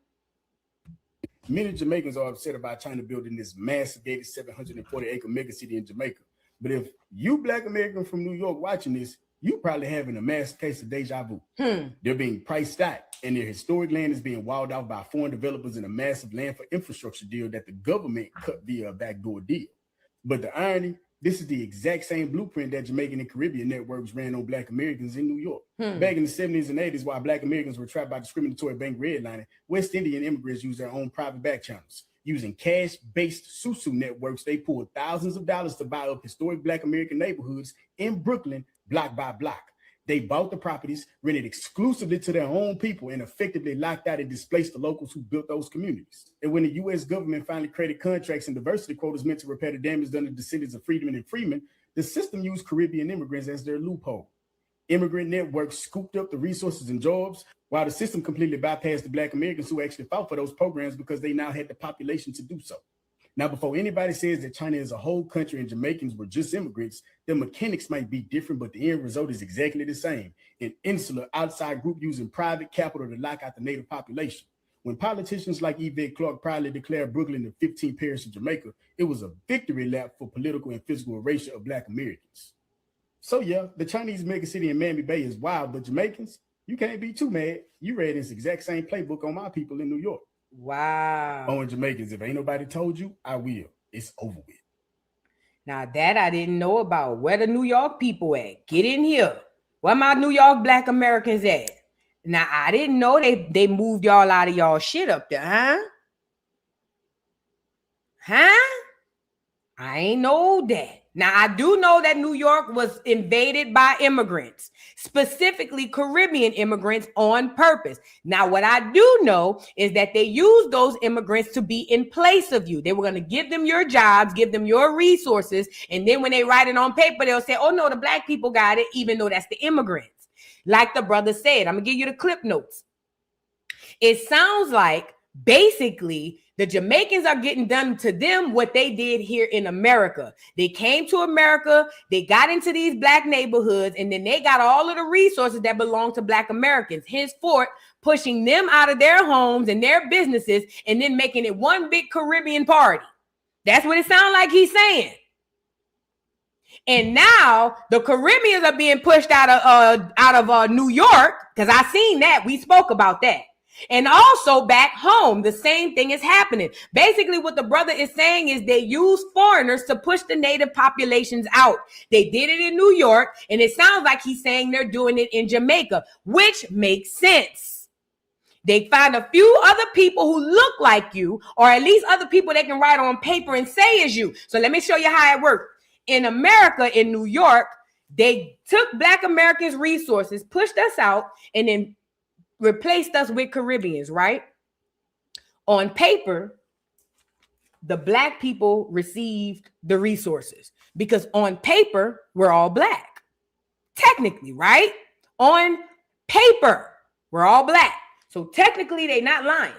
Many Jamaicans are upset about China building this massive gated 740-acre mega city in Jamaica. But if you Black American from New York watching this, you probably having a massive case of deja vu. They're being priced out, and their historic land is being walled off by foreign developers in a massive land for infrastructure deal that the government cut via a backdoor deal. But the irony, this is the exact same blueprint that Jamaican and Caribbean networks ran on Black Americans in New York. Back in the 70s and 80s, while Black Americans were trapped by discriminatory bank redlining, West Indian immigrants used their own private back channels. Using cash-based susu networks, they pulled thousands of dollars to buy up historic Black American neighborhoods in Brooklyn, block by block. They bought the properties, rented exclusively to their own people, and effectively locked out and displaced the locals who built those communities. And when the U.S. government finally created contracts and diversity quotas meant to repair the damage done to descendants of freedmen and freemen, the system used Caribbean immigrants as their loophole. Immigrant networks scooped up the resources and jobs, while the system completely bypassed the Black Americans who actually fought for those programs because they now had the population to do so. Now, before anybody says that China is a whole country and Jamaicans were just immigrants, the mechanics might be different, but the end result is exactly the same. An insular outside group using private capital to lock out the native population. When politicians like Yvette Clarke proudly declared Brooklyn the 15th parish of Jamaica, it was a victory lap for political and physical erasure of Black Americans. So yeah, the Chinese mega city in Miami Bay is wild, but Jamaicans, you can't be too mad. You read this exact same playbook on my people in New York. Wow. On Jamaicans, if ain't nobody told you, I will. It's over with. Now that I didn't know about. Where the New York people at? Get in here. Where my New York Black Americans at? Now I didn't know they moved y'all out of y'all shit up there, huh? Huh? I ain't know that. Now, I do know that New York was invaded by immigrants, specifically Caribbean immigrants on purpose. Now, what I do know is that they used those immigrants to be in place of you. They were going to give them your jobs, give them your resources. And then when they write it on paper, they'll say, oh, no, the Black people got it, even though that's the immigrants. Like the brother said, I'm going to give you the clip notes. It sounds like basically the Jamaicans are getting done to them what they did here in America. They came to America, they got into these Black neighborhoods, and then they got all of the resources that belong to Black Americans, henceforth pushing them out of their homes and their businesses and then making it one big Caribbean party. That's what it sounds like he's saying. And now the Caribbeans are being pushed out of New York, because I seen that. We spoke about that. And also back home, the same thing is happening. Basically, what the brother is saying is they use foreigners to push the native populations out. They did it in New York, and it sounds like he's saying they're doing it in Jamaica, which makes sense. They find a few other people who look like you, or at least other people they can write on paper and say is you. So let me show you how it worked. In America, in New York, they took Black Americans' resources, pushed us out, and then replaced us with Caribbeans, right? On paper, the Black people received the resources because on paper, we're all Black. Technically, right? On paper, we're all Black. So technically, they're not lying.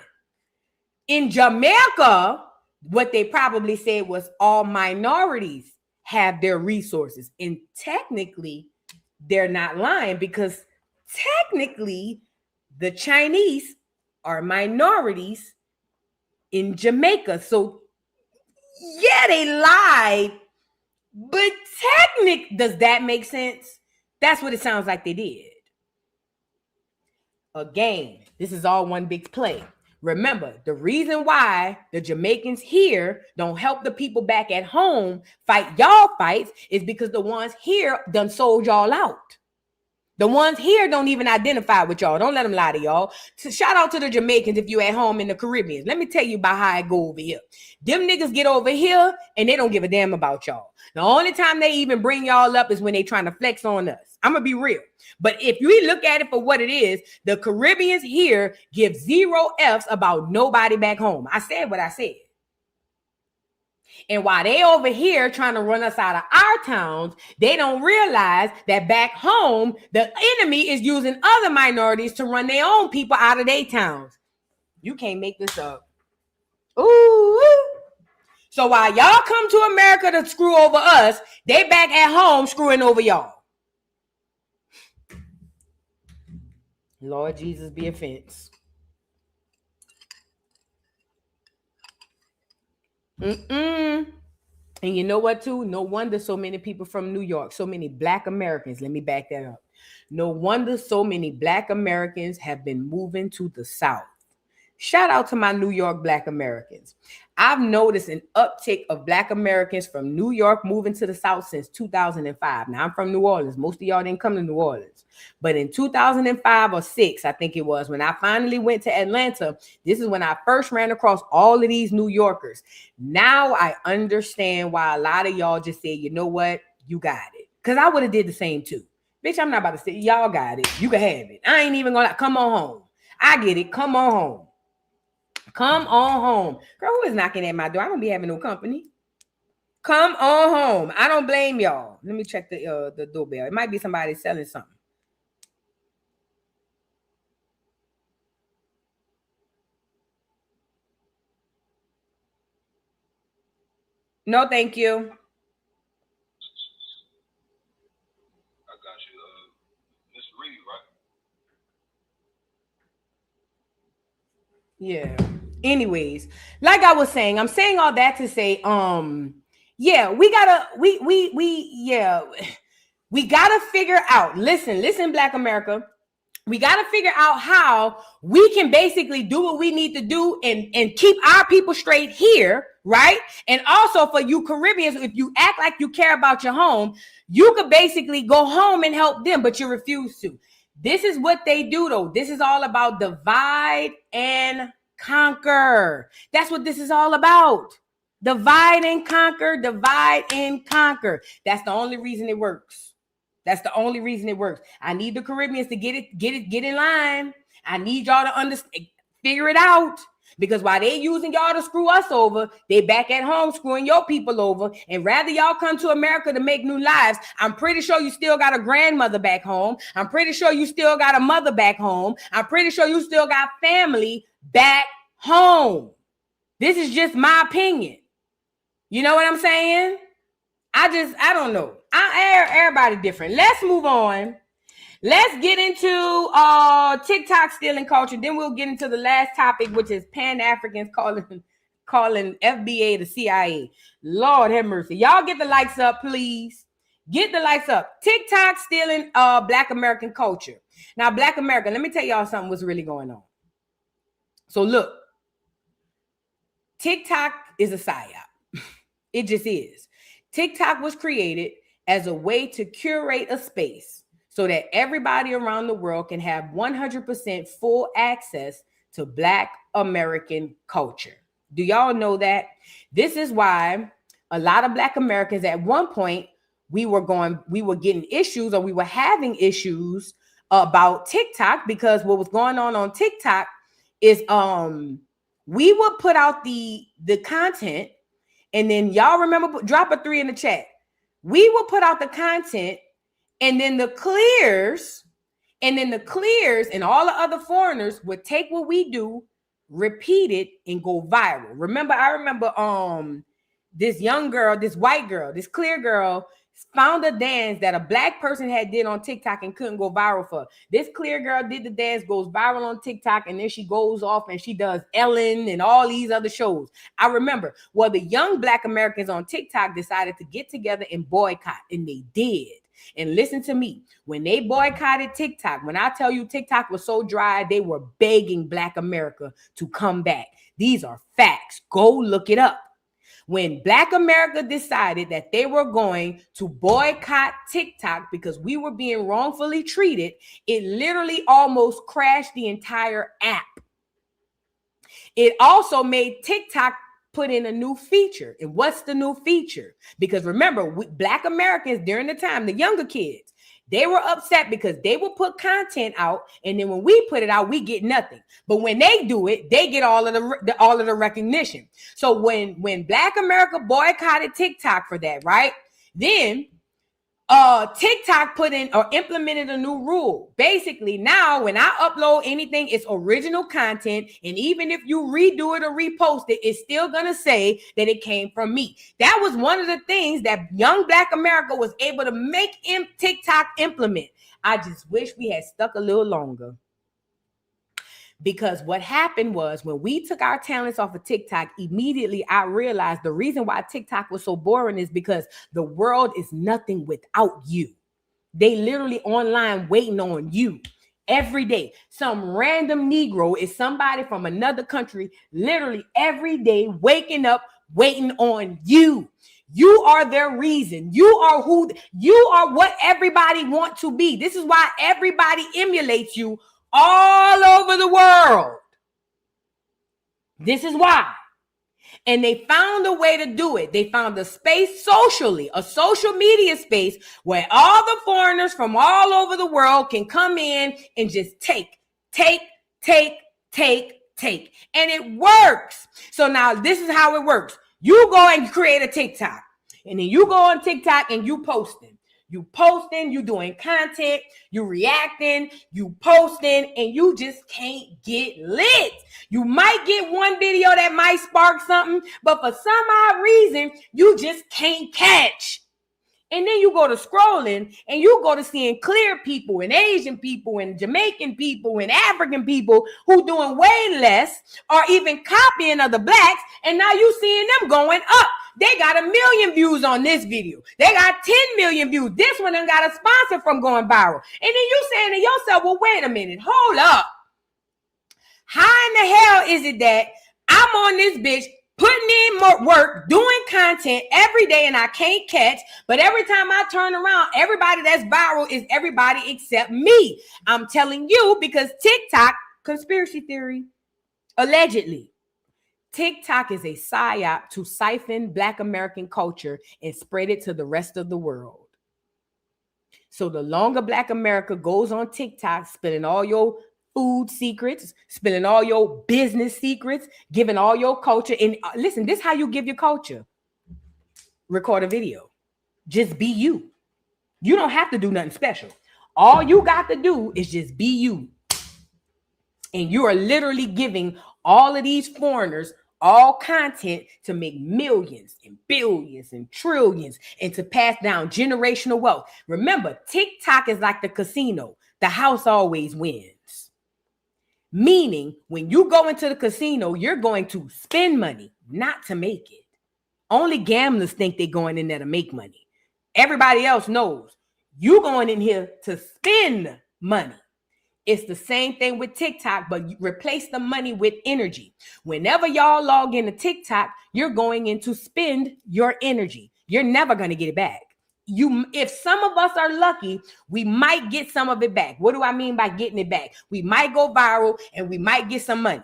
In Jamaica, what they probably said was all minorities have their resources. And technically, they're not lying because technically, the Chinese are minorities in Jamaica. So, yeah, they lied. But does that make sense? That's what it sounds like they did. Again, this is all one big play. Remember, the reason why the Jamaicans here don't help the people back at home fight y'all fights is because the ones here done sold y'all out. The ones here don't even identify with y'all. Don't let them lie to y'all. So shout out to the Jamaicans if you at home in the Caribbean. Let me tell you about how I go over here. Them niggas get over here and they don't give a damn about y'all. The only time they even bring y'all up is when they trying to flex on us. I'm going to be real. But if you look at it for what it is, the Caribbeans here give 0 Fs about nobody back home. I said what I said. And while they over here trying to run us out of our towns, they don't realize that back home, the enemy is using other minorities to run their own people out of their towns. You can't make this up. Ooh. So while y'all come to America to screw over us, they back at home screwing over y'all. Lord Jesus be offense. And you know what, too? No wonder so many people from New York, so many Black Americans, let me back that up. No wonder so many Black Americans have been moving to the South. Shout out to my New York Black Americans. I've noticed an uptick of Black Americans from New York moving to the South since 2005. Now, I'm from New Orleans. Most of y'all didn't come to New Orleans. But in 2005 or 6, I think it was, when I finally went to Atlanta, this is when I first ran across all of these New Yorkers. Now I understand why a lot of y'all just say, you know what? You got it. Because I would have did the same too. Bitch, I'm not about to say, y'all got it. You can have it. I ain't even going to come on home. I get it. Come on home. Come on home. Girl, who is knocking at my door? I don't be having no company. Come on home. I don't blame y'all. Let me check the doorbell. It might be somebody selling something. No, thank you. I got you. Miss Reed, right? Yeah. Anyways, like I was saying, I'm saying all that to say, yeah, we gotta figure out. Listen, Black America. We got to figure out how we can basically do what we need to do and keep our people straight here, right? And also for you Caribbeans, if you act like you care about your home, you could basically go home and help them, but you refuse to. This is what they do, though. This is all about divide and conquer. That's what this is all about. Divide and conquer, divide and conquer. That's the only reason it works. That's the only reason it works. I need the Caribbeans to get in line. I need y'all to understand, figure it out. Because while they using y'all to screw us over, they back at home screwing your people over. And rather y'all come to America to make new lives, I'm pretty sure you still got a grandmother back home. I'm pretty sure you still got a mother back home. I'm pretty sure you still got family back home. This is just my opinion. You know what I'm saying? I don't know. Everybody different. Let's move on. Let's get into TikTok stealing culture. Then we'll get into the last topic, which is Pan-Africans calling FBA the CIA. Lord have mercy. Y'all get the likes up, please. Get the likes up. TikTok stealing Black American culture. Now, Black America, let me tell y'all something what's really going on. So look, TikTok is a psyop. It just is. TikTok was created as a way to curate a space so that everybody around the world can have 100% full access to Black American culture. Do y'all know that? This is why a lot of Black Americans at one point, we were getting issues, or we were having issues about TikTok, because what was going on TikTok is we would put out the content. And then y'all remember, drop a 3 in the chat. We will put out the content, and then the clears and all the other foreigners would take what we do, repeat it, and go viral. I remember this young girl, this white girl, this clear girl found a dance that a Black person had did on TikTok and couldn't go viral for. This clear girl did the dance, goes viral on TikTok, and then she goes off and she does Ellen and all these other shows. I remember, well, the young Black Americans on TikTok decided to get together and boycott, and they did. And listen to me, when they boycotted TikTok, when I tell you TikTok was so dry, they were begging Black America to come back. These are facts. Go look it up. When Black America decided that they were going to boycott TikTok because we were being wrongfully treated, it literally almost crashed the entire app. It also made TikTok put in a new feature. And what's the new feature? Because remember, Black Americans during the time, the younger kids, they were upset because they will put content out, and then when we put it out, we get nothing. But when they do it, they get all of the recognition. So when Black America boycotted TikTok for that, right? Then TikTok put in or implemented a new rule. Basically, now when I upload anything, it's original content, and even if you redo it or repost it, it's still gonna say that it came from me. That was one of the things that young Black America was able to make TikTok implement. I just wish we had stuck a little longer. Because what happened was when we took our talents off of TikTok, immediately I realized the reason why TikTok was so boring is because the world is nothing without you. They literally online waiting on you every day. Some random Negro is somebody from another country, literally every day waking up, waiting on you. You are their reason. You are what everybody wants to be. This is why everybody emulates you all over the world. This is why. And they found a way to do it. They found a space socially, a social media space where all the foreigners from all over the world can come in and just take. And it works. So now this is how it works. You go and create a TikTok. And then you go on TikTok and you posting. You posting, you doing content, you reacting, you posting, and you just can't get lit. You might get one video that might spark something, but for some odd reason, you just can't catch. And then you go to scrolling and you go to seeing clear people and Asian people and Jamaican people and African people who doing way less or even copying other blacks. And now you seeing them going up. They got 1 million views on this video. They got 10 million views. This one done got a sponsor from going viral. And then you saying to yourself, well, wait a minute, hold up. How in the hell is it that I'm on this bitch putting in more work, doing content every day, and I can't catch, but every time I turn around, everybody that's viral is everybody except me? I'm telling you, because TikTok, conspiracy theory, allegedly, TikTok is a psyop to siphon Black American culture and spread it to the rest of the world. So the longer Black America goes on TikTok, spilling all your food secrets, spilling all your business secrets, giving all your culture. And listen, this is how you give your culture. Record a video. Just be you. You don't have to do nothing special. All you got to do is just be you. And you are literally giving all of these foreigners all content to make millions and billions and trillions and to pass down generational wealth. Remember, TikTok is like the casino. The house always wins. Meaning, when you go into the casino, you're going to spend money, not to make it. Only gamblers think they're going in there to make money. Everybody else knows you're going in here to spend money. It's the same thing with TikTok, but you replace the money with energy. Whenever y'all log into TikTok, you're going in to spend your energy. You're never going to get it back. If some of us are lucky, we might get some of it back. What do I mean by getting it back? We might go viral and we might get some money.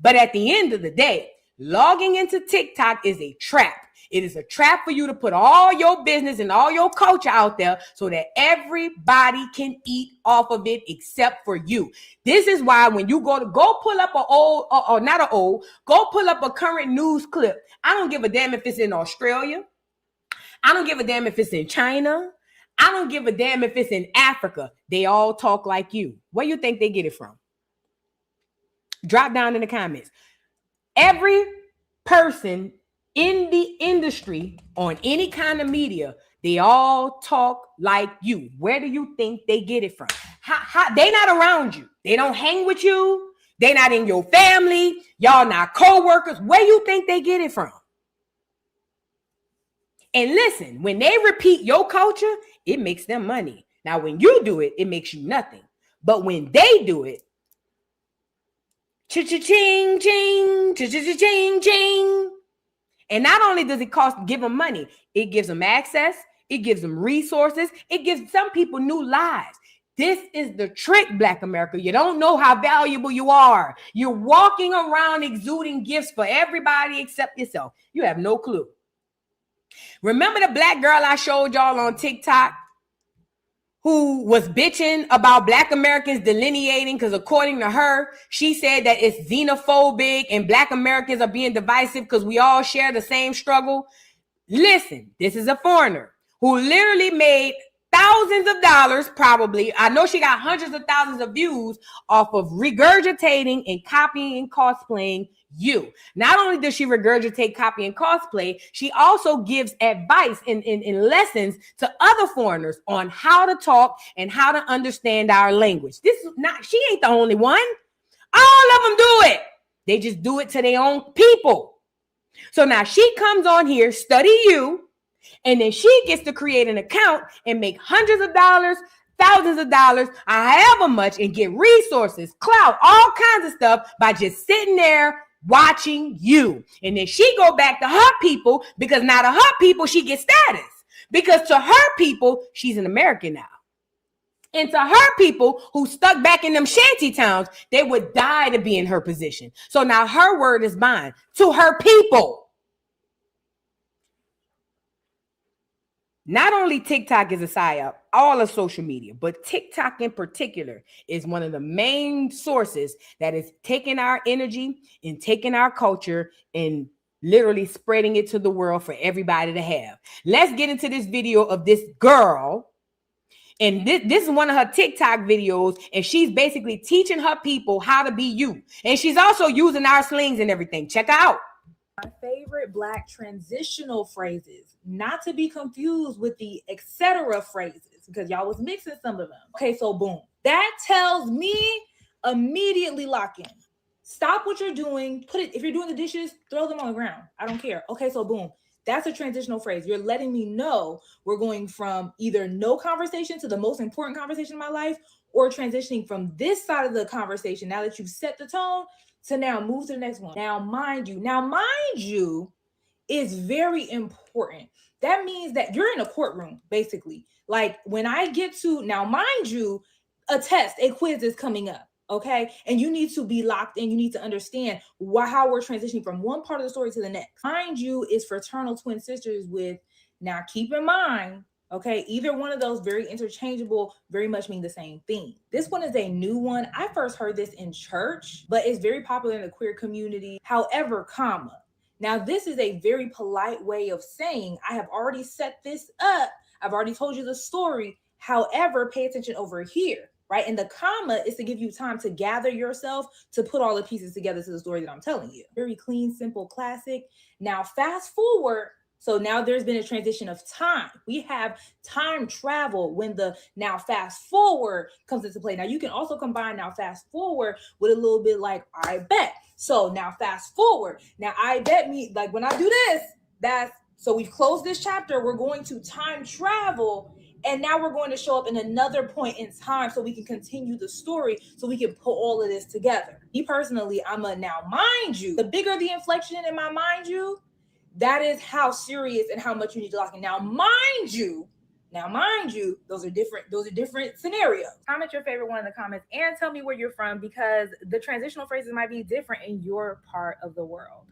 But at the end of the day, logging into TikTok is a trap. It is a trap for you to put all your business and all your culture out there so that everybody can eat off of it except for you. This is why when you go pull up go pull up a current news clip. I don't give a damn if it's in Australia. I don't give a damn if it's in China. I don't give a damn if it's in Africa. They all talk like you. Where do you think they get it from? Drop down in the comments. Every person in the industry on any kind of media, they all talk like you. Where do you think they get it from? They not around you. They don't hang with you. They not in your family. Y'all not co-workers. Where you think they get it from? And listen, when they repeat your culture, it makes them money. Now, when you do it, it makes you nothing. But when they do it, cha-cha-ching, ching, cha-cha-ching, ching. And not only does it give them money, it gives them access, it gives them resources, it gives some people new lives. This is the trick, Black America. You don't know how valuable you are. You're walking around exuding gifts for everybody except yourself. You have no clue. Remember the black girl I showed y'all on TikTok who was bitching about Black Americans delineating because according to her, she said that it's xenophobic and Black Americans are being divisive because we all share the same struggle. Listen, this is a foreigner who literally made thousands of dollars, probably. I know she got hundreds of thousands of views off of regurgitating and copying and cosplaying you. Not only does she regurgitate, copy, and cosplay, she also gives advice in lessons to other foreigners on how to talk and how to understand our language. This is not, she ain't the only one. All of them do it. They just do it to their own people. So now she comes on here, study you, and then she gets to create an account and make hundreds of dollars, thousands of dollars, however much, and get resources, clout, all kinds of stuff by just sitting there watching you. And then she go back to her people because now to her people, she gets status. Because to her people, she's an American now. And to her people who stuck back in them shanty towns, they would die to be in her position. So now her word is bond to her people. Not only TikTok is a psyop, all of social media, but TikTok in particular is one of the main sources that is taking our energy and taking our culture and literally spreading it to the world for everybody to have. Let's get into this video of this girl. And this is one of her TikTok videos, and she's basically teaching her people how to be you. And she's also using our slings and everything. Check her out. My favorite Black transitional phrases, not to be confused with the etc. phrases, because y'all was mixing some of them. Okay, so boom. That tells me immediately lock in. Stop what you're doing. Put it, if you're doing the dishes, throw them on the ground. I don't care. Okay, so boom. That's a transitional phrase. You're letting me know we're going from either no conversation to the most important conversation in my life, or transitioning from this side of the conversation, now that you've set the tone, to now move to the next one. Now, mind you is very important. That means that you're in a courtroom, basically. Like when I get to, now mind you, a test, a quiz is coming up, okay? And you need to be locked in. You need to understand how we're transitioning from one part of the story to the next. Mind you is fraternal twin sisters with, now keep in mind, okay, either one of those very interchangeable, very much mean the same thing. This one is a new one. I first heard this in church, but it's very popular in the queer community. However, comma. Now, this is a very polite way of saying, I have already set this up. I've already told you the story. However, pay attention over here, right? And the comma is to give you time to gather yourself to put all the pieces together to the story that I'm telling you. Very clean, simple, classic. Now, fast forward. So now there's been a transition of time. We have time travel when the now fast forward comes into play. Now you can also combine now fast forward with a little bit like I bet. So now fast forward. Now I bet me, like when I do this, that's, so we've closed this chapter. We're going to time travel. And now we're going to show up in another point in time so we can continue the story, so we can put all of this together. Me personally, I'm a now mind you. The bigger the inflection in my mind you, that is how serious and how much you need to lock in. Now, mind you, those are different scenarios. Comment your favorite one in the comments and tell me where you're from, because the transitional phrases might be different in your part of the world.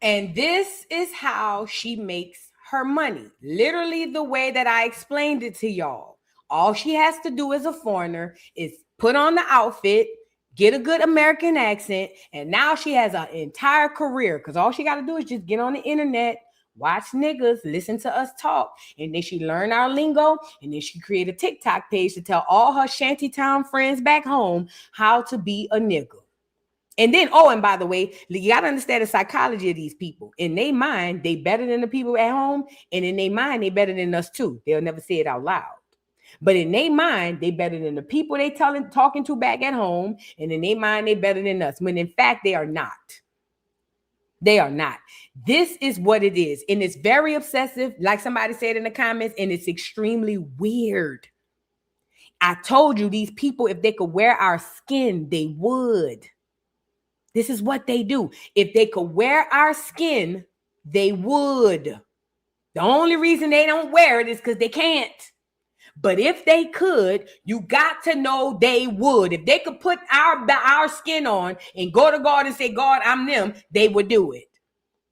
And this is how she makes her money. Literally the way that I explained it to y'all. All she has to do as a foreigner is put on the outfit, get a good American accent, and now she has an entire career, because all she got to do is just get on the internet, watch niggas, listen to us talk, and then she learn our lingo, and then she create a TikTok page to tell all her shantytown friends back home how to be a nigga. And then, oh, and by the way, you got to understand the psychology of these people. In their mind, they better than the people at home, and in their mind, they better than us too. They'll never say it out loud. But in their mind, they better than the people they talking to back at home. And in their mind, they better than us. When in fact, they are not. They are not. This is what it is. And it's very obsessive, like somebody said in the comments, and it's extremely weird. I told you these people, if they could wear our skin, they would. This is what they do. If they could wear our skin, they would. The only reason they don't wear it is because they can't. But if they could, you got to know they would. If they could put our skin on and go to God and say, God, I'm them, they would do it.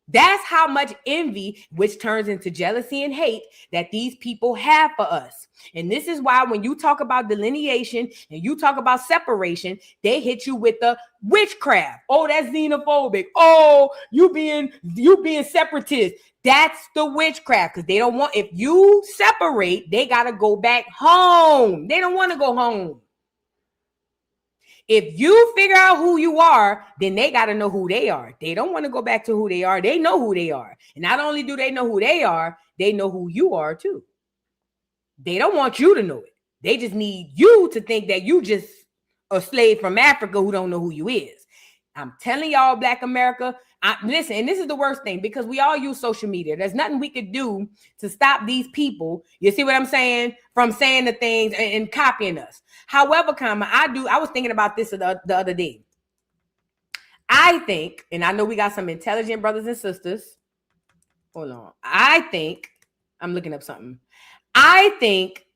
That's how much envy, which turns into jealousy and hate, that these people have for us. And this is why when you talk about delineation and you talk about separation, they hit you with the witchcraft. Oh, that's xenophobic. Oh, you being separatist. That's the witchcraft, because they don't want, if you separate, they got to go back home. They don't want to go home. If you figure out who you are, then they got to know who they are. They don't want to go back to who they are. They know who they are. And not only do they know who they are, they know who you are too. They don't want you to know it. They just need you to think that you just a slave from Africa who don't know who you is. I'm telling y'all, Black America, listen, and this is the worst thing, because we all use social media. There's nothing we could do to stop these people, you see what I'm saying, from saying the things and copying us. However, I was thinking about this the other day. I think, and I know we got some intelligent brothers and sisters. Hold on. I'm looking up something. I think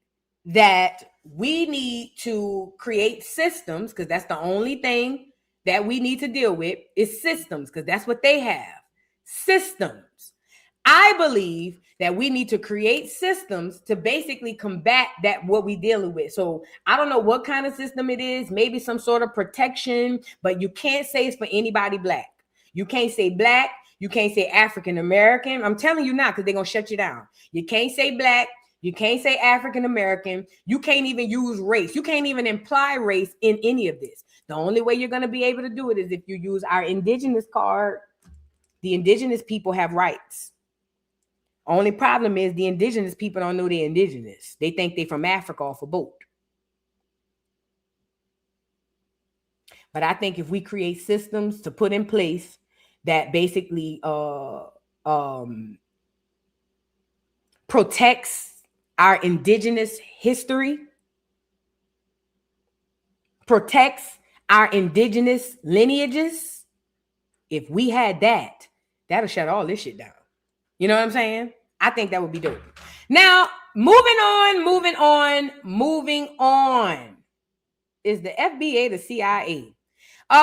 that we need to create systems, because that's the only thing that we need to deal with is systems, because that's what they have. Systems. I believe that we need to create systems to basically combat that, what we're dealing with. So I don't know what kind of system it is, maybe some sort of protection, but you can't say it's for anybody Black. You can't say Black. You can't say African American. I'm telling you now, because they're going to shut you down. You can't say Black. You can't say African American. You can't even use race. You can't even imply race in any of this. The only way you're going to be able to do it is if you use our indigenous card. The indigenous people have rights. Only problem is the indigenous people don't know they're indigenous. They think they're from Africa off a boat. But I think if we create systems to put in place that basically protects our indigenous history, protects our indigenous lineages, if we had that, that'll shut all this shit down. You know what I'm saying? I think that would be dope. Now, moving on. Is the FBA the CIA?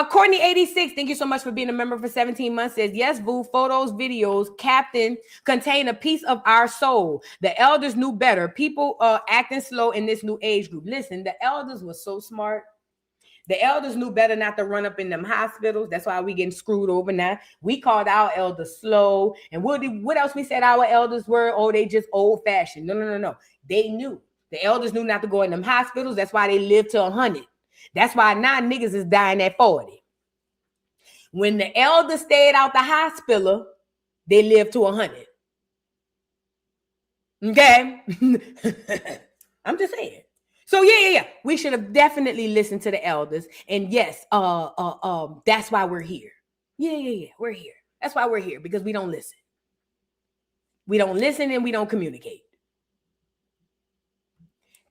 Courtney 86, thank you so much for being a member for 17 months, says, yes, boo, photos, videos, Captain, contain a piece of our soul. The elders knew better. People acting slow in this new age group. Listen, the elders were so smart. The elders knew better not to run up in them hospitals. That's why we getting screwed over now. We called our elders slow. And what else we said our elders were? Oh, they just old fashioned. No. They knew. The elders knew not to go in them hospitals. That's why they lived to 100. That's why now niggas is dying at 40. When the elders stayed out the hospital, they lived to 100. Okay? I'm just saying. So yeah. We should have definitely listened to the elders. And yes, that's why we're here. Yeah. We're here. That's why we're here, because we don't listen. We don't listen and we don't communicate.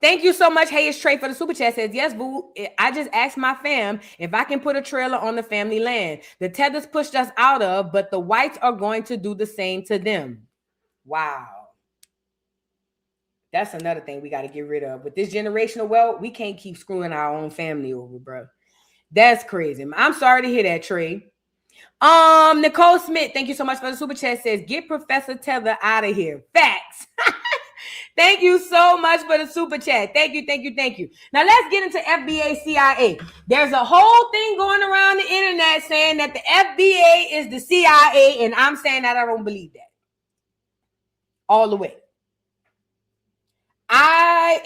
Thank you so much, Hey, it's Trey for the super chat. Says, yes, boo, I just asked my fam if I can put a trailer on the family land. The tethers pushed us out of, but the whites are going to do the same to them. Wow. That's another thing we got to get rid of. With this generational wealth, we can't keep screwing our own family over, bro. That's crazy. I'm sorry to hear that, Trey. Nicole Smith, thank you so much for the super chat. Says, get Professor Tether out of here. Facts. Thank you so much for the super chat. Thank you. Now let's get into FBA CIA. There's a whole thing going around the internet saying that the FBA is the CIA, and I'm saying that I don't believe that. All the way.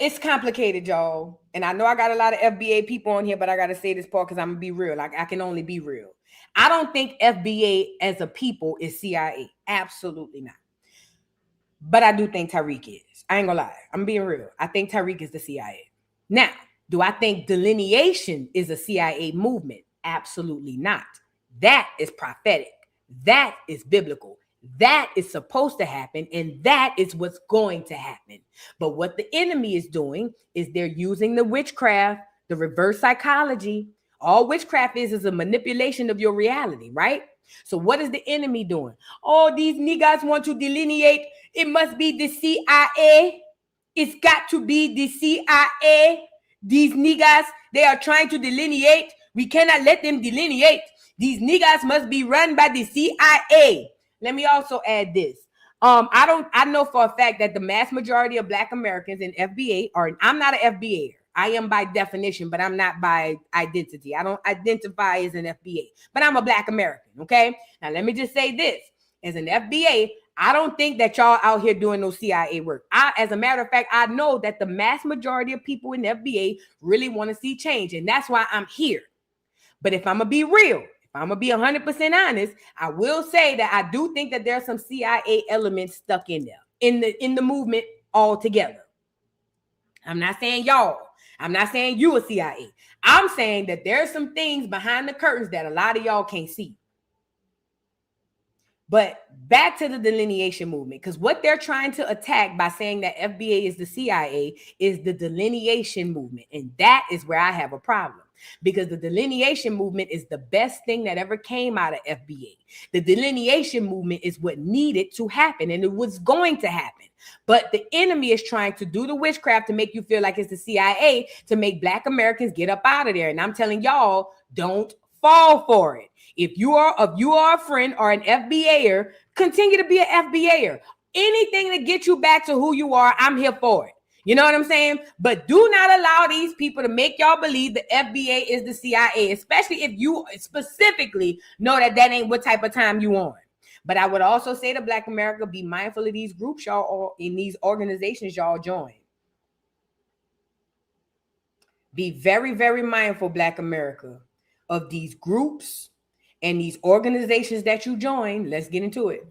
It's complicated, y'all. And I know I got a lot of FBA people on here, but I got to say this part because I'm going to be real. Like, I can only be real. I don't think FBA as a people is CIA. Absolutely not. But I do think Tariq is. I ain't gonna lie. I'm being real. I think Tariq is the CIA. Now, do I think delineation is a CIA movement? Absolutely not. That is prophetic. That is biblical. That is supposed to happen, and that is what's going to happen. But what the enemy is doing is they're using the witchcraft, the reverse psychology. All witchcraft is a manipulation of your reality, right? So what is the enemy doing? Oh, these niggas want to delineate. It must be the CIA. It's got to be the CIA. These niggas, they are trying to delineate. We cannot let them delineate. These niggas must be run by the CIA. Let me also add this. I know for a fact that the mass majority of Black Americans in FBA are, I'm not an FBA. I am by definition, but I'm not by identity. I don't identify as an FBA, but I'm a Black American, okay? Now, let me just say this. As an FBA, I don't think that y'all out here doing no CIA work. As a matter of fact, I know that the mass majority of people in FBA really want to see change, and that's why I'm here. But if I'm going to be real, if I'm going to be 100% honest, I will say that I do think that there's some CIA elements stuck in there, in the movement altogether. I'm not saying y'all. I'm not saying you a CIA. I'm saying that there's some things behind the curtains that a lot of y'all can't see. But back to the delineation movement, because what they're trying to attack by saying that FBA is the CIA is the delineation movement. And that is where I have a problem, because the delineation movement is the best thing that ever came out of FBA. The delineation movement is what needed to happen, and it was going to happen. But the enemy is trying to do the witchcraft to make you feel like it's the CIA, to make Black Americans get up out of there. And I'm telling y'all, don't fall for it. If you are a friend or an FBAer, continue to be an FBAer. Anything to get you back to who you are, I'm here for it. You know what I'm saying? But do not allow these people to make y'all believe the FBA is the CIA, especially if you specifically know that that ain't what type of time you on. But I would also say to Black America, be mindful of these groups y'all, or in these organizations y'all join. Be very, very mindful, Black America, of these groups and these organizations that you join. Let's get into it.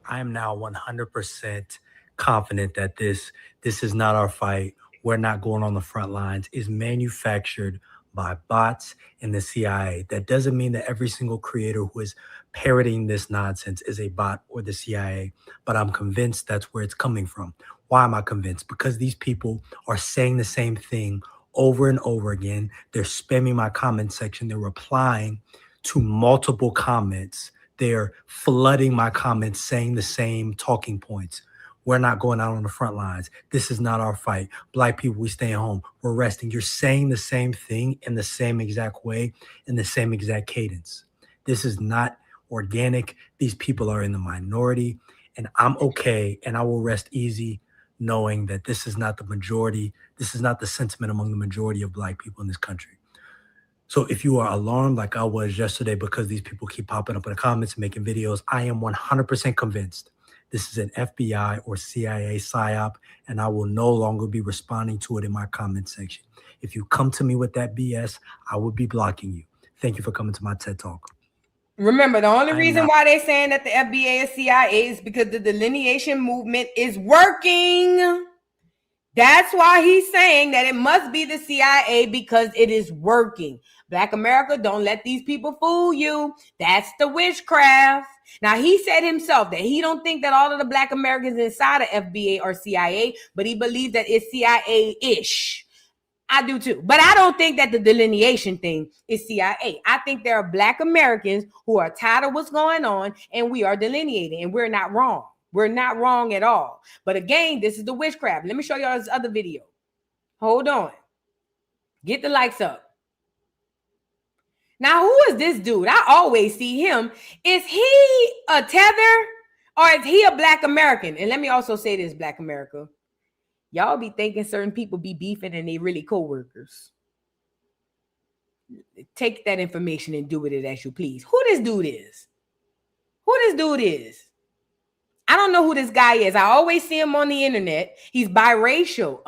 I am now 100% confident that this is not our fight. We're not going on the front lines. It's manufactured by bots in the CIA. That doesn't mean that every single creator who is parroting this nonsense is a bot or the CIA, but I'm convinced that's where it's coming from. Why am I convinced? Because these people are saying the same thing over and over again. They're spamming my comment section. They're replying to multiple comments. They're flooding my comments saying the same talking points. We're not going out on the front lines. This is not our fight. Black people, we stay home. We're resting. You're saying the same thing in the same exact way, in the same exact cadence. This is not organic. These people are in the minority, and I'm okay, and I will rest easy knowing that this is not the majority. This is not the sentiment among the majority of Black people in this country. So if you are alarmed like I was yesterday because these people keep popping up in the comments and making videos, I am 100% convinced this is an FBI or CIA psyop, and I will no longer be responding to it in my comment section. If you come to me with that BS, I will be blocking you. Thank you for coming to my TED Talk. Remember, the only reason why they're saying that the FBA is CIA is because the delineation movement is working. That's why he's saying that it must be the CIA, because it is working. Black America, don't let these people fool you. That's the witchcraft. Now, he said himself that he don't think that all of the Black Americans inside of FBA are CIA, but he believes that it's CIA-ish. I do too. But I don't think that the delineation thing is CIA. I think there are Black Americans who are tired of what's going on, and we are delineating, and we're not wrong. We're not wrong at all. But again, this is the witchcraft. Let me show y'all this other video. Hold on. Get the likes up. Now, who is this dude? I always see him. Is he a tether or is he a Black American? And let me also say this, Black America. Y'all be thinking certain people be beefing and they really co-workers. Take that information and do with it as you please. Who this dude is? Who this dude is? I don't know who this guy is. I always see him on the internet. He's biracial.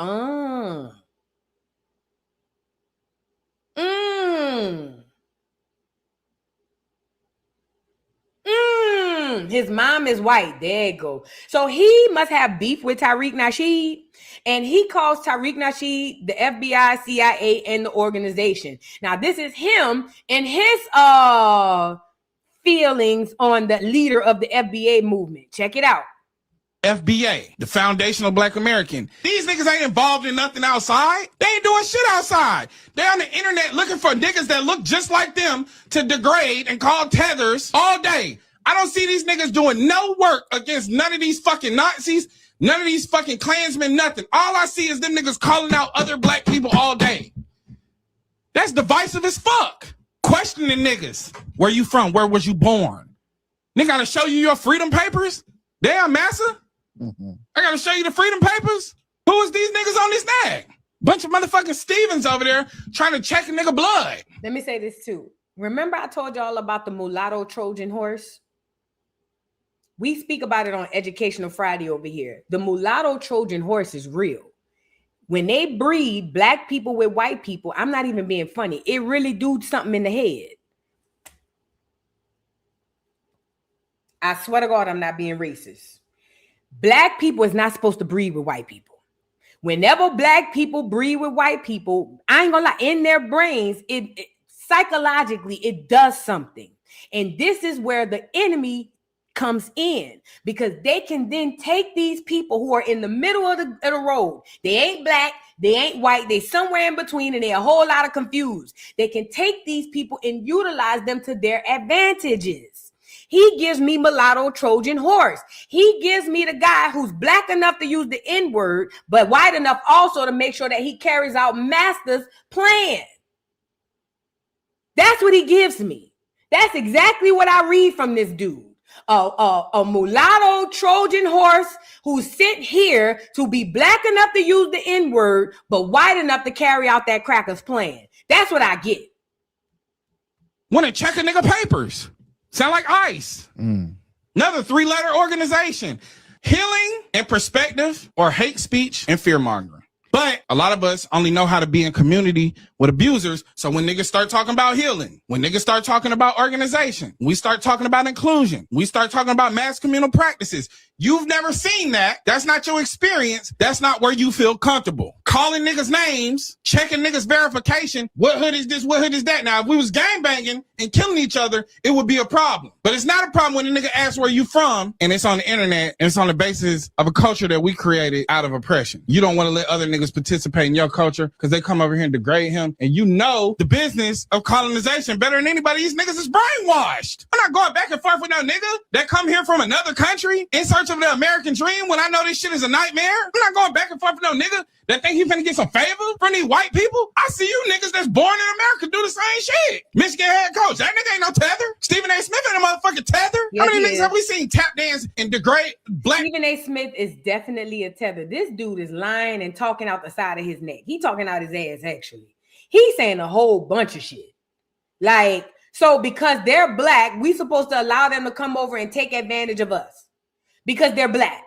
His mom is white. There you go. So he must have beef with Tariq Nasheed, and he calls Tariq Nasheed the FBI, CIA, and the organization. Now, this is him in his feelings on the leader of the FBA movement. Check it out. FBA, the Foundational Black American. These niggas ain't involved in nothing outside. They ain't doing shit outside. They on the internet looking for niggas that look just like them to degrade and call tethers all day. I don't see these niggas doing no work against none of these fucking Nazis, none of these fucking Klansmen, nothing. All I see is them niggas calling out other black people all day. That's divisive as fuck. Questioning niggas. Where you from? Where was you born? Nigga gotta show you your freedom papers? Damn, massa. I gotta show you the freedom papers? Who is these niggas on this nag? Bunch of motherfucking Stevens over there trying to check a nigga blood. Let me say this too. Remember I told y'all about the mulatto Trojan horse? We speak about it on Educational Friday over here. The mulatto Trojan horse is real. When they breed black people with white people, I'm not even being funny. It really do something in the head. I swear to God, I'm not being racist. Black people is not supposed to breed with white people. Whenever black people breed with white people, I ain't gonna lie, in their brains, it psychologically, it does something. And this is where the enemy comes in, because they can then take these people who are in the middle of the road. They ain't black, they ain't white, they somewhere in between, and they're a whole lot of confused. They can take these people and utilize them to their advantages. He gives me mulatto Trojan horse. He gives me the guy who's black enough to use the N-word, but white enough also to make sure that he carries out master's plan. That's what he gives me. That's exactly what I read from this dude. A mulatto Trojan horse who's sent here to be black enough to use the N-word, but white enough to carry out that cracker's plan. That's what I get. Want to check a nigga papers. Sound like ICE. Another 3-letter organization. Healing and perspective, or hate speech and fear mongering. But a lot of us only know how to be in community with abusers. So when niggas start talking about healing, when niggas start talking about organization, we start talking about inclusion, we start talking about mass communal practices. You've never seen that. That's not your experience. That's not where you feel comfortable. Calling niggas names, checking niggas verification. What hood is this? What hood is that? Now, if we was gangbanging and killing each other, it would be a problem. But it's not a problem when a nigga asks where you from, and it's on the internet, and it's on the basis of a culture that we created out of oppression. You don't want to let other niggas participate in your culture because they come over here and degrade him. And you know the business of colonization better than anybody. These niggas is brainwashed. I'm not going back and forth with no nigga that come here from another country in search of the American dream when I know this shit is a nightmare. I'm not going back and forth with no nigga that think he finna get some favor from these white people. I see you niggas that's born in America do the same shit. Michigan head coach, that nigga ain't no tether. Stephen A. Smith ain't a motherfucking tether. Yes, How many niggas have we seen tap dance and degrade black? Stephen A. Smith is definitely a tether. This dude is lying and talking out the side of his neck. He talking out his ass, actually. He's saying a whole bunch of shit. Like, so because they're black, we supposed to allow them to come over and take advantage of us because they're black.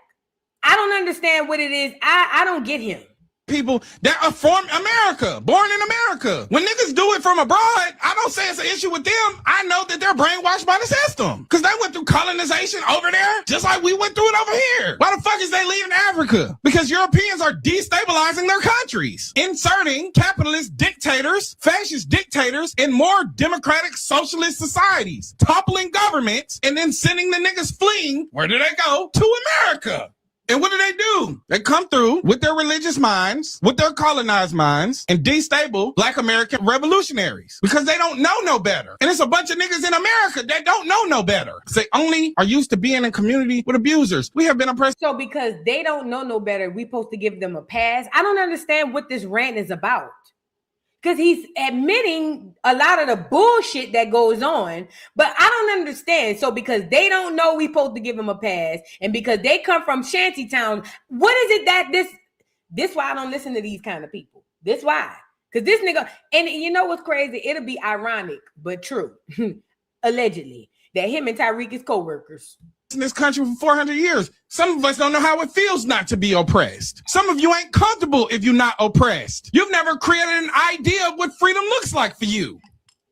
I don't understand what it is. I don't get him. People that are from America, born in America. When niggas do it from abroad, I don't say it's an issue with them. I know that they're brainwashed by the system because they went through colonization over there just like we went through it over here. Why the fuck is they leaving Africa? Because Europeans are destabilizing their countries, inserting capitalist dictators, fascist dictators in more democratic socialist societies, toppling governments, and then sending the niggas fleeing. Where do they go? To America. And what do? They come through with their religious minds, with their colonized minds, and destable black American revolutionaries because they don't know no better. And it's a bunch of niggas in America that don't know no better. They only are used to being in community with abusers. We have been oppressed. So because they don't know no better, we supposed to give them a pass. I don't understand what this rant is about. Because he's admitting a lot of the bullshit that goes on, but I don't understand. So because they don't know we supposed to give them a pass, and because they come from shanty town, what is it that this why I don't listen to these kind of people? This why? Because this nigga, and you know what's crazy? It'll be ironic, but true, allegedly, that him and Tyreek is co-workers. In this country for 400 years. Some of us don't know how it feels not to be oppressed. Some of you ain't comfortable if you're not oppressed. You've never created an idea of what freedom looks like for you.